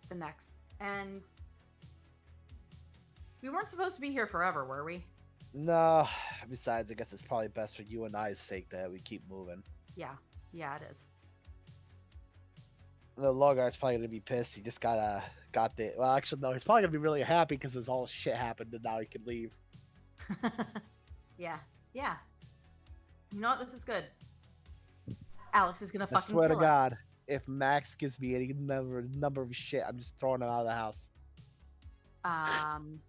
the next. And we weren't supposed to be here forever, were we? no. Besides, I guess it's probably best for you and I's sake that we keep moving. Yeah, it is. The Logar's probably gonna be pissed. He just got the. Well, actually, no. He's probably gonna be really happy because this all shit happened and now he can leave. Yeah. You know what? This is good. Alex is gonna I fucking swear to kill us. God, if Max gives me any number of shit, I'm just throwing him out of the house. I'm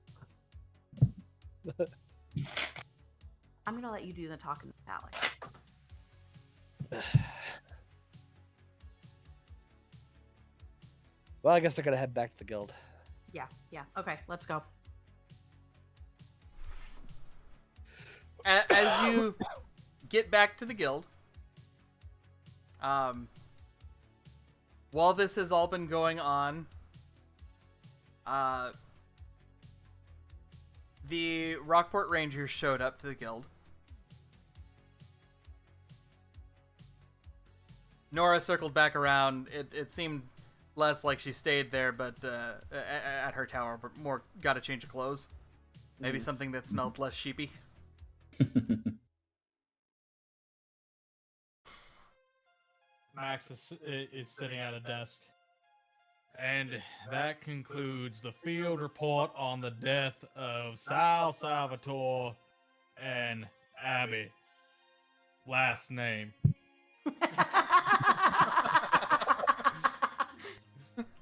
gonna let you do the talking with Alex. Well, I guess they're gonna head back to the guild. Yeah. Okay, let's go. As you get back to the guild, while this has all been going on, the Rockport Rangers showed up to the guild. Nora circled back around. It seemed less like she stayed there, but at her tower, but more got a change of clothes. Maybe something that smelled less sheepy. Max is sitting at a desk. And that concludes the field report on the death of Sal Salvatore and Abby. Last name.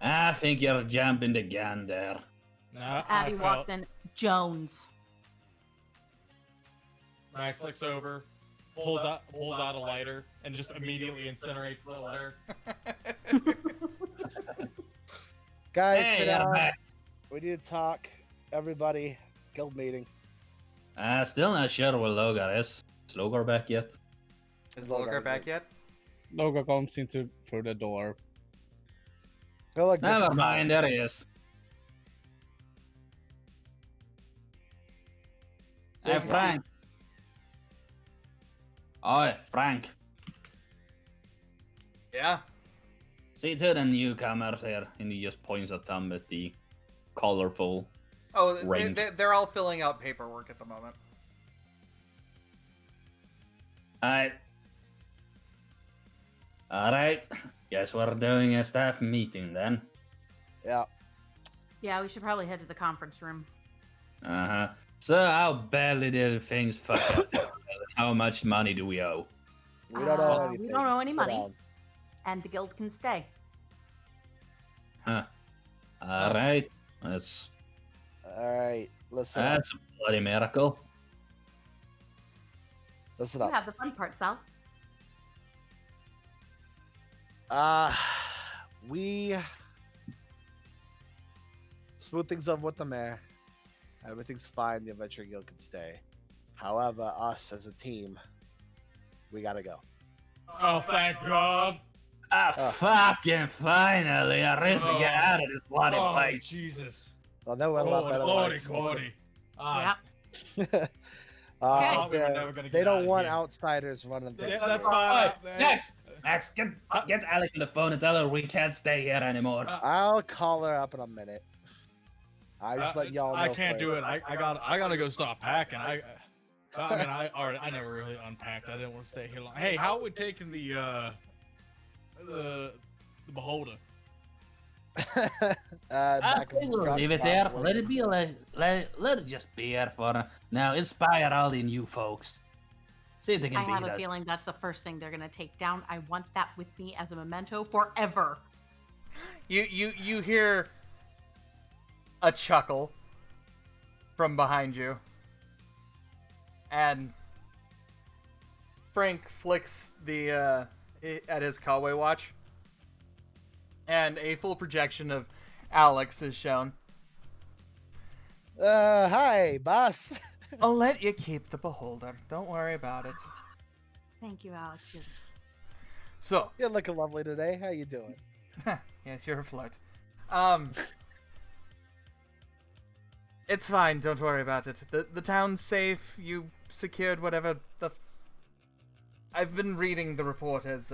I think you're jumping the gun there. No, Abby walked in. Jones. Max looks over, pulls out a lighter, and just immediately incinerates the letter. Guys, Hey, sit you're down. back. We need to talk. Everybody, guild meeting. Still not sure where Logar is. Is Logar back yet? Is Logar back yet? Logo comes into through the door. Go like this. Never mind, there he is. Hey, Thank you, Frank. Oi, Frank. Yeah. See to the newcomers here. And he just points at them with the colorful. Oh, Ring. they're all filling out paperwork at the moment. Alright. Guess we're doing a staff meeting then. Yeah. Yeah, we should probably head to the conference room. Uh-huh. So how badly did things fuck up? How much money do we owe? We don't know We anything. don't owe any Sit money. down. And the guild can stay. Huh. Alright. That's All right. Listen up. a bloody miracle. Listen You up. have the fun part, Sal. We smooth things over with the mayor. Everything's fine. The Adventure Guild can stay. However, us as a team, we gotta go. Oh, thank God. Fucking finally! I risked to get out of this bloody Oh, place. Jesus. Well, then we're a lot better. Lordy, than Lordy. Yeah. us. I thought we were they're- never gonna they get out don't of want here. outsiders running things. Yeah, that's Oi, fine. Max! Max, get Alex on the phone and tell her we can't stay here anymore. I'll call her up in a minute. I just let y'all know. I can't do first. it. I gotta go stop packing. I mean, I never really unpacked. I didn't want to stay here long. Hey, how are we taking the beholder? I Back think in we'll drop leave it off there. where- Let it be. Let it just be here for now. Inspire all the new folks. See if they can I beat have a us. feeling that's the first thing they're gonna take down. I want that with me as a memento forever. You hear a chuckle from behind you. And Frank flicks the at his Callaway watch, and a full projection of Alex is shown. Hi, boss. I'll let you keep the beholder. Don't worry about it. Thank you, Alex. So, You're looking lovely today. How you doing? yes, you're a flirt. It's fine. Don't worry about it. The town's safe. You secured whatever the. I've been reading the report as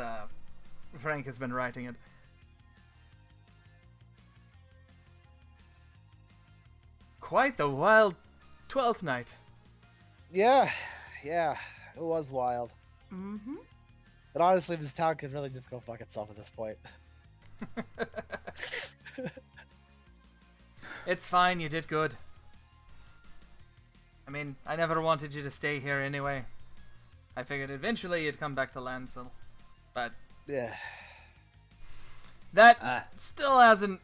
Frank has been writing it. Quite the wild 12th night. Yeah, it was wild. Mm-hmm. But honestly, this town could really just go fuck itself at this point. It's fine, you did good. I mean, I never wanted you to stay here anyway. I figured eventually you'd come back to Lancel. But Yeah. that still hasn't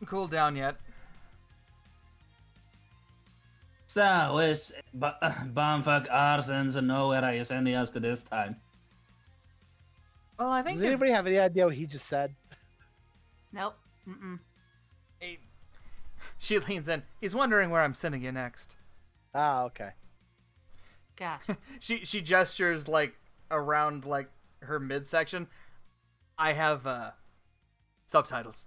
cooled down yet. So, is Bumfuck Arsons and nowhere are you sending us to this time? Well, I think Does anybody have any idea what he just said? Nope. Mm-mm. she leans in. He's wondering where I'm sending you next. Ah, okay. Gotcha. She gestures like around like her midsection. I have subtitles.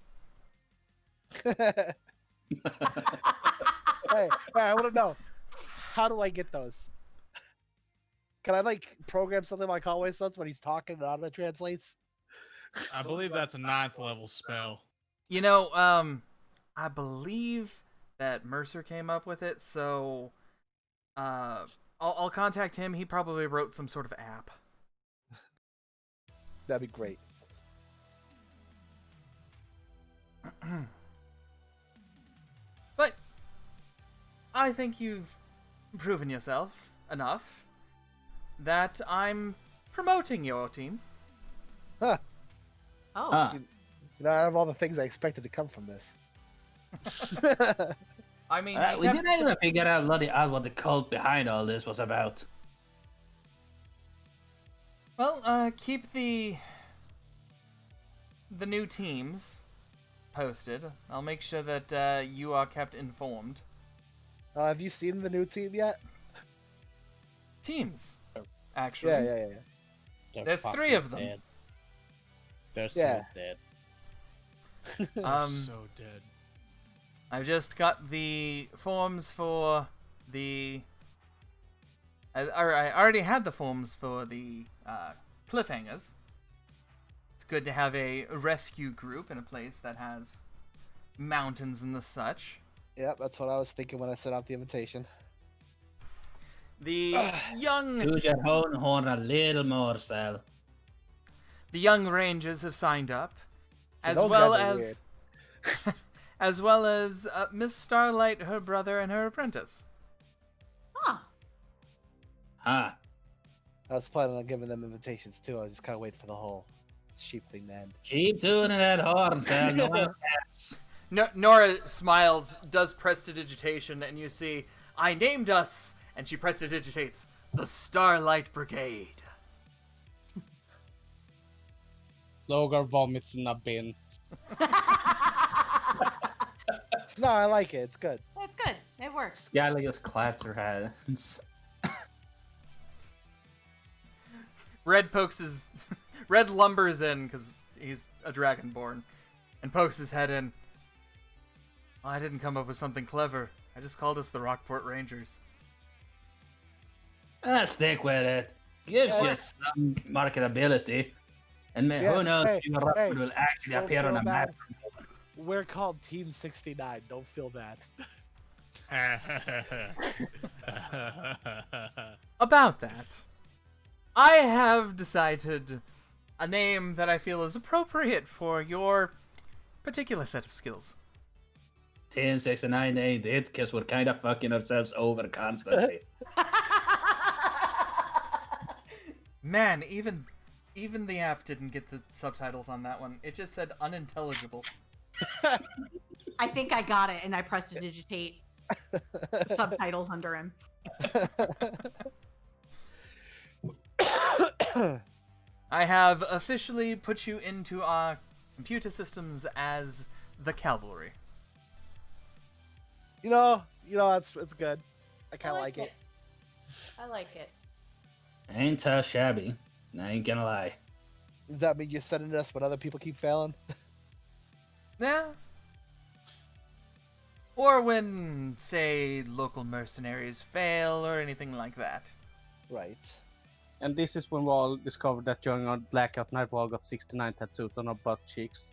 Hey, I want to know, how do I get those? Can I like program something like Callaway Sons when he's talking and auto translates? I believe that's a 9th level spell. You know, I believe that Mercer came up with it, so I'll contact him. He probably wrote some sort of app. That'd be great. But I think you've proven yourselves enough that I'm promoting your team. Huh. Oh. You know, out of all the things I expected to come from this. I mean, We didn't even figure out what the cult behind all this was about. well, keep the new teams posted. I'll make sure that you are kept informed. Have you seen the new team yet? Teams, actually. Yeah. They're There's fucking 3 of them. Dead. They're Yeah. so dead. So dead. I've just got the forms for the. I already had the forms for the cliffhangers. It's good to have a rescue group in a place that has mountains and the such. Yep, that's what I was thinking when I sent out the invitation. The young Choose your own horn a little more, Sal. the young rangers have signed up, See, as those well guys are as as well as Miss Starlight, her brother, and her apprentice. Huh. Huh. I was planning on giving them invitations too. I was just kind of waiting for the whole sheep thing to end. Keep tuning that horn, Sal. No one cares. No, Nora smiles, does prestidigitation, and you see, I named us, and she prestidigitates, the Starlight Brigade. Logar vomits in a bin. No, I like it. It's good. That's good. It works. Scally just claps her hands. Red Red lumbers in, because he's a dragonborn, and pokes his head in. Well, I didn't come up with something clever. I just called us the Rockport Rangers. Stick with it. Gives you some marketability. And Yeah, who knows hey, if your Rockport hey, will actually don't appear on feel a map. We're called Team 69. Don't feel bad. About that, I have decided a name that I feel is appropriate for your particular set of skills. 1069 ain't it, because we're kind of fucking ourselves over constantly. Man, even the app didn't get the subtitles on that one. It just said unintelligible. I think I got it, and I pressed to digitate Subtitles under him. I have officially put you into our computer systems as the cavalry. You know, it's good. I kind of like it. I like it. Ain't too shabby. I ain't gonna lie. Does that mean you're sending us when other people keep failing? Yeah. Or when, say, local mercenaries fail or anything like that. Right. And this is when we all discovered that during our Blackout night, we all got 69 tattooed on our butt cheeks.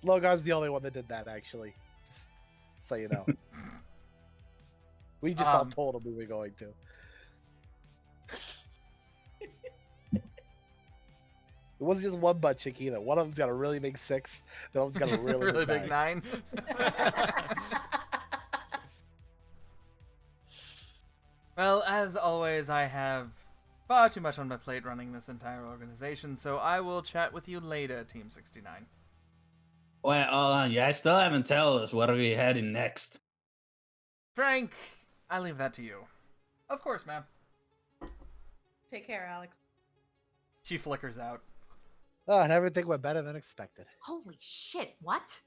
Logar's the only one that did that, actually. Just so you know. We just all told him we were going to. It wasn't just one butt cheek either. One of them's got a really big 6. The other one's got a really, really big 9. Well, as always, I have far too much on my plate running this entire organization, so I will chat with you later, Team 69. Well, hold on. You guys still haven't told us where we're heading next. Frank, I leave that to you. Of course, ma'am. Take care, Alex. She flickers out. Oh, and everything went better than expected. Holy shit, what?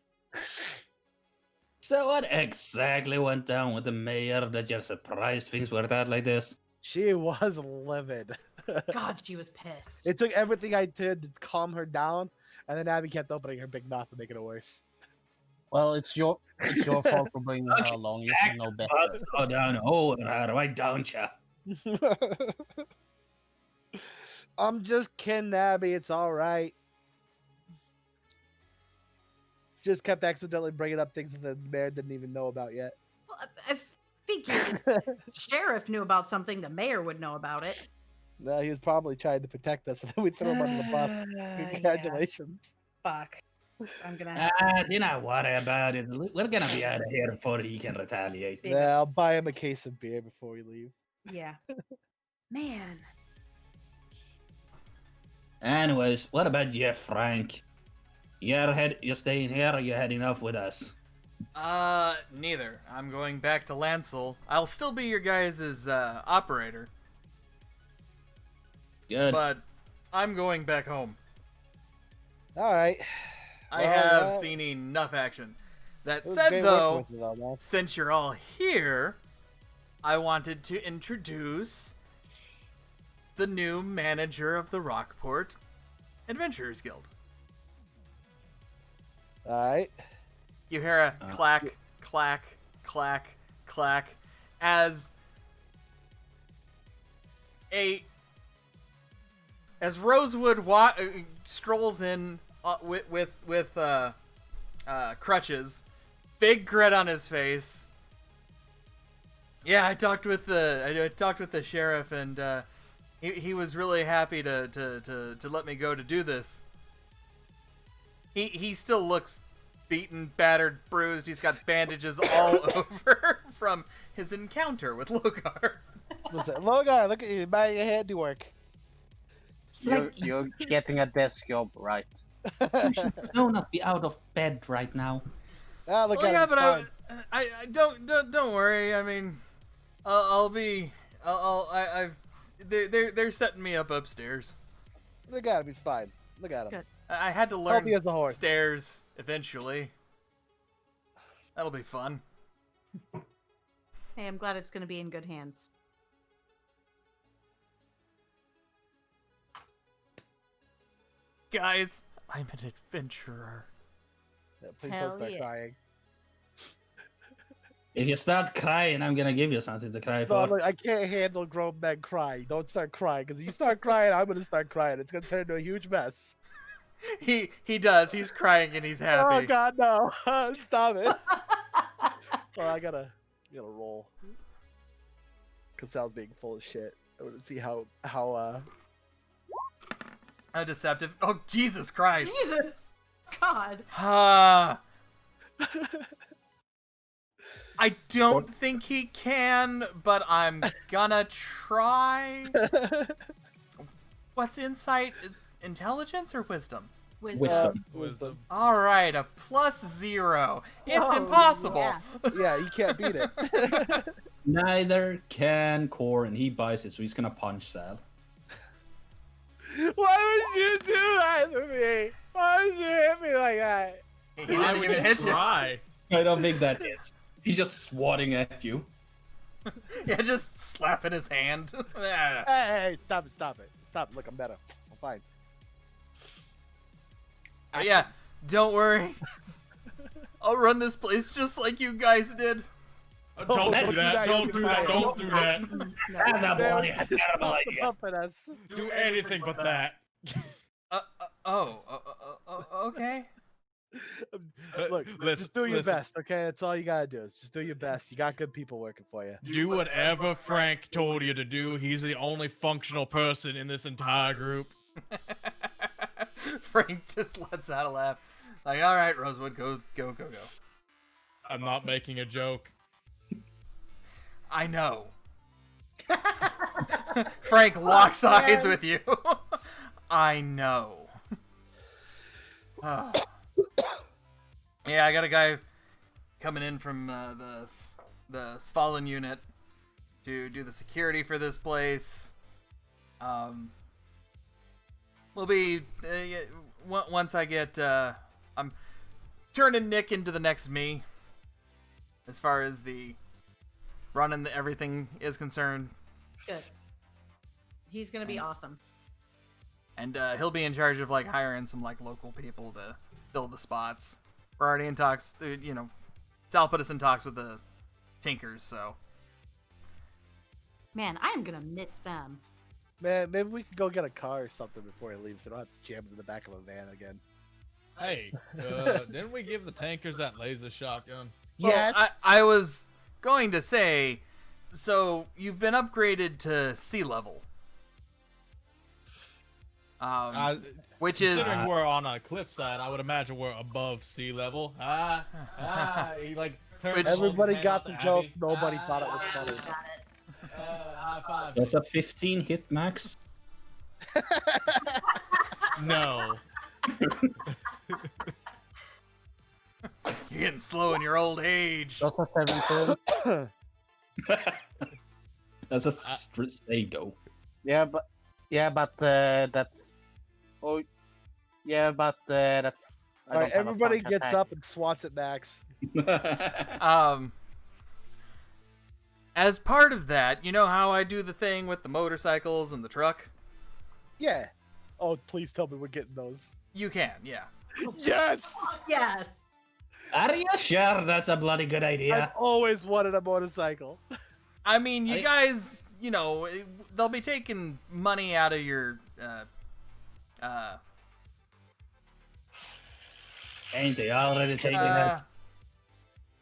So what exactly went down with the mayor that you're surprised things worked out like this? She was livid. God, she was pissed. It took everything I did to calm her down, and then Abby kept opening her big mouth and making it worse. Well, it's your fault for bringing her along. You should know better. Go down over her, why don't you? I'm just kidding, Abby. It's all right. Just kept accidentally bringing up things that the mayor didn't even know about yet. Well, I figured the sheriff knew about something, the mayor would know about it. No, he was probably trying to protect us, and then we threw him under the bus. Congratulations. Fuck. I'm gonna. Do not worry about it. We're gonna be out of here before he can retaliate. Yeah, I'll buy him a case of beer before we leave. Yeah. Man. Anyways, what about you, Frank? You're staying here, or you're heading off with us? Neither. I'm going back to Lancel. I'll still be your guys' operator, Good. but I'm going back home. All right. I have seen enough action. That said, though, since you're all here, I wanted to introduce the new manager of the Rockport Adventurers Guild. All right. You hear a clack, clack, clack, clack, as Rosewood strolls in with crutches, big grin on his face. Yeah, I talked with the sheriff, and he was really happy to let me go to do this. He still looks beaten, battered, bruised. He's got bandages all over from his encounter with Logar. Logar, look at you, by your handiwork. You're getting a desk job, right? You should so not be out of bed right now. Ah, look Well, at yeah, it, it's but fine. I don't worry. I mean, they're setting me up upstairs. Look at him, he's fine. Look at him. Good. I had to learn Healthy as a horse. stairs eventually. That'll be fun. Hey, I'm glad it's gonna be in good hands. Guys, I'm an adventurer. Yeah, please Hell don't start yeah. crying. If you start crying, I'm gonna give you something to cry No, for. look, I can't handle grown men crying. Don't start crying, because if you start crying, I'm going to start crying. It's going to turn into a huge mess. He does. He's crying and he's happy. Oh, God, no. Stop it. Well, I gotta roll. Because Sal's being full of shit. I want to see how A deceptive. Oh, Jesus Christ. Jesus! God. I don't think he can, but I'm gonna try. What's insight? Intelligence or wisdom? Wisdom. Wisdom. All right, a +0. It's Oh, impossible. yeah. Yeah, you can't beat it. Neither can Core, and he buys it, so he's gonna punch Sal. Why would you do that to me? Why would you hit me like that? He Why didn't would even you hit you. try? I don't think that hits. He's just swatting at you. Yeah, just slapping his hand. Yeah. Hey, stop it. Stop it. Look, I'm better. I'm fine. But yeah, don't worry. I'll run this place just like you guys did. Don't Don't do that. Don't do that. Don't do that. That's a bloody Man, terrible stop idea. bumping us. Do anything but that. Okay. Look, Listen, just do your listen. best, okay? That's all you gotta do. Is just do your best. You got good people working for you. Do whatever Frank told you to do. He's the only functional person in this entire group. Frank just lets out a laugh. Like, all right, Rosewood, go. I'm not making a joke. I know. Frank locks eyes with you. I know. Oh. Yeah, I got a guy coming in from the Svalin unit to do the security for this place. We'll be once I get I'm turning Nick into the next me as far as the running everything is concerned, Good. He's gonna be awesome. and he'll be in charge of like hiring some like local people to fill the spots. We're already in talks. Sal put us in talks with the Tinkers, so Man, I am gonna miss them. Man, maybe we could go get a car or something before he leaves, so I don't have to jam it in the back of a van again. Hey, didn't we give the tankers that laser shotgun? Yes. Well, I was going to say, so you've been upgraded to sea level, which is Considering we're on a cliffside, I would imagine we're above sea level. He like turns Everybody his hand got out the to joke. Abby. Nobody thought it was funny. Got it. High five. That's a 15 hit max. No. you're getting slow in your old age. Just a 17. That's a Stego. Yeah, but that's. Oh, yeah, but that's. I All right, don't have a everybody punch gets attack. up and swats at Max. As part of that, you know how I do the thing with the motorcycles and the truck? Yeah. Oh, please tell me we're getting those. You can, yeah. Yes. Yes. Are you sure that's a bloody good idea? I've always wanted a motorcycle. I mean, you guys, they'll be taking money out of your, Ain't they already taking that?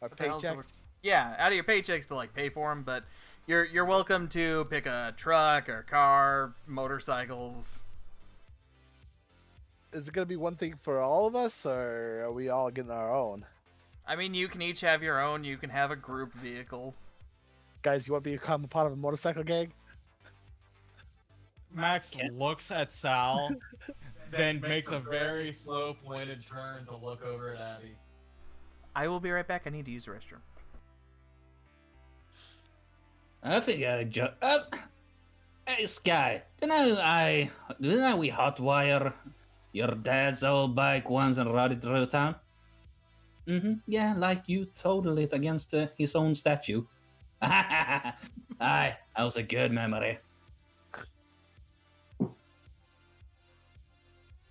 Our the hell's the word? paychecks. Yeah, out of your paychecks to like pay for them, but you're welcome to pick a truck or car, motorcycles. Is it gonna be one thing for all of us, or are we all getting our own? I mean, you can each have your own. You can have a group vehicle. Guys, you want to become a part of a motorcycle gang? Max looks at Sal, then makes a very slow pointed turn to look over at Abby. I will be right back. I need to use the restroom. I think hey, Sky, didn't we hotwire your dad's old bike once and ride it through town? Mm-hmm. Yeah, like you totaled it against his own statue. Aye, that was a good memory.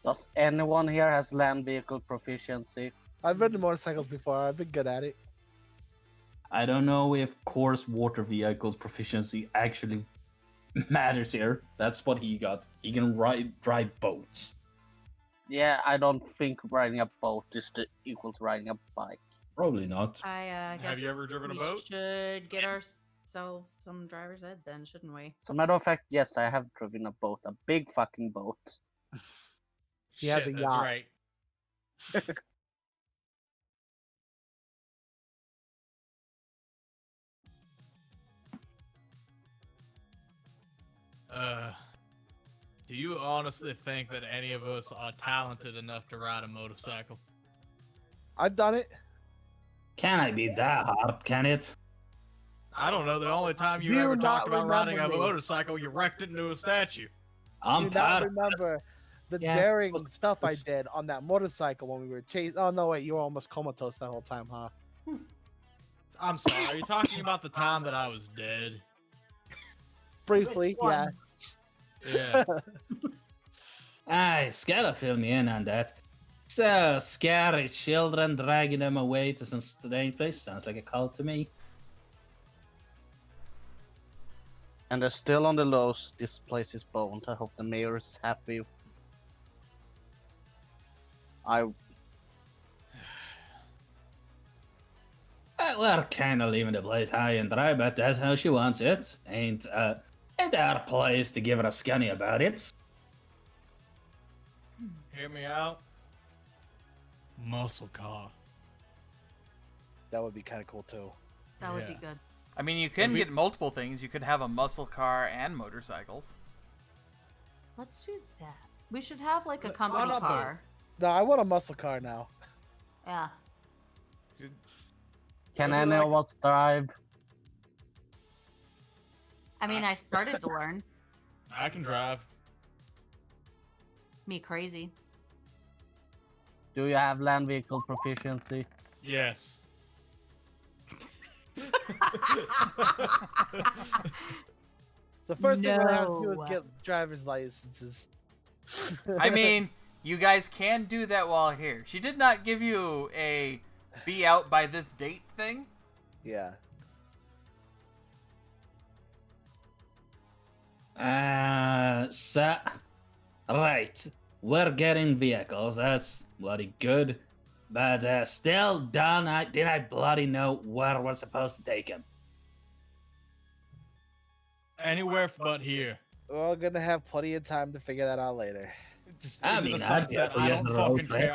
Does anyone here has land vehicle proficiency? I've ridden motorcycles before. I've been good at it. I don't know if coarse water vehicles proficiency actually matters here. That's what he got. He can drive boats. Yeah, I don't think riding a boat is equal to riding a bike. Probably not. I guess Have you ever driven a we boat? should get ourselves some driver's ed then, shouldn't we? So matter of fact, yes, I have driven a boat, a big fucking boat. He has Shit, a that's yacht. right. Do you honestly think that any of us are talented enough to ride a motorcycle? I've done it. Can I be that hard? Can it? I don't know. The only time you Do ever not talked about riding a remember me. motorcycle, you wrecked it into a statue. I'm Do not proud. Of remember the Yeah, daring was- stuff I was- did on that motorcycle when we were chasing. Oh no, wait, you were almost comatose that whole time, huh? I'm sorry. Are you talking about the time that I was dead? Briefly, Which yeah. one? Yeah. Aye, Scala filled me in on that. So scary children dragging them away to some strange place. Sounds like a cult to me. And they're still on the lows. This place is boned. I hope the mayor is happy. We're kinda leaving the place high and dry, but that's how she wants it. Ain't our place to give her a scunny about it. Hear me out. Muscle car. That would be kind of cool too. That would be Yeah. good. I mean, you can we- get multiple things. You could have a muscle car and motorcycles. Let's do that. We should have like a Why company not both? car. No, I want a muscle car now. Yeah. Can Would you any like- of us drive? I mean, I started to learn. I can drive. Me crazy. Do you have land vehicle proficiency? Yes. So first thing we're gonna have to do No. is get driver's licenses. I mean, you guys can do that while here. She did not give you a be out by this date thing. yeah. Right. We're getting vehicles. That's bloody good. But still, did I bloody know where we're supposed to take him? Anywhere but here. We're gonna have plenty of time to figure that out later. Just I into mean, the I'd be sunset. up to I yes don't on the road fucking trip. care.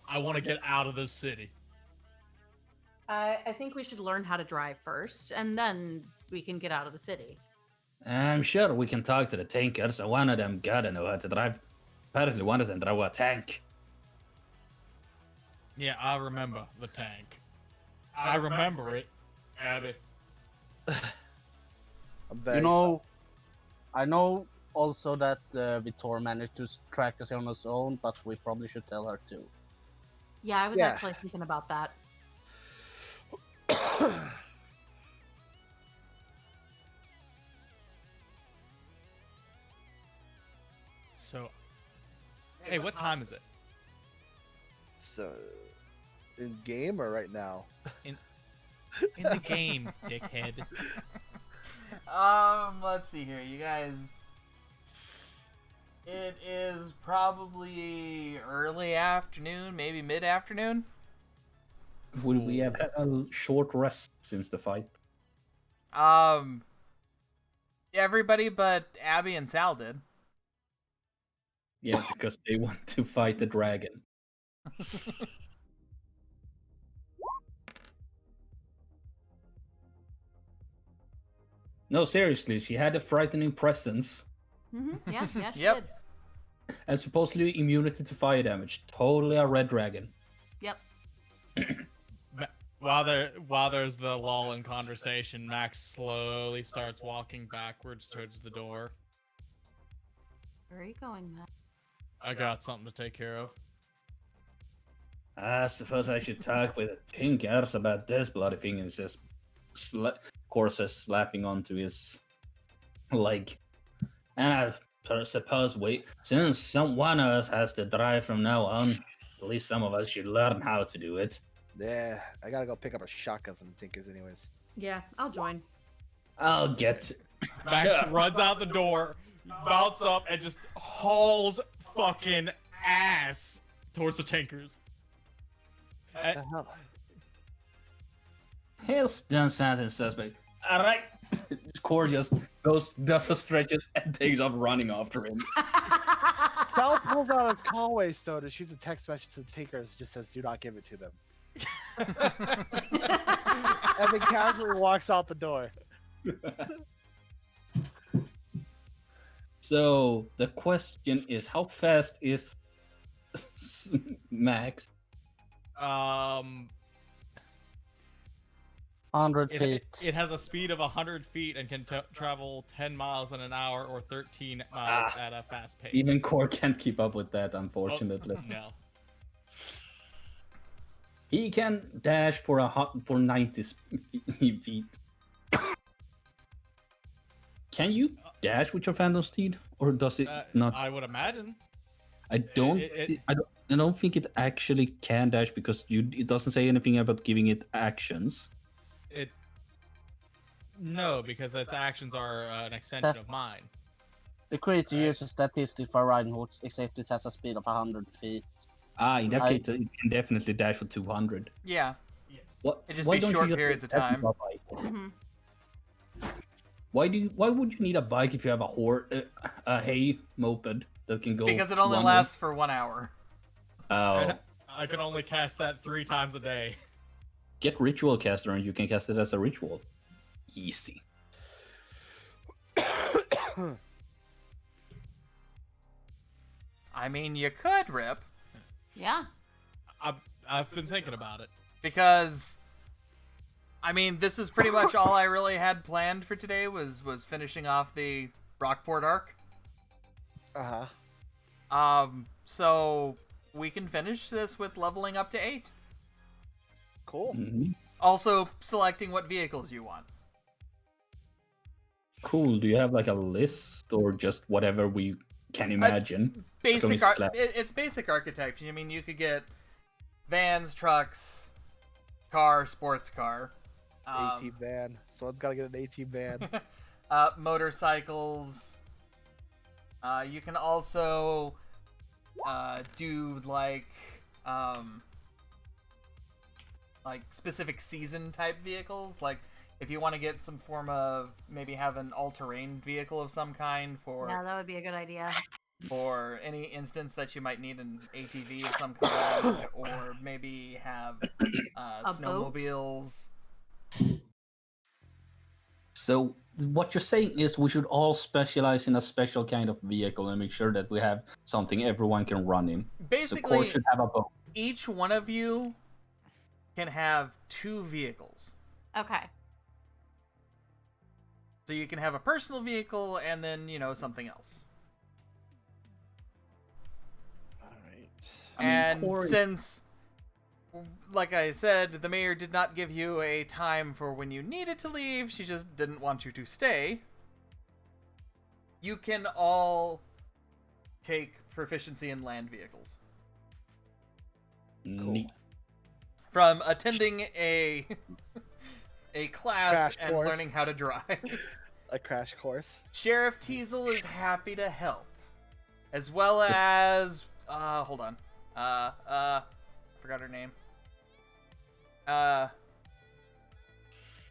I want to get out of this city. I think we should learn how to drive first, and then we can get out of the city. I'm sure we can talk to the tankers. One of them gotta know how to drive. Apparently, one of them drove a tank. Yeah, I remember the tank. I remember it, Abby. I'm very You know, I know also that Vitor managed to track us on his own, but we probably should tell her too. Yeah, I was Yeah. actually thinking about that. So, hey, what time is it? So, in game or right now? In the game, dickhead. Let's see here, you guys. It is probably early afternoon, maybe mid-afternoon. Would we have had a short rest since the fight? Everybody but Abby and Sal did. Yeah, because they want to fight the dragon. No, seriously, she had a frightening presence Yeah, yeah, she Yep. did. and supposedly immunity to fire damage. Totally a red dragon. Yep. While there's the lull in conversation, Max slowly starts walking backwards towards the door. Where are you going, Matt? I got something to take care of. I suppose I should talk with the Tinkers about this bloody thing. And just Corsa's slapping onto his leg. And I suppose since one of us has to drive from now on, at least some of us should learn how to do it. Yeah, I gotta go pick up a shotgun from the Tinkers anyways. Yeah, I'll join. I'll get. Max Sure. runs out the door, mounts up, and just hauls fucking ass towards the tankers. What the hell? Hale's done something suspect. Alright. Core just does a stretches and takes off running after him. Sal pulls out his call waistcoat and shoots a text message to the Tinkers. Just says, "Do not give it to them," and then casually walks out the door. So the question is, how fast is Max? 100 It, feet. it has a speed of 100 feet and can travel 10 miles in an hour or 13 miles at a fast pace. Even Core can't keep up with that, Oh, unfortunately. no. He can dash for 90 feet. Can you dash with your Phantom Steed, or does it not? I would imagine. I don't think it actually can dash because it doesn't say anything about giving it actions. No, because its actions are an extension That's- of mine. The creature uses statistics for riding horse, except it has a speed of 100 feet. In that I- case, it can definitely dash for 200. Yeah. Yes. What? It just why be don't you short just periods of get that time. with a bike? Mhm. Why would you need a bike if you have a hay moped that can go? Because it only 100? lasts for 1 hour. Oh, I can only cast that 3 times a day. get Ritual Caster and you can cast it as a ritual. Easy. I mean, you could, Rip, Yeah. I've been thinking about it. because I mean, this is pretty much all I really had planned for today was finishing off the Rockport arc. So we can finish this with leveling up to 8. Cool. Mhm. Also selecting what vehicles you want. Cool. Do you have like a list or just whatever we can imagine? Basic As long as it's basic archetypes. I mean, you could get vans, trucks, car, sports car, A-team van. Someone's got to get an A-team van. motorcycles. You can also do like specific season type vehicles. Like if you want to get some form of maybe have an all-terrain vehicle of some kind for Yeah, that would be a good idea. for any instance that you might need an ATV of some kind, or maybe have A boat? snowmobiles. So what you're saying is we should all specialize in a special kind of vehicle and make sure that we have something everyone can run in. So Basically, Core should have a boat. each one of you can have 2 vehicles. Okay. So you can have a personal vehicle and then, something else. Alright. And Core- since, like I said, the mayor did not give you a time for when you needed to leave, she just didn't want you to stay, you can all take proficiency in land vehicles. Neat. From attending a class Crash and course. learning how to drive. A crash course. Sheriff Teasel is happy to help. As well as hold on. I forgot her name.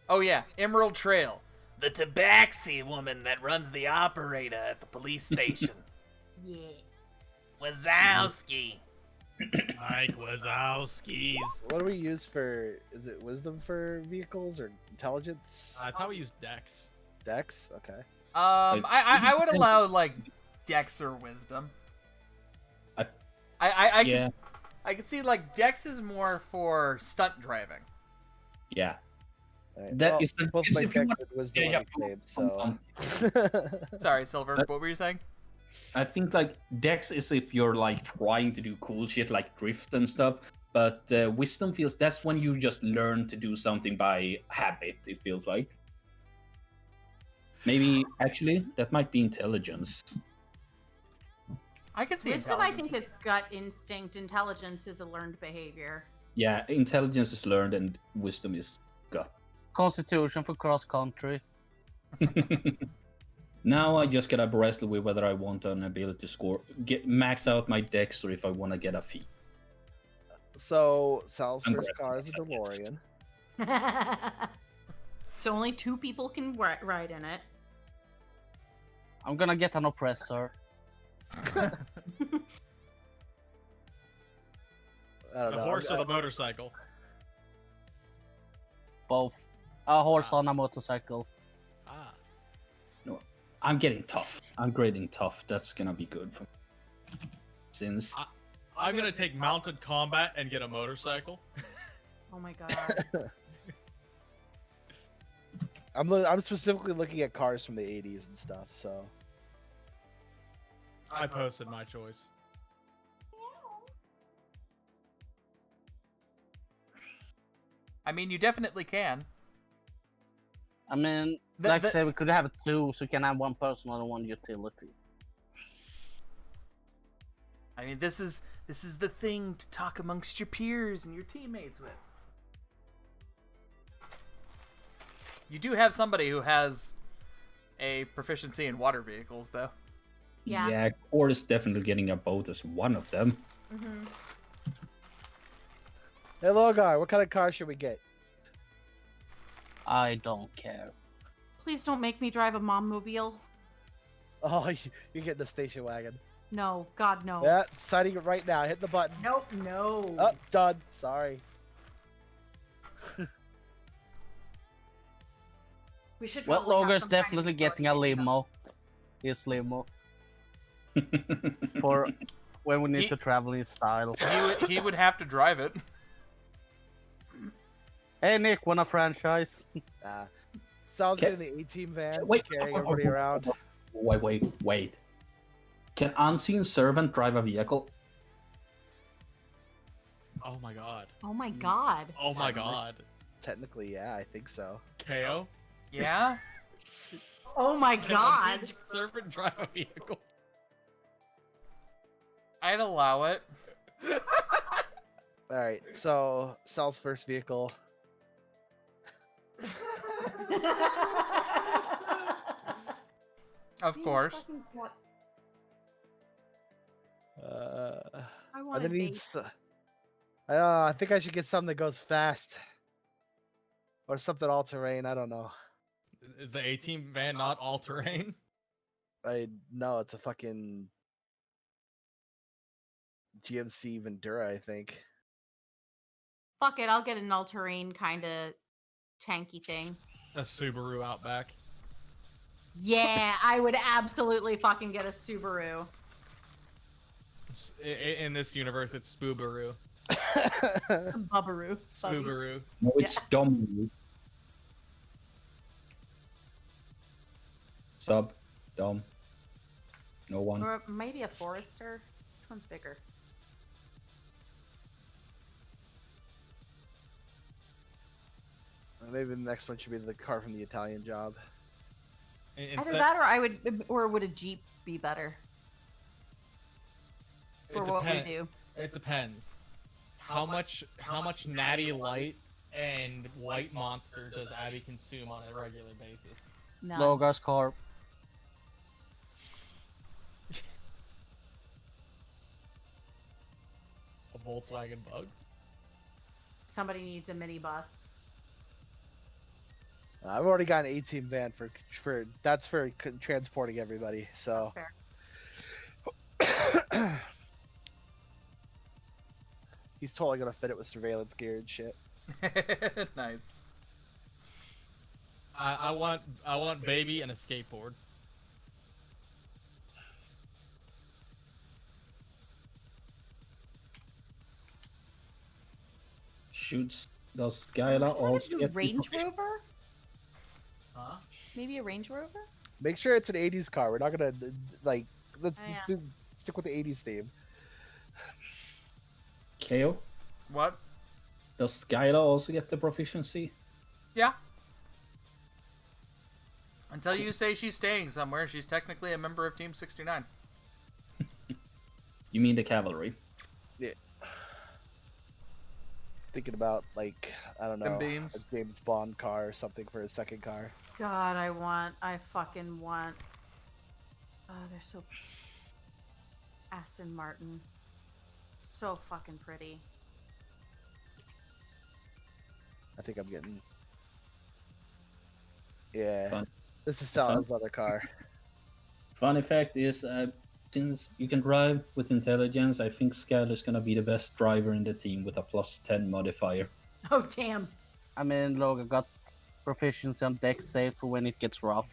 Oh yeah, Emerald Trail. The tabaxi woman that runs the operator at the police station. Yeah. Wazowski. Mike Wazowski's. What do we use for? Is it wisdom for vehicles or intelligence? I thought we used Dex. Dex. Okay. I would allow like Dex or Wisdom. Yeah. I could see like Dex is more for stunt driving. Yeah. Alright, That well, is the- both is my if you Dex want- and wisdom yeah, are the same, so. Sorry, Silver. What were you saying? I think like Dex is if you're like trying to do cool shit like drift and stuff, but Wisdom feels that's when you just learn to do something by habit. It feels like. Maybe actually that might be intelligence. I could see Wisdom, I intelligence. think, is gut instinct. Intelligence is a learned behavior. Yeah, intelligence is learned and wisdom is gut. Constitution for cross country. Now I just gotta wrestle with whether I want an ability score, get max out my dex, or if I want to get a feat. So Sal's I'm first correct. car is a DeLorean. So only 2 people can ride in it. I'm gonna get an oppressor. I don't The know. horse or the motorcycle? Both. A horse on a motorcycle. Ah. I'm getting tough. I'm grading tough. That's gonna be good for me. Since I'm gonna take mounted combat and get a motorcycle. Oh my god. I'm specifically looking at cars from the 80s and stuff. So I posted my choice. I mean, you definitely can. I mean, like I said, we could have two, so we can have one personal and one utility. I mean, this is the thing to talk amongst your peers and your teammates with. You do have somebody who has a proficiency in water vehicles, though. Yeah. Cord is definitely getting a boat as one of them. Mm-hmm. hey, Logar, what kind of car should we get? I don't care. Please don't make me drive a mom-mobile. Oh, you get the station wagon. No, God, no. Yeah, signing it right now. Hit the button. Nope, no. Oh, done. Sorry. We should. Well, probably have Logar's some kind of definitely getting a utility limo. His limo. For when we need He- to travel in style. He would have to drive it. Hey, Nick, wanna franchise? Sal's Okay. getting the A-team van. Wait, Carrying everybody around. Wait. Can unseen servant drive a vehicle? Oh my god. Oh my god. Oh my god. Technically, yeah, I think so. KO. Yeah? Oh my Can god. unseen servant drive a vehicle. I'd allow it. All right, so Sal's first vehicle. Of course. I And want then it needs. I think I should get something that goes fast, or something all terrain. I don't know. Is the A-team van not all-terrain? I know it's a fucking GMC Vendura, I think. Fuck it, I'll get an all-terrain kind of tanky thing. A Subaru Outback. Yeah, I would absolutely fucking get a Subaru. In this universe, it's Spoobaroo. Bubbaroo. Spoobaroo. No, it's Dom. Sub. Dom. No one. Or maybe a Forester. Which one's bigger? Maybe the next one should be the car from the Italian Job. Either that, or would a Jeep be better for what we do? It depends. How much Natty Light and White Monster does Abby consume on a regular basis? None. Logar's car. A Volkswagen Bug? Somebody needs a minibus. I've already got an A-team van for that's for transporting everybody. So Fair. he's totally gonna fit it with surveillance gear and shit. Nice. I want baby and a skateboard. Shoots. Does Skyla also Do get Range Rover? Huh? Maybe a Range Rover? Make sure it's an '80s car. We're not gonna like let's Oh, yeah. stick with the '80s theme. KO? What? Does Skyla also get the proficiency? Yeah. Until you say she's staying somewhere, she's technically a member of Team 69. You mean the cavalry? Thinking about like I don't Them know, beans. a James Bond car or something for his second car. God, I fucking want. Oh, they're so. Aston Martin. So fucking pretty. I think I'm getting. Yeah, Fun. this is Sal's other car. Funny fact is, since you can drive with intelligence, I think Skylar's gonna be the best driver in the team with a +10 modifier. Oh, damn. I mean, Logan got proficiency on deck safe for when it gets rough.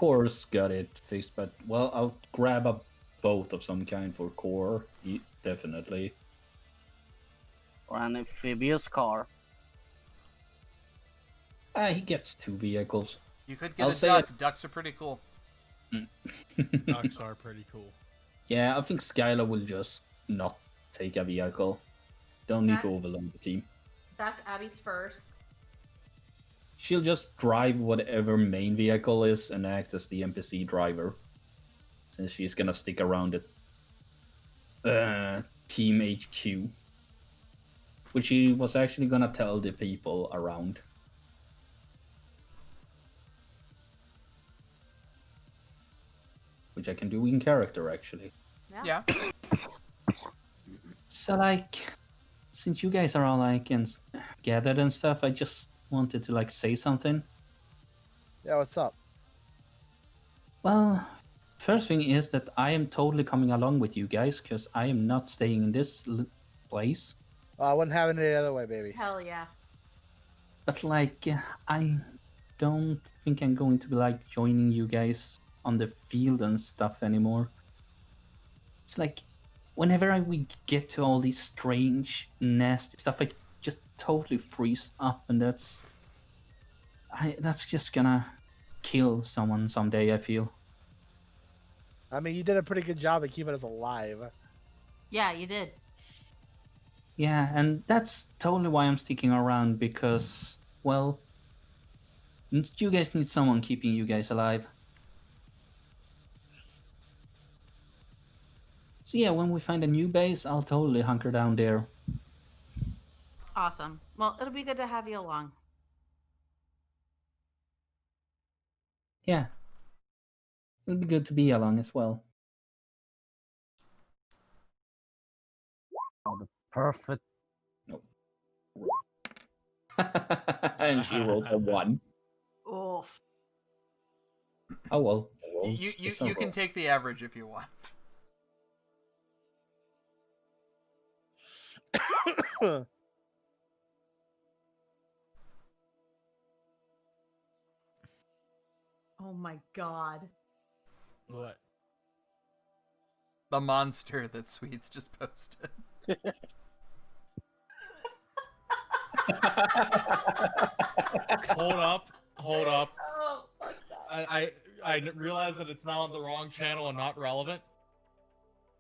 course got it fixed, but well, I'll grab a boat of some kind for core, definitely. Or an amphibious car. He gets 2 vehicles. You could get I'll a say duck. Ducks are pretty cool. Ducks are pretty cool. Yeah, I think Skylar will just not take a vehicle. Don't need to That- overload the team. That's Abby's first. She'll just drive whatever main vehicle is and act as the NPC driver. Since she's gonna stick around at Team HQ. Which she was actually gonna tell the people around. Which I can do in character, actually. Yeah. So, like, since you guys are all, like, gathered and stuff, I just wanted to, like, say something. Yeah, what's up? Well, first thing is that I am totally coming along with you guys, because I am not staying in this place. I wouldn't have it any other way, baby. Hell yeah. But, like, I don't think I'm going to be, like, joining you guys on the field and stuff anymore. It's like, whenever we get to all these strange, nasty stuff, I just totally freeze up, and that's just gonna kill someone someday, I feel. I mean, you did a pretty good job of keeping us alive. Yeah, you did. Yeah, and that's totally why I'm sticking around, because, well, you guys need someone keeping you guys alive. So yeah, when we find a new base, I'll totally hunker down there. Awesome. Well, it'll be good to have you along. Yeah. It'll be good to be along as well. Oh, the perfect. And she rolled a 1. Oof. Oh well. You can take the average if you want. Oh my god. What? The monster that Sweets just posted. Hold up. Oh, fuck that. I realize that it's now on the wrong channel and not relevant.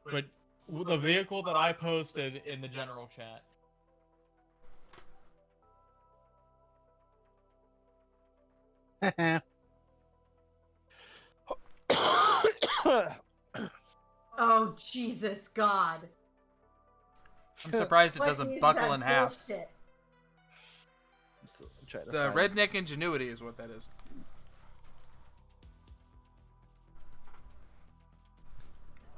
But the vehicle that I posted in the general chat. Oh, Jesus God. I'm surprised it What doesn't is buckle that in half. bullshit? I'm trying to The find- redneck ingenuity is what that is.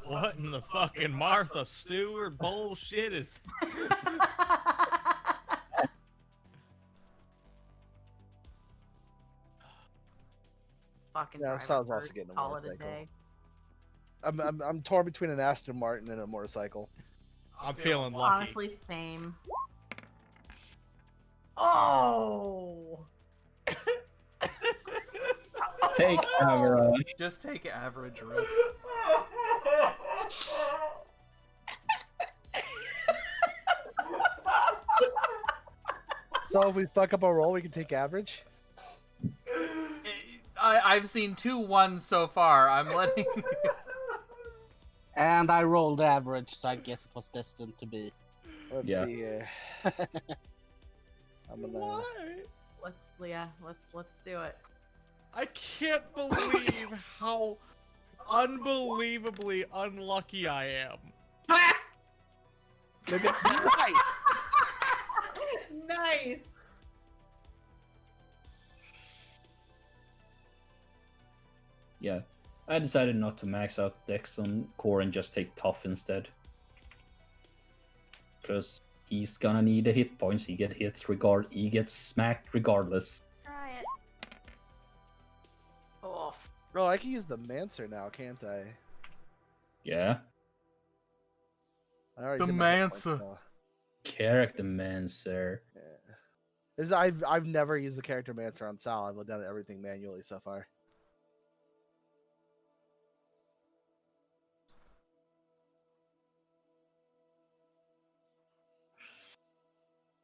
What in the fucking Martha Stewart bullshit is? Fucking Yeah, drive Sal's it also first, getting a call it a motorcycle. day. I'm torn between an Aston Martin and a motorcycle. I'm feeling lucky. Honestly, same. Oh! Take average. Just take average, Rick. So if we fuck up our roll, we can take average. I've seen 2 1s so far. I'm letting. And I rolled average, so I guess it was destined to be. Let's Yeah. see here. I'm gonna. Why? Let's do it. I can't believe how unbelievably unlucky I am. Look at nice. Nice. Yeah. I decided not to max out Dex on core and just take tough instead. Because he's gonna need the hit points. He gets smacked regardless. Try it. Oof. Bro, I can use the Mancer now, can't I? Yeah. I already The did my hit points, Mancer. so, Character man, sir. yeah. I've never used the character Mancer on Sal. I've done everything manually so far.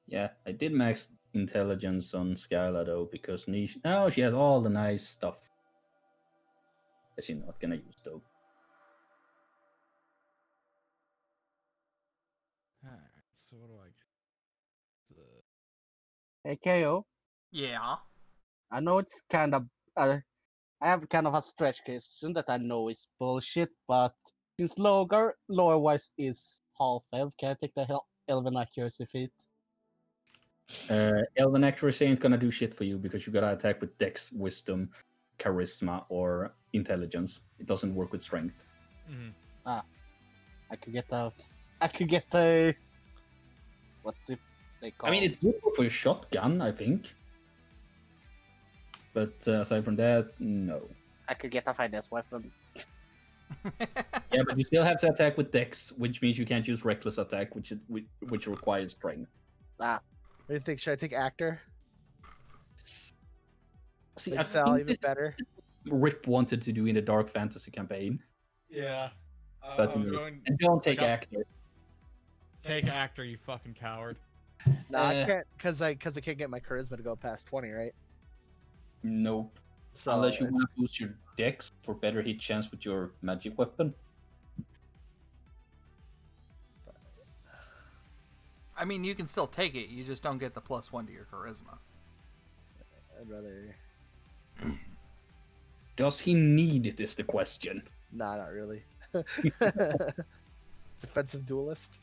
Yeah, I did max intelligence on Skyla though, because niche. Oh, she has all the nice stuff that she's not gonna use though. Alright, so what do I get? Hey, KO, Yeah. I know it's kind of. I have kind of a stretch question that I know is bullshit, but since Logar lore-wise is half elf, can I take the elven accuracy feat? Elven accuracy ain't gonna do shit for you because you gotta attack with Dex, Wisdom, Charisma, or Intelligence. It doesn't work with Strength. Mm-hmm. I could get a. I could get a. What if they call? I mean, it's good for your shotgun, I think. But aside from that, no. I could get a finesse weapon. Yeah, but you still have to attack with Dex, which means you can't use Reckless Attack, which requires Strength. Ah, What do you think? Should I take actor? See, Make I Sal think even this better. Rip wanted to do in the Dark Fantasy campaign, Yeah. but I was going and don't take got- actor. take actor, you fucking coward. No, I Uh, can't because I can't get my charisma to go past 20, right? Nope. So Unless you it's- want to boost your Dex for better hit chance with your magic weapon. I mean, you can still take it. You just don't get the +1 to your charisma. I'd rather. Does he need it? Is the question. Nah, not really. Defensive duelist.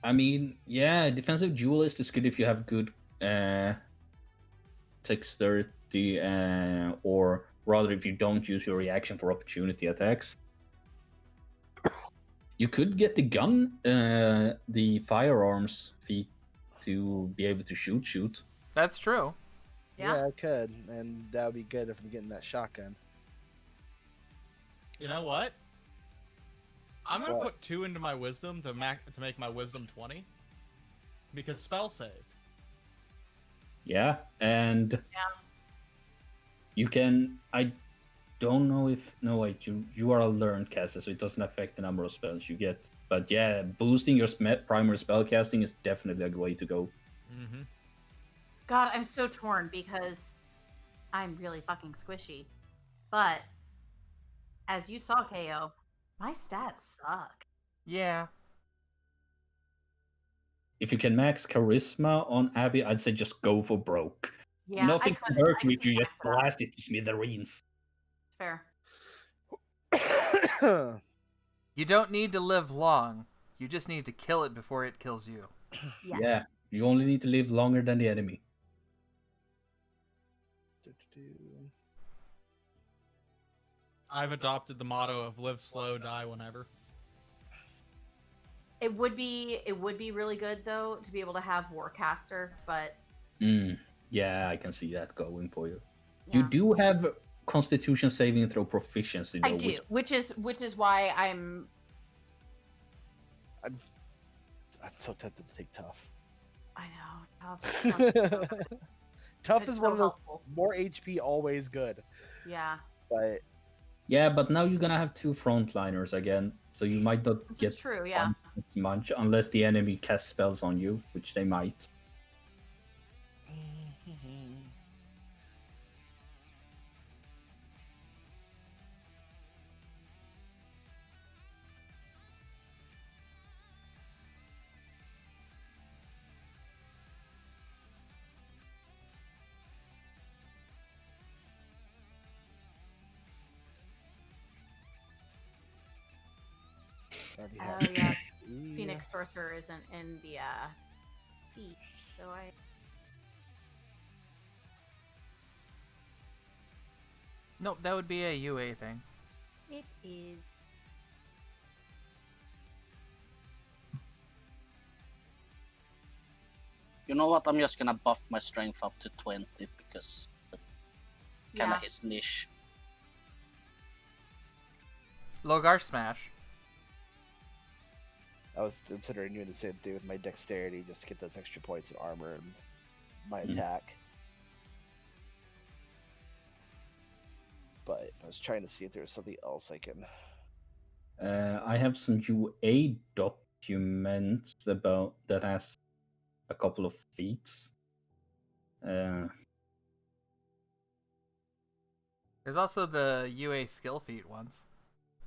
I mean, yeah, defensive duelist is good if you have good dexterity, or rather, if you don't use your reaction for opportunity attacks. You could get the gun, the firearms feat to be able to shoot. That's true. Yeah, I could, and that would be good if I'm getting that shotgun. You know what? I'm gonna What? put 2 into my wisdom to make my wisdom 20. Because spell save. Yeah, and you can. I don't know if wait, you are a learned caster, so it doesn't affect the number of spells you get. But yeah, boosting your primary spell casting is definitely a way to go. Mm-hmm. God, I'm so torn because I'm really fucking squishy. But as you saw, KO, my stats suck. Yeah. If you can max charisma on Abby, I'd say just go for broke. Yeah, Nothing I can couldn't. hurt I you if you couldn't just max it out. blast it to smithereens. Fair. You don't need to live long. You just need to kill it before it kills you. Yes. Yeah, you only need to live longer than the enemy. I've adopted the motto of live slow, die whenever. It would be really good though to be able to have Warcaster, but Yeah, I can see that going for you. yeah. You do have Constitution saving throw proficiency, though. I do, which is why I'm so tempted to take tough. I know. Tough. Tough It's is so one of the helpful. more HP, always good. Yeah. But Yeah, but now you're gonna have 2 frontliners again, so you might not This get is true, yeah. as much unless the enemy casts spells on you, which they might. Oh yeah. Phoenix Sorcerer isn't in the feat, so I Nope, that would be a UA thing. it is. You know what? I'm just gonna buff my strength up to 20 because kind of Yeah. his niche. Logar Smash. I was considering doing the same thing with my dexterity just to get those extra points in armor and my Mhm. attack. But I was trying to see if there was something else I can. I have some UA documents about that has a couple of feats. There's also the UA skill feat ones.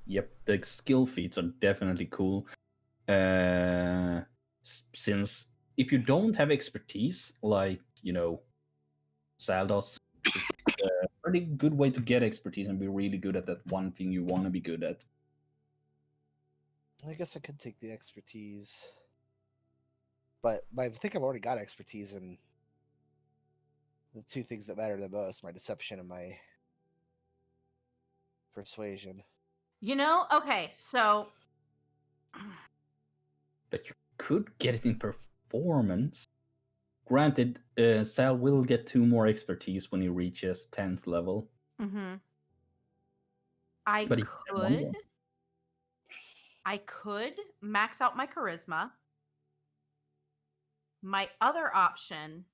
Yep, the skill feats are definitely cool. Since if you don't have expertise, like, Sal does, it's a pretty good way to get expertise and be really good at that one thing you want to be good at. I guess I could take the expertise, but I think I've already got expertise in the two things that matter the most: my deception and my persuasion. Okay, so But you could get it in performance. Granted, Sal will get 2 more expertise when he reaches 10th level. I But he can have one more. could max out my charisma. My other option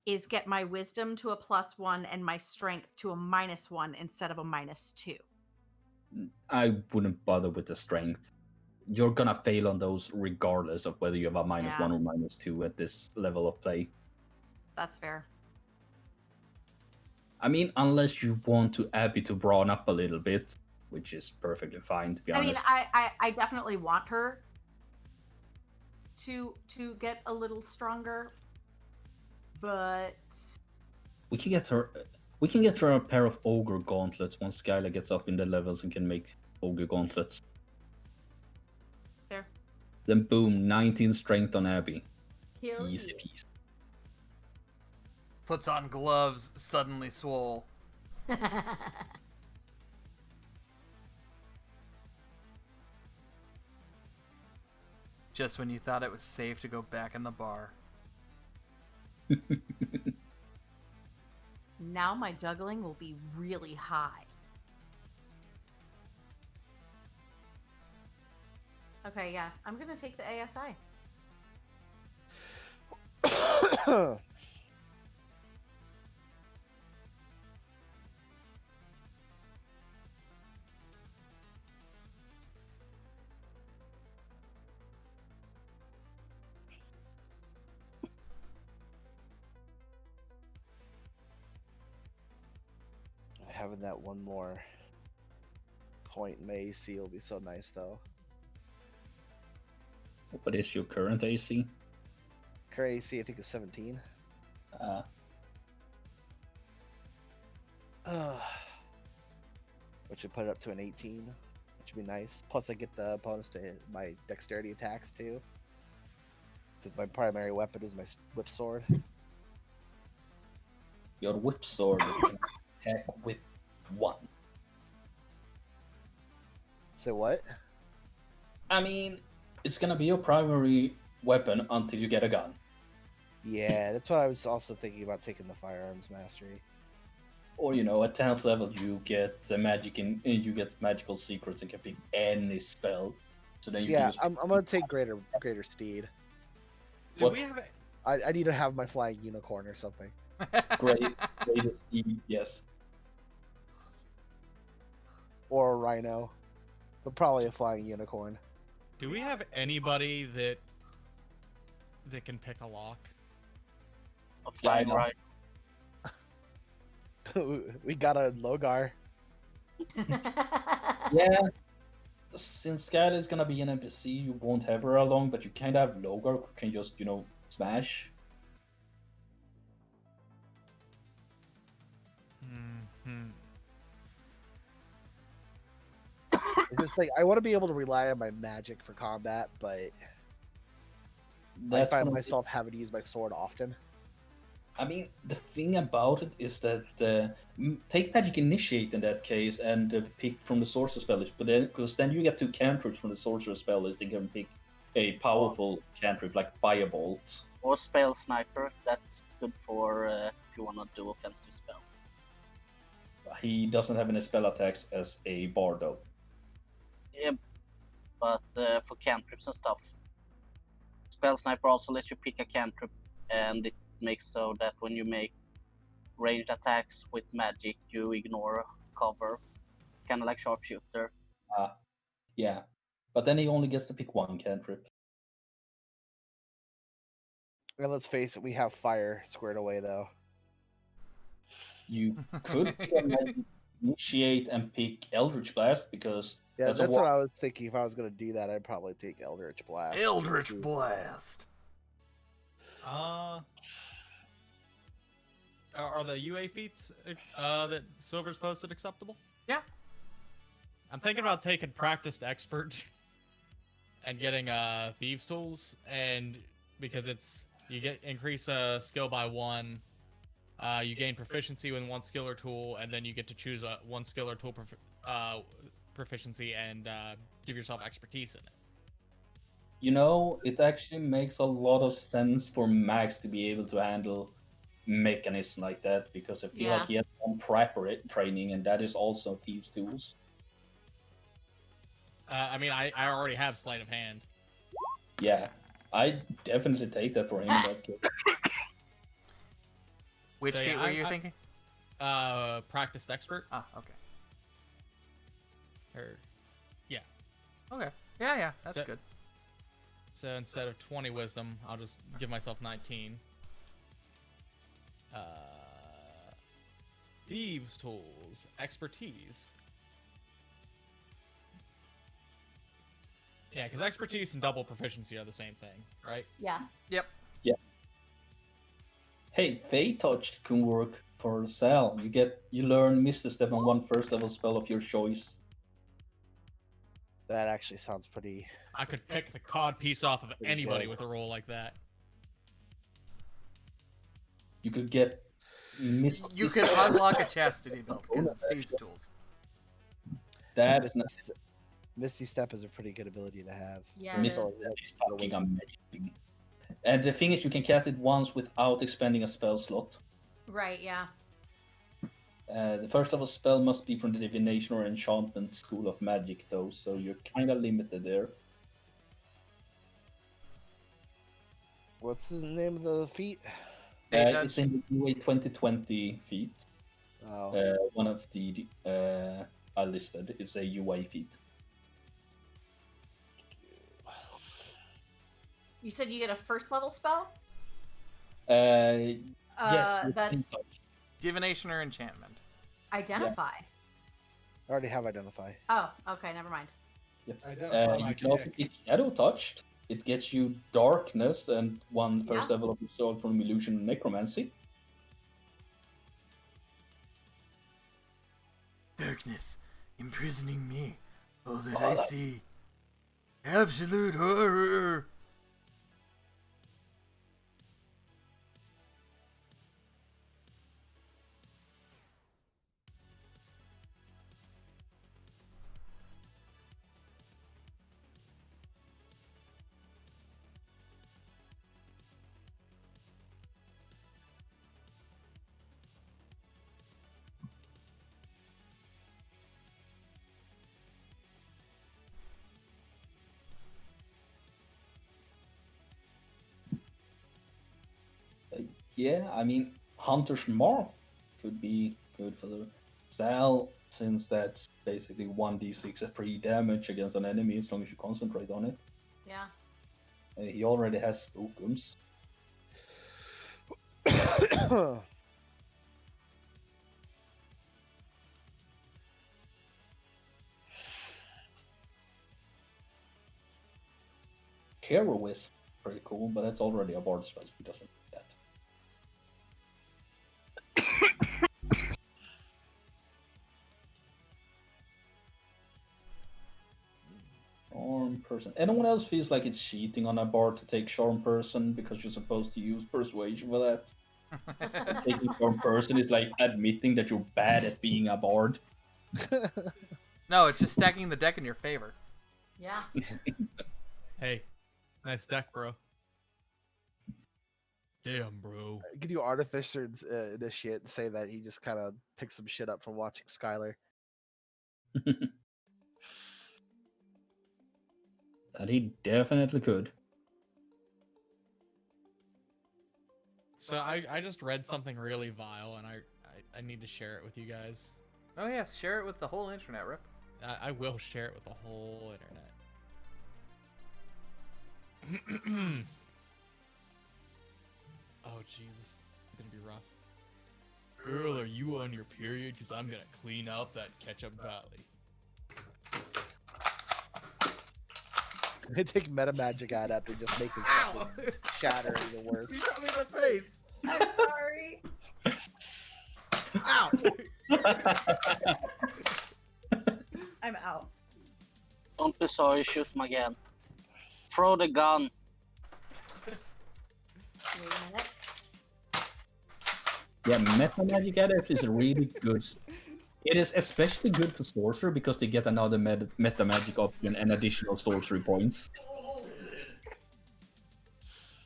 is get my wisdom to a +1 and my strength to a -1 instead of a -2. I wouldn't bother with the strength. You're gonna fail on those regardless of whether you have a -1 Yeah. or -2 at this level of play. That's fair. I mean, unless you want to Abby to brawn up a little bit, which is perfectly fine, to be I mean, honest. I definitely want her to get a little stronger, but We can get her. We can get her a pair of ogre gauntlets once Skyla gets up in the levels and can make ogre gauntlets. fair. Then boom, 19 strength on Abby. Kill Easy you. peasy. Puts on gloves, suddenly swole. Just when you thought it was safe to go back in the bar. Now my juggling will be really high. Okay, yeah, I'm gonna take the ASI. Having that one more point in my AC will be so nice, though. What is your current AC? Current AC, I think, is 17. Which would put it up to an 18, which would be nice. Plus, I get the bonus to hit my dexterity attacks too, since my primary weapon is my whip sword. Your whip sword can attack with 1. Say what? I mean, it's gonna be your primary weapon until you get a gun. Yeah, that's what I was also thinking about, taking the firearms mastery. Or at 10th level you get magic and you get magical secrets and can pick any spell. So then you can Yeah, use. I'm gonna take greater speed. Do What? we have? I need to have my flying unicorn or something. Greatest speed, yes. Or a rhino, but probably a flying unicorn. Do we have anybody that can pick a lock? A flying Rhino. right. We got a Logar. Yeah. Since Skyla is gonna be an NPC, you won't have her along, but you kind of have Logar who can just, smash. Hmm. It's just like I want to be able to rely on my magic for combat, but I That's find one of the- myself having to use my sword often. I mean, the thing about it is that take Magic Initiate in that case and pick from the Sorcerer spell list, but because then you get 2 cantrips from the Sorcerer spell list, you can pick a powerful cantrip like Firebolt. Or spell sniper. That's good for if you want to do offensive spells. He doesn't have any spell attacks as a bard though. Yeah, but for cantrips and stuff, spell sniper also lets you pick a cantrip, and it makes so that when you make ranged attacks with magic, you ignore cover, kind of like sharpshooter. Yeah, but then he only gets to pick 1 cantrip. And let's face it, we have fire squared away though. You could initiate and pick Eldritch Blast because Yeah, that's that's a what I was thinking. If I was gonna do that, I'd probably take Eldritch Blast. Eldritch Blast. Are the UA feats that Silver's posted acceptable? Yeah. I'm thinking about taking Practiced Expert and getting Thieves Tools, and because you get increase skill by 1, you gain proficiency with 1 skill or tool, and then you get to choose one skill or tool proficiency and give yourself expertise in it. You know, it actually makes a lot of sense for Max to be able to handle mechanism like that because I feel Yeah. like he has some prepper training, and that is also Thieves' Tools. I mean, I already have Sleight of Hand. Yeah, I definitely take that for him in that case. Which So, yeah, feat were you thinking? Practiced Expert. Ah, okay. Or, Okay. Yeah, that's So- good. so instead of 20 Wisdom, I'll just give myself 19. Thieves Tools, Expertise. Yeah, because Expertise and double proficiency are the same thing, right? Yeah. Yep. Hey, Fey Touch can work for Sal. You learn Misty Step on 1 first level spell of your choice. That actually sounds pretty. I could pick the cod piece off of Pretty anybody good. with a roll like that. You could get Misty You can Step. unlock a chastity belt because it's Thieves' Tools. That's Misty Step is a pretty good ability to have. Yeah. Misty it is. Step is fucking amazing. And the thing is, you can cast it once without expending a spell slot. Right, yeah. The first level spell must be from the Divination or Enchantment School of Magic, though, so you're kind of limited there. What's the name of the feat? Hey, It's Judge. in the UA 2020 feat. Oh, One of the I listed. It's a UA feat. You said you get a first level spell? Yes, with That's Fey Touch. Divination or enchantment. Identify. I already have Identify. Oh, okay, never mind. Identify my You can also dick. get Shadow Touched. It gets you Darkness and one first Yeah. level of your sword from Illusion and Necromancy. Darkness, imprisoning me. All that Oh, I that's- see. Absolute horror. Yeah, I mean, Hunter's Mark could be good for the Zal, since that's basically 1d6 of free damage against an enemy as long as you concentrate on it. Yeah. He already has Spookums. Heroism, pretty cool, but that's already a bard spell, so he doesn't need that. Charm person. Anyone else feels like it's cheating on a bard to take charm person because you're supposed to use persuasion for that? And taking charm person is like admitting that you're bad at being a bard. No, it's just stacking the deck in your favor. Yeah. Hey, nice deck, bro. Damn, bro. Could you Artificer initiate and say that he just kind of picked some shit up from watching Skylar? That he definitely could. So I just read something really vile, and I need to share it with you guys. Oh yes, share it with the whole internet, Rip. I will share it with the whole internet. Jesus, it's gonna be rough. Girl, are you on your period? Because I'm gonna clean out that ketchup valley. I take meta magic out after just making Ow! shatter even worse. You shot me in the face. I'm sorry. Ow! I'm out. Don't be sorry, shoot him again. Throw the gun. Wait a minute. Yeah, meta magic adept is really good. It is especially good for sorcerer because they get another meta magic option and additional sorcery points.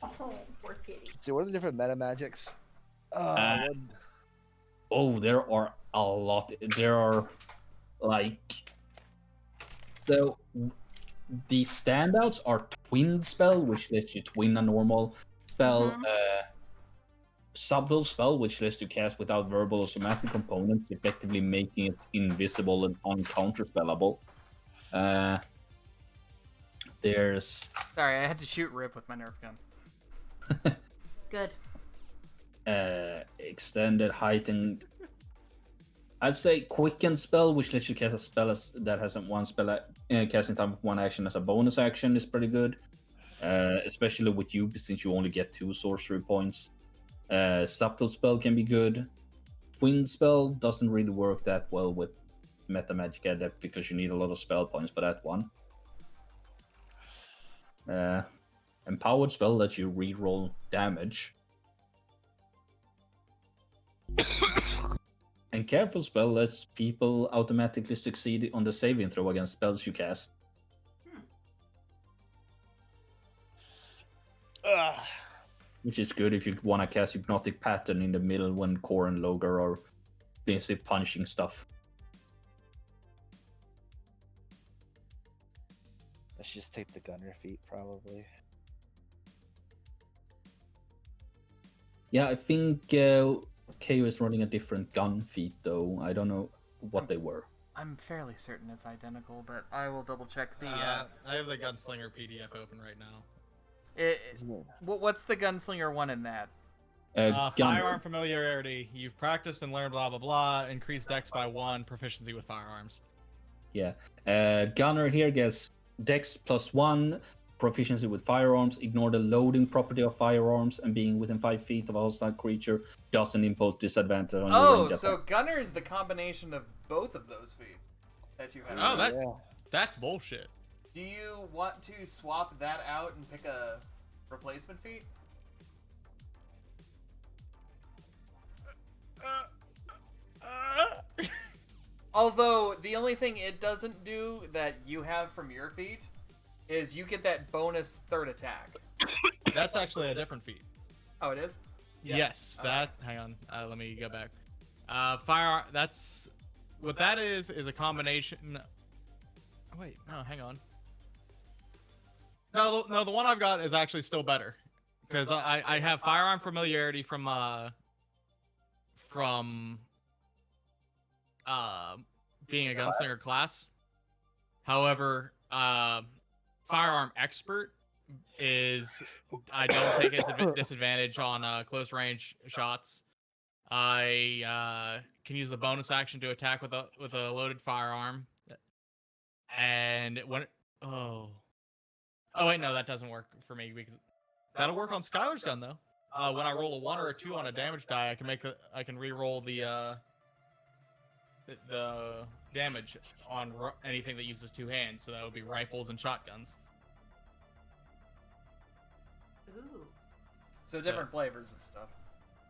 Oh, poor kitty. Let's see, what are the different meta magics? Oh, there are a lot. There are like so the standouts are twin spell, which lets you twin a normal spell. Subtle spell, which lets you cast without verbal or somatic components, effectively making it invisible and uncounterspellable. There's Sorry, I had to shoot Rip with my Nerf gun. Good. extended heightened. I'd say quicken spell, which lets you cast a spell that has one spell casting time of one action as a bonus action, is pretty good. Especially with you, since you only get 2 sorcery points. Subtle spell can be good. Twin spell doesn't really work that well with meta magic adept because you need a lot of spell points for that one. Empowered spell lets you reroll damage. And careful spell lets people automatically succeed on the saving throw against spells you cast. Which is good if you want to cast Hypnotic Pattern in the middle when Core and Logar are basically punching stuff. Let's just take the gunner feat, probably. Yeah, I think KO is running a different gun feat, though. I don't know what they were. I'm fairly certain it's identical, but I will double check the. I have the Gunslinger PDF open right now. What's the gunslinger one in that? Gunner. Firearm familiarity. You've practiced and learned blah blah blah. Increased dex by 1. Proficiency with firearms. Yeah. Gunner here gets Dex +1, proficiency with firearms, ignore the loading property of firearms, and being within 5 feet of a hostile creature doesn't impose disadvantage on your range So attack. gunner is the combination of both of those feats that you have. Oh, that's bullshit. Do you want to swap that out and pick a replacement feat? Although, the only thing it doesn't do that you have from your feat is you get that bonus third attack. That's actually a different feat. Oh, it is? Yes, Okay. that. Hang on. Let me go back. Firearm. That's what that is a combination. Wait, no, hang on. No, the one I've got is actually still better because I have firearm familiarity from being a gunslinger class. However, firearm expert is I don't take a disadvantage on close range shots. I can use the bonus action to attack with a loaded firearm, and when wait, no, that doesn't work for me because that'll work on Skylar's gun though. When I roll a 1 or a 2 on a damage die, I can re-roll the damage on anything that uses 2 hands. So that would be rifles and shotguns. Ooh. So different flavors of stuff.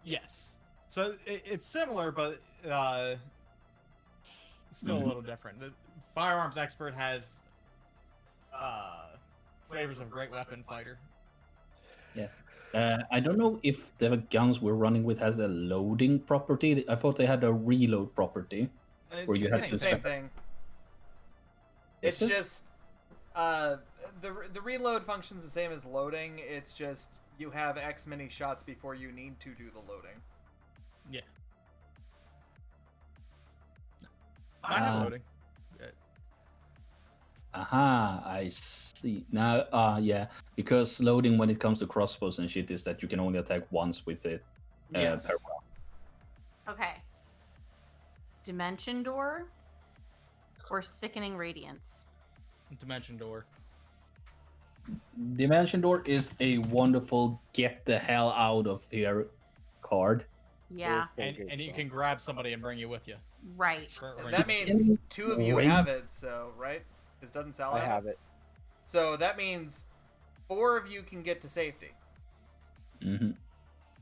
Yes. So it's similar, but still a little different. The firearms expert has flavors of great weapon fighter. Yeah. I don't know if the guns we're running with has a loading property. I thought they had a reload property. Where you have It's to the same thing. Is It's it? just the reload function's the same as loading. It's just you have X many shots before you need to do the loading. Yeah. Mine have loading. Aha, I see. Now, yeah, because loading when it comes to crossbows and shit is that you can only attack once with it Yes. per round. Okay. Dimension Door or Sickening Radiance? Dimension door. Dimension Door is a wonderful get the hell out of here card. Yeah, And you can grab somebody and bring you with you. right. That means two of you have it, so, right? This doesn't Sal I have have it? it. So that means 4 of you can get to safety. Hmm.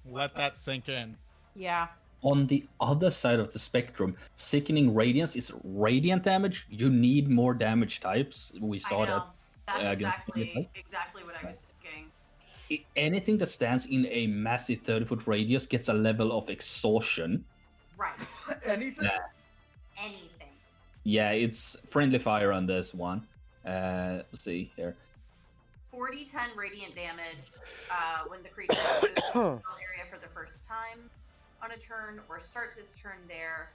Let that sink in. Yeah. On the other side of the spectrum, Sickening Radiance is radiant damage. You need more damage types. We saw that. That's against exactly what I was thinking. Anything that stands in a massive 30-foot radius gets a level of exhaustion. Right. Anything? Anything. Yeah, it's friendly fire on this one. Let's see here. 40-10 radiant damage when the creature enters the spell area for the first time on a turn or starts its turn there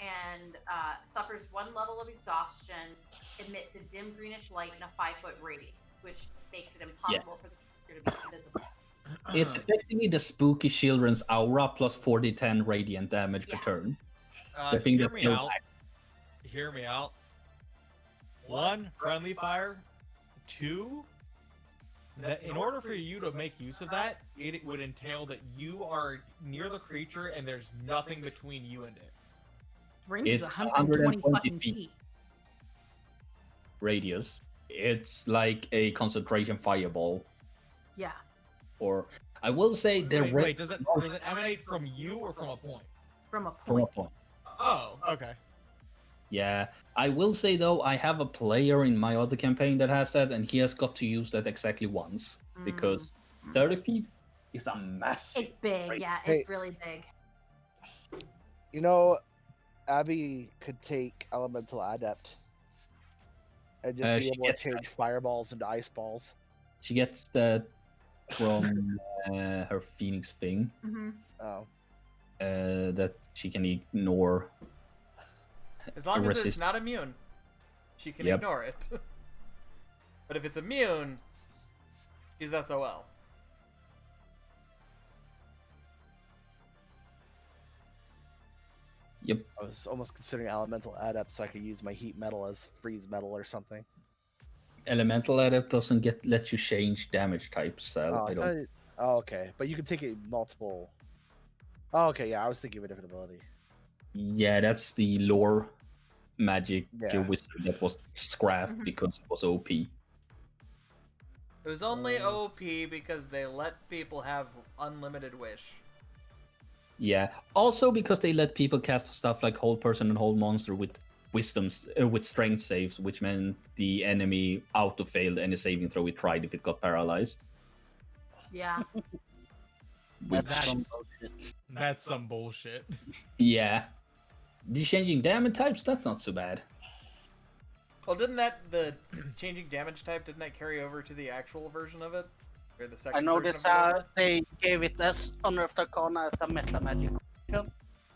and suffers 1 level of exhaustion, emits a dim greenish light in a 5-foot radius, which makes it impossible for the creature to be invisible. It's effectively the spooky children's aura plus 40-10 radiant damage per Yeah. turn. The thing Hear that me kills out. Hear me out. 1, friendly fire. 2, that in order for you to make use of that, it would entail that you are near the creature and there's nothing between you and it. Range It's is 120 120 fucking feet. feet. radius. It's like a concentration fireball. Yeah. Or I will say the Wait, does it emanate from you or from a point? From a from a point. point. Oh, okay. Yeah, I will say though, I have a player in my other campaign that has that, and he has got to use that exactly once because 30 feet is a massive. It's big, Right. yeah, Hey. it's really big. You know, Abby could take Elemental Adept and just be She able to gets change fireballs into ice balls. She gets that from her Phoenix thing Mm-hmm. Oh, that she can ignore. As long as it's resist. not immune, she can Yep. ignore it. But if it's immune, she's SOL. Yep. I was almost considering Elemental Adept so I could use my Heat Metal as Freeze Metal or something. Elemental Adept doesn't let you change damage types. So Oh, I don't. okay, but you can take it multiple. Oh, okay, yeah, I was thinking of a different ability. Yeah, that's the lore magic Yeah. wizard that was scrapped Mhm. because it was OP. It was only OP because they let people have unlimited wish. Yeah. Also because they let people cast stuff like Hold Person and Hold Monster with with strength saves, which meant the enemy auto failed any saving throw it tried if it got paralyzed. Yeah. That's some That's- bullshit. That's some bullshit. Yeah. The changing damage types, that's not so bad. Well, didn't the changing damage type, didn't that carry over to the actual version of it? Or the second I version noticed of it? they gave it as Unearthed Arcana as a meta magic option.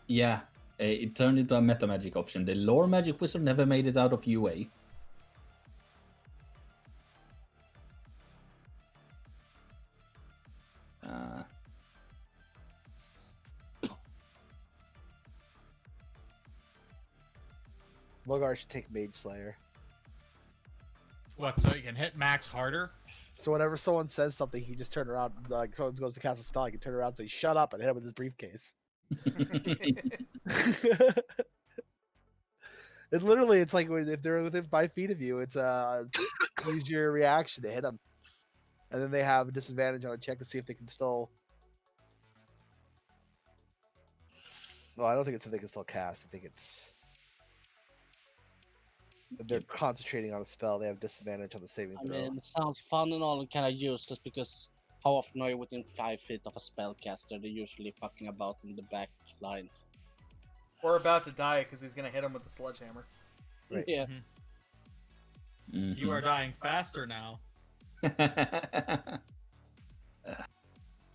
Yeah. It turned into a meta magic option. The lore magic wizard never made it out of UA. Logar should take Mage Slayer. What, so you can hit max harder? So whenever someone says something, he just turn around. Like someone goes to cast a spell, he can turn around and say "Shut up" and hit him with his briefcase. It literally, it's like if they're within 5 feet of you, it's use your reaction to hit them, and then they have a disadvantage on a check to see if they can still. Well, I don't think it's if they can still cast. I think it's if they're concentrating on a spell. They have disadvantage on the saving I throw. mean, it sounds fun and all and kind of useless because how often are you within 5 feet of a spellcaster? They're usually fucking about in the back line. Or about to die because he's going to hit him with the sledgehammer. Right. Yeah. You are dying faster now.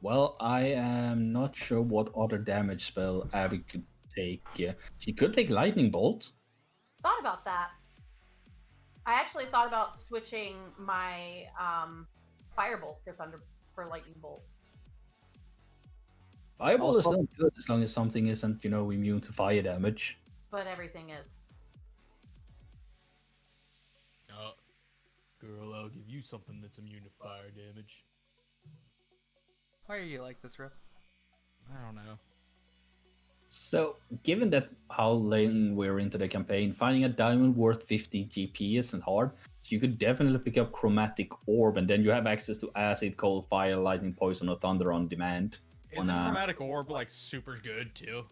Well, I am not sure what other damage spell Abby could take. She could take Lightning Bolt. Thought about that. I actually thought about switching my firebolt for lightning bolt. Fireball is Also- still good as long as something isn't, immune to fire damage. But everything is. Girl, I'll give you something that's immune to fire damage. Why are you like this, Rip? I don't know. So, given that how late we're into the campaign, finding a diamond worth 50 GP isn't hard. So you could definitely pick up Chromatic Orb, and then you have access to Acid, Cold, Fire, Lightning, Poison, or Thunder on demand. Isn't Chromatic Orb like super good too?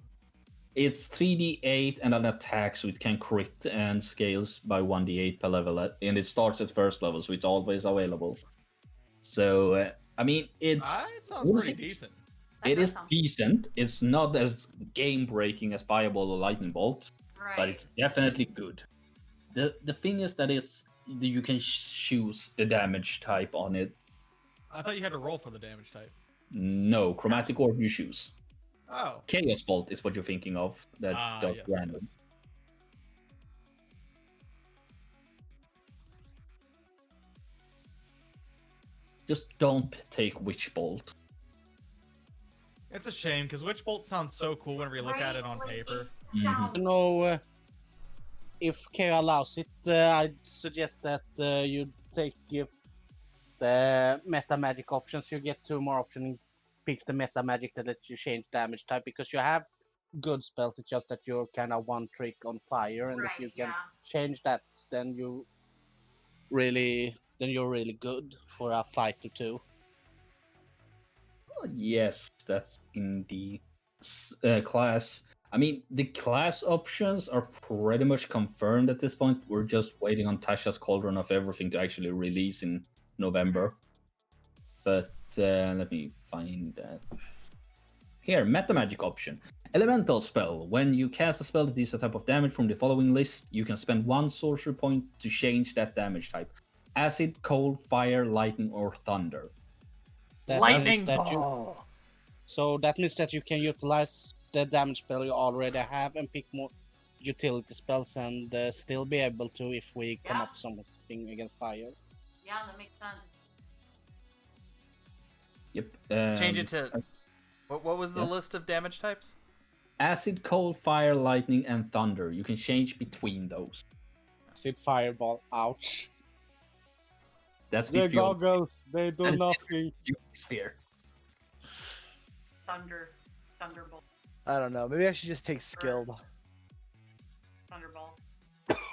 It's 3d8 and an attack, so it can crit and scales by 1d8 per level, and it starts at first level, so it's always available. So, I mean, It sounds pretty decent. That It does is sound- decent. It's not as game-breaking as Fireball or Lightning Bolt, Right. but it's definitely good. The thing is that you can choose the damage type on it. I thought you had to roll for the damage type. No, Chromatic Orb you choose. Oh. Chaos Bolt is what you're thinking of. That's just Yes, random. yes. Just don't take Witch Bolt. It's a shame because Witch Bolt sounds so cool whenever you look at it on paper. You know, if Kara allows it, I'd suggest that you take the meta magic options. You get 2 more options. Picks the meta magic that lets you change damage type because you have good spells. It's just that you're kind of one trick on fire, and if you can change that, then you're really good for a fight or 2. Yes, that's in the class. I mean, the class options are pretty much confirmed at this point. We're just waiting on Tasha's Cauldron of Everything to actually release in November. But let me find that. Here, Meta Magic option. Elemental spell. When you cast a spell that deals a type of damage from the following list, you can spend 1 sorcery point to change that damage type. Acid, Cold, Fire, Lightning, or Thunder. That Lightning means that ball. So that means that you can utilize the damage spell you already have and pick more utility spells and still be able to if we come up with something against fire. Yeah, that makes sense. Yep. Change it to. What was the yeah. list of damage types? Acid, Cold, Fire, Lightning, and Thunder. You can change between those. Acid fireball, ouch. That's The if you're goggles, they do And- nothing. sphere. Thunderbolt, I don't know. Maybe I should just take skilled. Thunderball.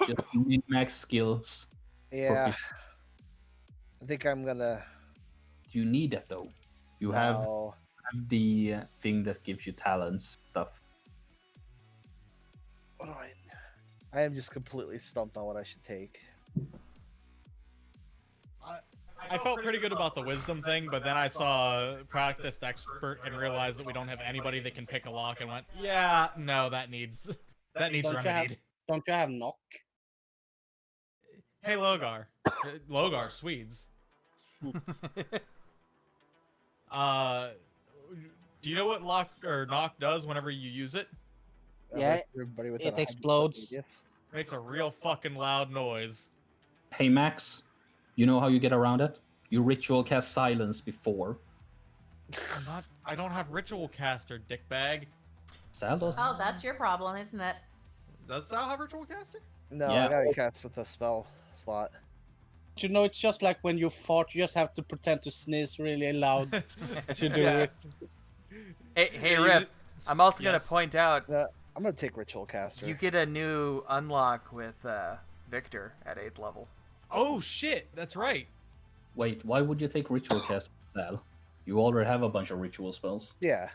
Just min-max skills. Yeah. I think I'm gonna. Do you need that though? You have No. the thing that gives you talents stuff. What do I am just completely stumped on what I should take. I felt pretty good about the wisdom thing, but then I saw practiced expert and realized that we don't have anybody that can pick a lock, and went, yeah, no, that needs Don't you have- remedied. Don't you have knock? Hey, Logar, Logar, Swedes. Do you know what lock or knock does whenever you use it? Yeah, Everybody within it 100 foot explodes. radius. Makes a real fucking loud noise. Hey Max, you know how you get around it? You ritual cast silence before. I don't have ritual caster, dickbag. Sal does. Oh, that's your problem, isn't it? Does Sal have ritual caster? No, Yeah. I gotta cast with a spell slot. You know, it's just like when you fart, you just have to pretend to sneeze really loud as you do Yeah. it. Hey, you Rip. ju- I'm also Yes. gonna point out I'm gonna take ritual caster. you get a new unlock with Victor at 8th level. Oh shit, that's right. Wait, why would you take ritual cast, Sal? You already have a bunch of ritual spells. Yeah.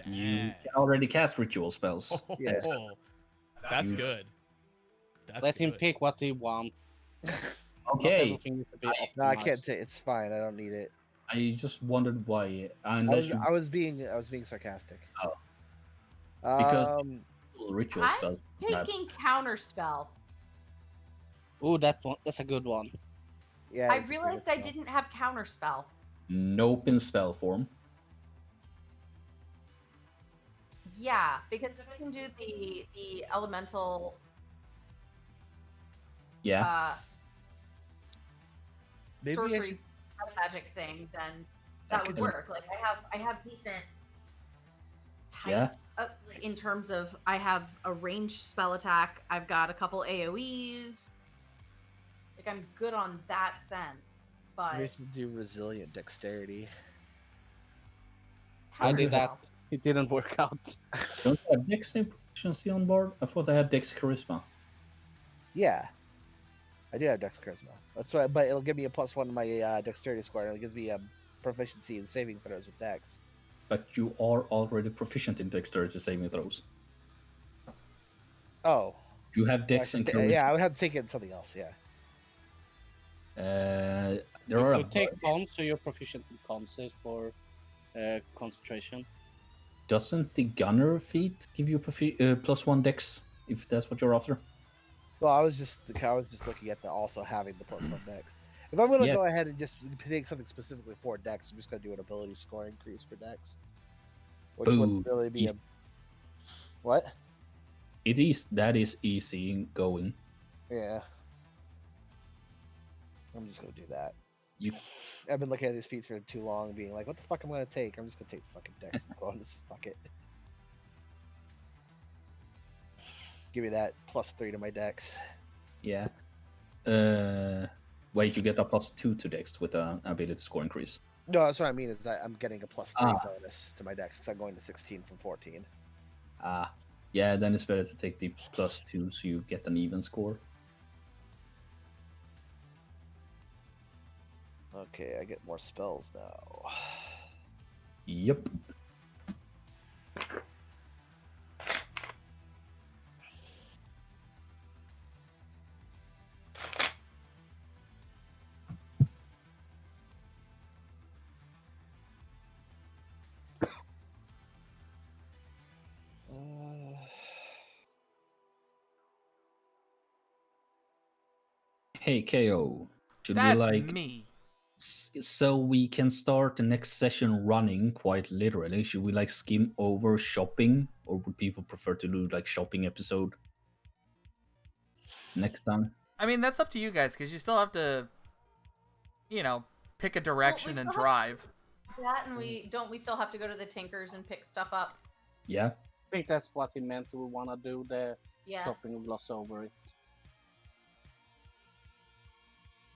You Dang. can already cast ritual spells. Yeah. That's You- good. That's Let him good. pick what he wants. Not Okay, everything needs to be optimized. No, I can't take. It's fine. I don't need it. I just wondered why. I Unless was, you I was being sarcastic. Oh. Because- Um. ritual I'm spells. Taking counterspell. Ooh, that's a good one. Yeah. I it's a great realized I spell. didn't have counterspell. Nope in spell form. Yeah, because if I can do the elemental Yeah. Maybe I sorcery should- magic thing, then I that would could- work. Like I have decent Yeah. type in terms of I have a ranged spell attack. I've got a couple AOE's. Like I'm good on that sense, but maybe I should do resilient dexterity. I Don't did you that. have- It didn't work out. Don't you have Dex and proficiency on board? I thought I had Dex Charisma. Yeah, I do have dex charisma. That's why, but it'll give me a +1 to my dexterity score, and it gives me a proficiency in saving throws with dex. But you are already proficient in dexterity saving throws. Oh, You have Dex and Charisma. yeah, I would have to take it in something else. Yeah. There are You a take cons, so you're proficient in cons save for concentration. Doesn't the gunner feat give you +1 Dex if that's what you're after? Well, I was just looking at the also having the +1 dex. If I'm gonna Yeah. go ahead and just take something specifically for dex, I'm just gonna do an ability score increase for dex, which Boo. would really be a what? That is easy going. Yeah. I'm just gonna do that. You I've been looking at these feats for too long, being like, "What the fuck am I gonna take?" I'm just gonna take the fucking dex bonus. Fuck it. Give me that +3 to my dex. yeah. Wait, you get a +2 to Dex with an ability score increase. No, that's what I mean. Is I'm getting a +3 Ah. bonus to my dex because I'm going to 16 from 14. Yeah, then it's better to take the +2 so you get an even score. Okay, I get more spells now. Yep. Hey, KO. Should That's we like me. so we can start the next session running quite literally? Should we like skim over shopping, or would people prefer to do like shopping episode next time? I mean, that's up to you guys because you still have to, pick a direction and still have- drive. that and we still have to go to the Tinkers and pick stuff up. Yeah. I think that's what he meant. We want to do the Yeah. shopping and gloss over it.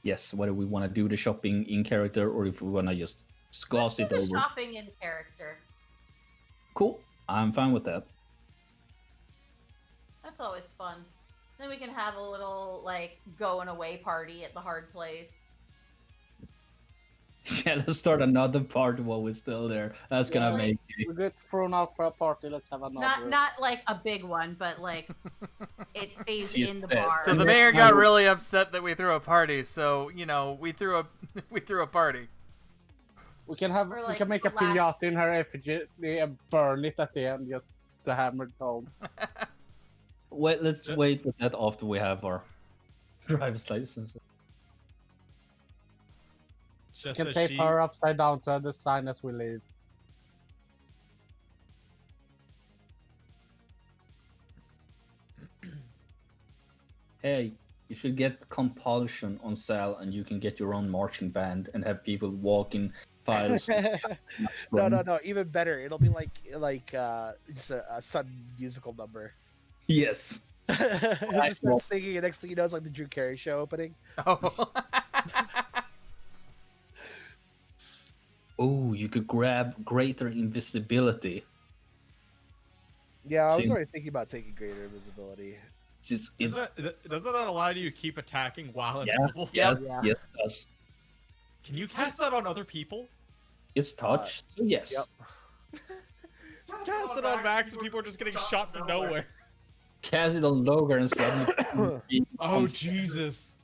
Yes. Whether we want to do the shopping in character or if we want to just gloss Let's do it the over. shopping in character. Cool. I'm fine with that. That's always fun. Then we can have a little like going away party at the hard place. Yeah, let's start another part while we're still there. That's gonna Yeah. make We get thrown out for a party. Let's have another. Not like a big one, but like it stays She's in the dead. bar. So And the that's mayor how got we- really upset that we threw a party. So we threw a we threw a party. We can have. Or, We like, can make a black- piñata in her effigy and burn it at the end, just to hammer it home. Wait, let's wait with that after we have our driver's license. We Just can as tape she, her upside down to the sign as we leave. Hey, you should get compulsion on sale, and you can get your own marching band and have people walk in files. No. Even better. It'll be like just a sudden musical number. Yes. You just start singing, and next thing you know, it's like the Drew Carey show opening. Oh. Oh, you could grab greater invisibility. Yeah, I was See- already thinking about taking greater invisibility. Just doesn't that allow you to keep attacking while Yeah. invisible? Yep. Yeah. Yes, it does. Can you cast that on other people? It's touch, so yes. Yep. Cast it on Max and people are just getting shot from nowhere. Cast it on Logar and suddenly. Oh Jesus!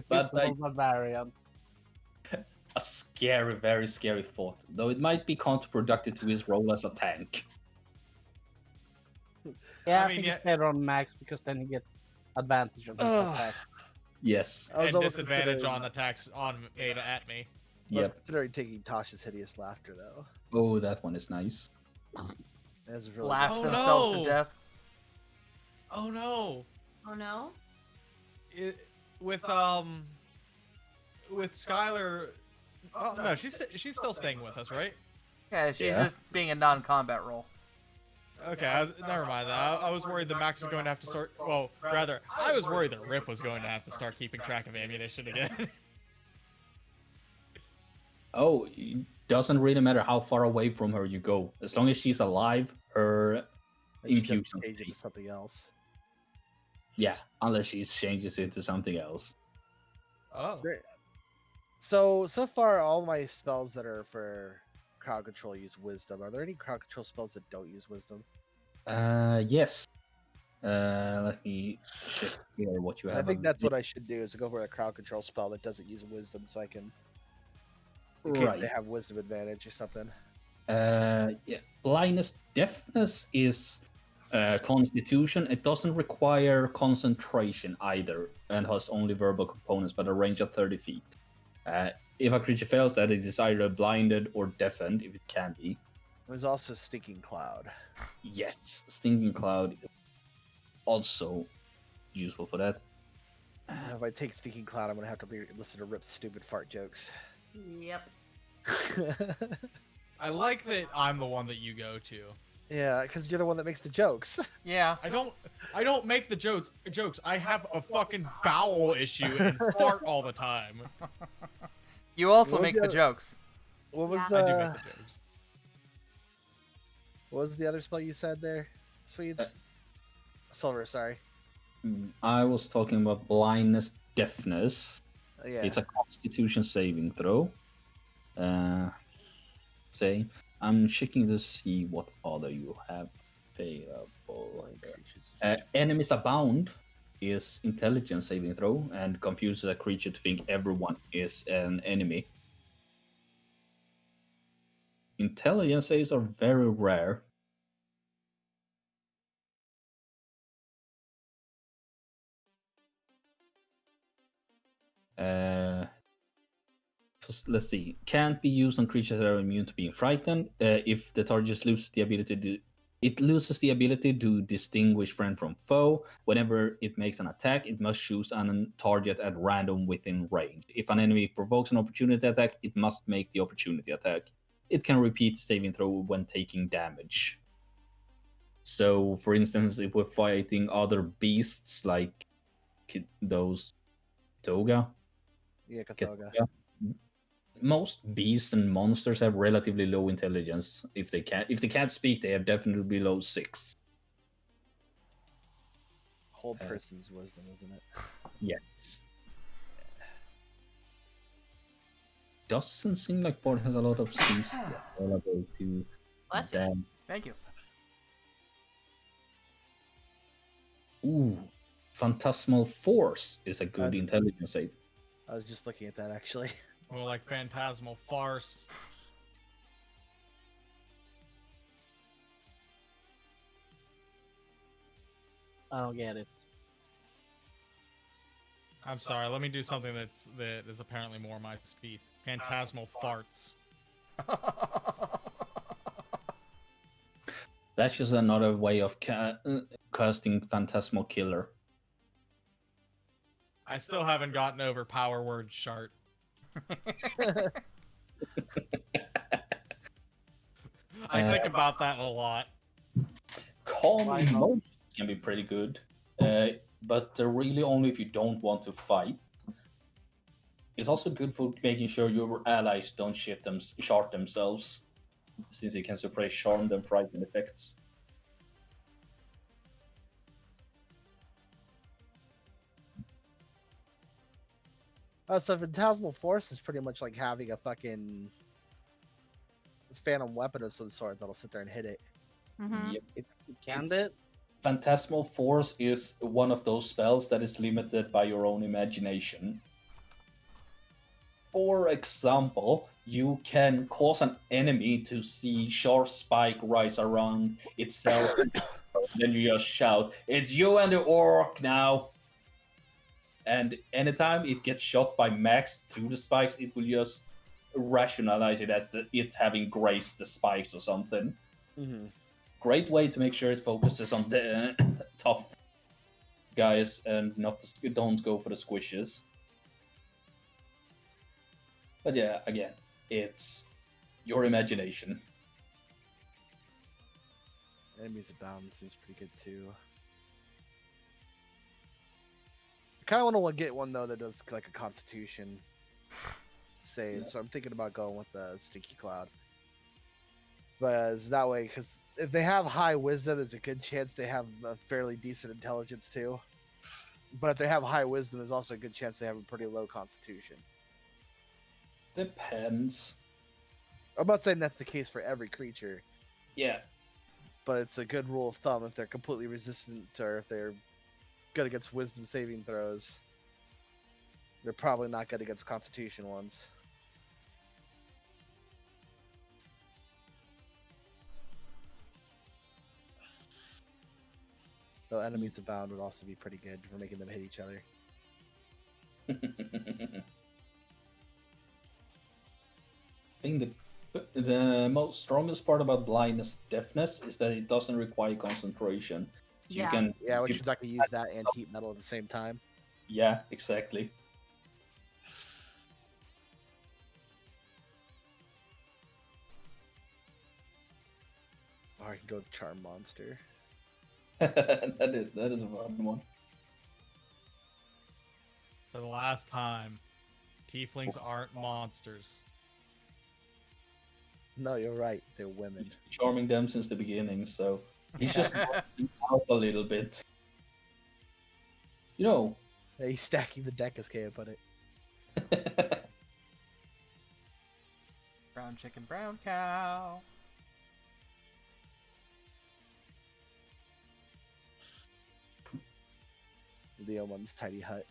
But, like- Invisible barbarian. A scary, very scary thought. Though it might be counterproductive to his role as a tank. Yeah, I mean, think yeah. it's better on Max because then he gets advantage of his Ugh. attack. Yes. I was And almost disadvantage considering- on attacks on made at me. I was Yep. considering taking Tasha's hideous laughter though. Oh, that one is nice. That's really Laugh Oh, themselves no. to death. Oh no! Oh no! with Skylar. Oh no, she's still staying with us, right? Yeah, she's Yeah. just being a non-combat role. Okay, never mind that. I was worried that Max was going to have to start. Well, rather, I was worried that Rip was going to have to start keeping track of ammunition again. Oh, it doesn't really matter how far away from her you go. As long as she's alive, her And she infusion doesn't change it to stays. something else. Yeah, unless she changes it to something else. Oh. So far, all my spells that are for crowd control use wisdom. Are there any crowd control spells that don't use wisdom? Yes. Let me check here what you I have. think that's what I should do: is go for a crowd control spell that doesn't use wisdom, so I can, in case Right. they have wisdom advantage or something. Yeah. Blindness, deafness is constitution. It doesn't require concentration either, and has only verbal components, but a range of 30 feet. If a creature fails that, it is either blinded or deafened, if it can be. There's also stinking cloud. Yes, Stinking Cloud is also useful for that. If I take stinking cloud, I'm gonna have to listen to Rip's stupid fart jokes. Yep. I like that I'm the one that you go to. Yeah, because you're the one that makes the jokes. Yeah. I don't make the jokes. I have a fucking bowel issue and fart all the time. You also What make was the the- jokes. What was Yeah. I do make the the jokes. what was the other spell you said there, Swedes? Silver, sorry. I was talking about blindness, deafness. Yeah. It's a Constitution saving throw. Say, I'm checking to see what other you have available. Enemies abound is intelligence saving throw and confuses a creature to think everyone is an enemy. Intelligence saves are very rare. Let's see. Can't be used on creatures that are immune to being frightened. If the target loses the ability to, it loses the ability to distinguish friend from foe. Whenever it makes an attack, it must choose a target at random within range. If an enemy provokes an opportunity attack, it must make the opportunity attack. It can repeat saving throw when taking damage. So, for instance, if we're fighting other beasts like those Toga, Yeah, Kathoga. most beasts and monsters have relatively low intelligence. If they can't speak, they have definitely below 6. Whole person's wisdom, isn't it? Yes. Doesn't seem like Bard has a lot of C's available to Bless you. them. Thank you. Ooh, Phantasmal Force is a good That's- intelligence save. I was just looking at that actually. Or like Phantasmal Farce. I don't get it. I'm sorry. Let me do something that is apparently more my speed. Phantasmal Farts. That's just another way of casting Phantasmal Killer. I still haven't gotten over Power Word Shart. I think about that a lot. Calm Why not? emotions can be pretty good, but they're really only if you don't want to fight. It's also good for making sure your allies don't shart themselves, since it can suppress charmed and frightened effects. So Phantasmal Force is pretty much like having a fucking phantom weapon of some sort that'll sit there and hit it. Mm-hmm. Yep. Can It's- it? Phantasmal Force is one of those spells that is limited by your own imagination. For example, you can cause an enemy to see sharp spike rise around itself. Then you just shout, "It's you and the orc now!" And anytime it gets shot by Max through the spikes, it will just rationalize it as it having grazed the spikes or something. Mm-hmm. Great way to make sure it focuses on the tough guys, and don't go for the squishes. But yeah, again, it's your imagination. Enemies Abound seems pretty good too. I kind of want to get one though that does like a Constitution save, Yeah. so I'm thinking about going with the Stinky Cloud. But that way, because if they have high Wisdom, there's a good chance they have a fairly decent Intelligence too. But if they have high Wisdom, there's also a good chance they have a pretty low Constitution. Depends. I'm not saying that's the case for every creature, Yeah. but it's a good rule of thumb if they're completely resistant or if they're good against Wisdom saving throws. They're probably not good against Constitution ones. Though Enemies Abound would also be pretty good for making them hit each other. I think the most strongest part about blindness deafness is that it doesn't require concentration. So Yeah. you can Yeah, which means I can use that and heat metal at the same time. Yeah, exactly. Or I can go with Charm Monster. that is a fun one. For the last time, tieflings aren't monsters. No, you're right. They're women. He's charming them since the beginning, so he's just working out a little bit. You know. Yeah, he's stacking the deck, as Kaya put it. Brown chicken, brown cow. Leoman's tiny hut.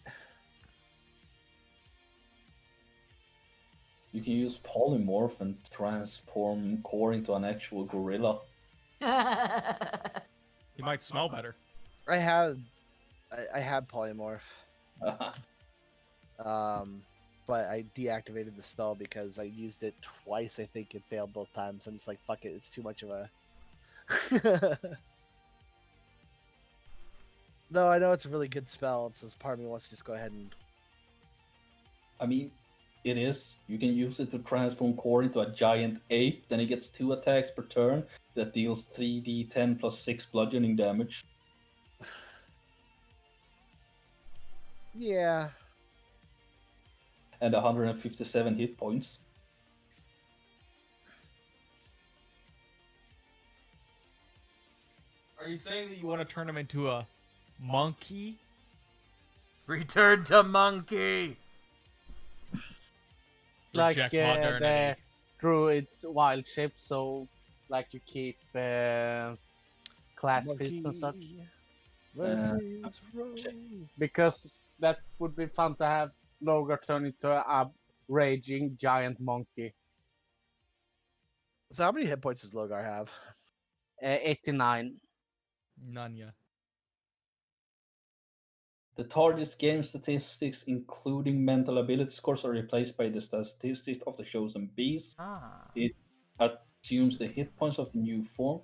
You can use polymorph and transform Core into an actual gorilla. He might smell better. I had polymorph. But I deactivated the spell because I used it twice. I think it failed both times. I'm just like, fuck it. It's too much of a. No, I know it's a really good spell. It's just part of me wants to just go ahead and. I mean, it is. You can use it to transform Core into a giant ape. Then he gets 2 attacks per turn that deals 3d10 plus 6 bludgeoning damage. Yeah. And 157 hit points. Are you saying that you want to turn him into a monkey? Return to monkey. Like Reject the modernity. druid's wild shape, so like you keep class fits and such. Versus check. Because that would be fun to have Logar turn into a raging giant monkey. So how many hit points does Logar have? 89. None ya. The target's game statistics, including mental ability scores, are replaced by the statistics of the chosen beast. Ah. It assumes the hit points of the new form.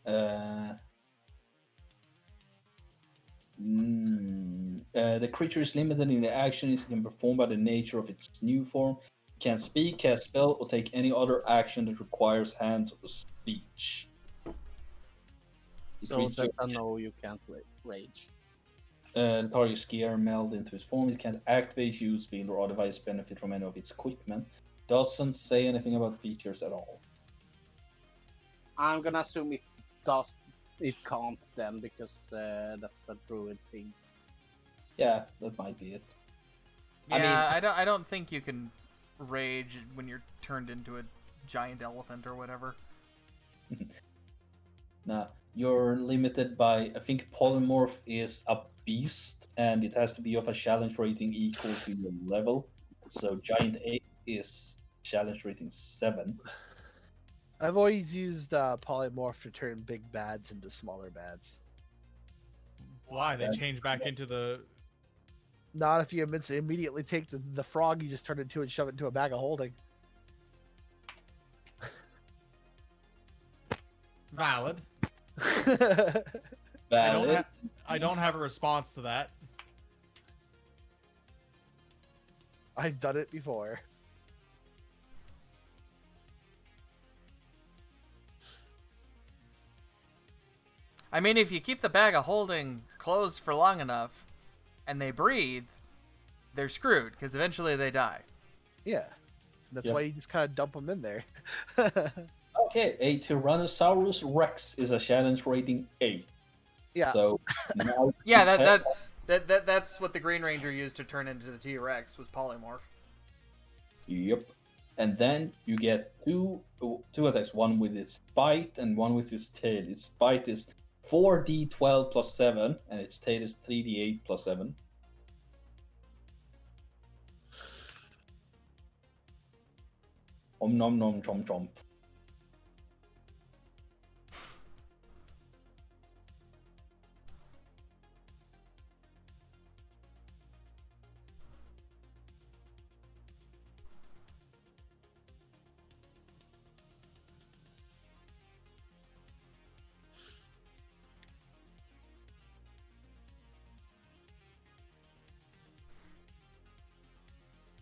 The creature is limited in the actions it can perform by the nature of its new form. It can speak, cast spell, or take any other action that requires hands or speech. So that's a no, you can't rage. The target's gear meld into its form. It can't activate, use, speed, or otherwise benefit from any of its equipment. Doesn't say anything about features at all. I'm gonna assume it does. It can't then, because that's a druid thing. Yeah, that might be it. Yeah, I don't think you can rage when you're turned into a giant elephant or whatever. Nah, you're limited by, I think polymorph is a beast, and it has to be of a challenge rating equal to your level. So giant ape is challenge rating 7. I've always used polymorph to turn big bads into smaller bads. Why? They change back into the... Not if you immediately take the frog you just turned into and shove it into a bag of holding. Valid. Valid. I don't have a response to that. I've done it before. I mean, if you keep the bag of holding closed for long enough, and they breathe, they're screwed because eventually they die. Yeah. That's Yep. why you just kind of dump them in there. Okay, a Tyrannosaurus Rex is a challenge rating 8. Yeah. So now Yeah, that's what the Green Ranger used to turn into the T-Rex was polymorph. Yep. And then you get two attacks, one with its bite and one with its tail. Its bite is 4d12 plus 7, and its tail is 3d8 plus 7. Om nom nom chom chomp.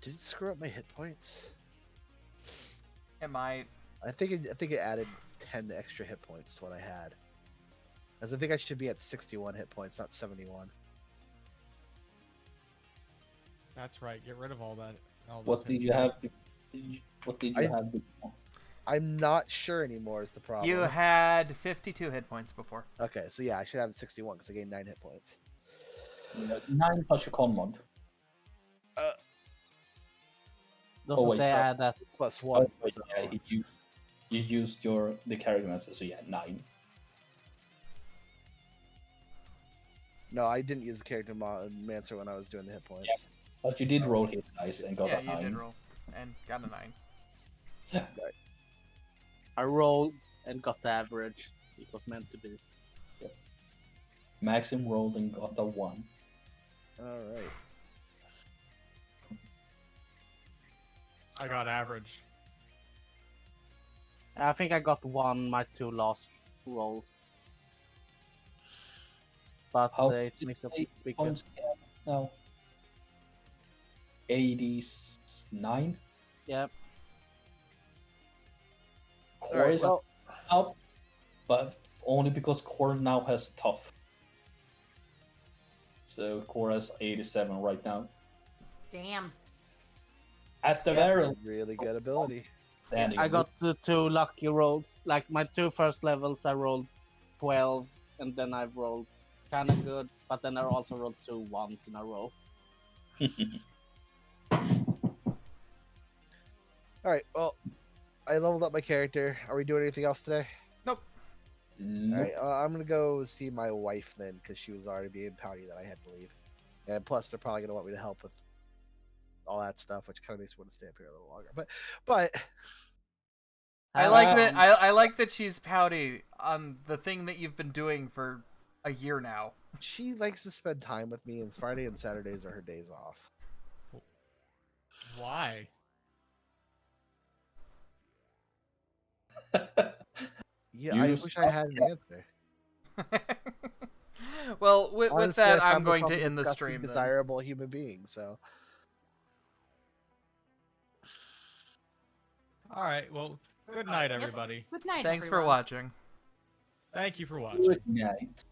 Did it screw up my hit points? It might. I think it added 10 extra hit points to what I had. As I think I should be at 61 hit points, not 71. That's right. Get rid of all that. All those What did hit you have? points. What did you have before? I'm not sure anymore is the problem. You had 52 hit points before. Okay, so yeah, I should have 61 because I gained 9 hit points. 9 plus your con mod. Doesn't wait, they no. add that? Plus 1. wait, so... yeah, you used the character master, so yeah, 9. No, I didn't use the character Mancer when I was doing the hit points. But you did roll hit dice and got Yeah, a you 9. did roll and got a 9. Yeah. I rolled and got the average. It was meant to be. Maxim rolled and got a 1. Alright. I got average. I think I got my 2 last rolls. But How it did makes a they big on difference. scale now? 89? Yep. Core Alright, is well, up, but only because Core now has tough. So Core has 87 right now. Damn. At the Yep. very really good ability. standing. I got the 2 lucky rolls. Like my 2 first levels, I rolled 12, and then I rolled kind of good, but then I also rolled 2 ones in a row. Alright, well, I leveled up my character. Are we doing anything else today? Nope. Nope. Alright, I'm gonna go see my wife then, because she was already being pouty that I had to leave. And plus, they're probably gonna want me to help with all that stuff, which kind of makes me want to stay up here a little longer. But I like that. I like that she's pouty on the thing that you've been doing for a year now. she likes to spend time with me, and Friday and Saturdays are her days off. Why? Yeah, You I wish I had an answer. Well, with Honestly, that, I I'm found her going from to a end the disgusting, stream. Then. desirable human being. So All right. Well, good night, everybody. Good night, Thanks for everyone. watching. Thank you for watching. Good night.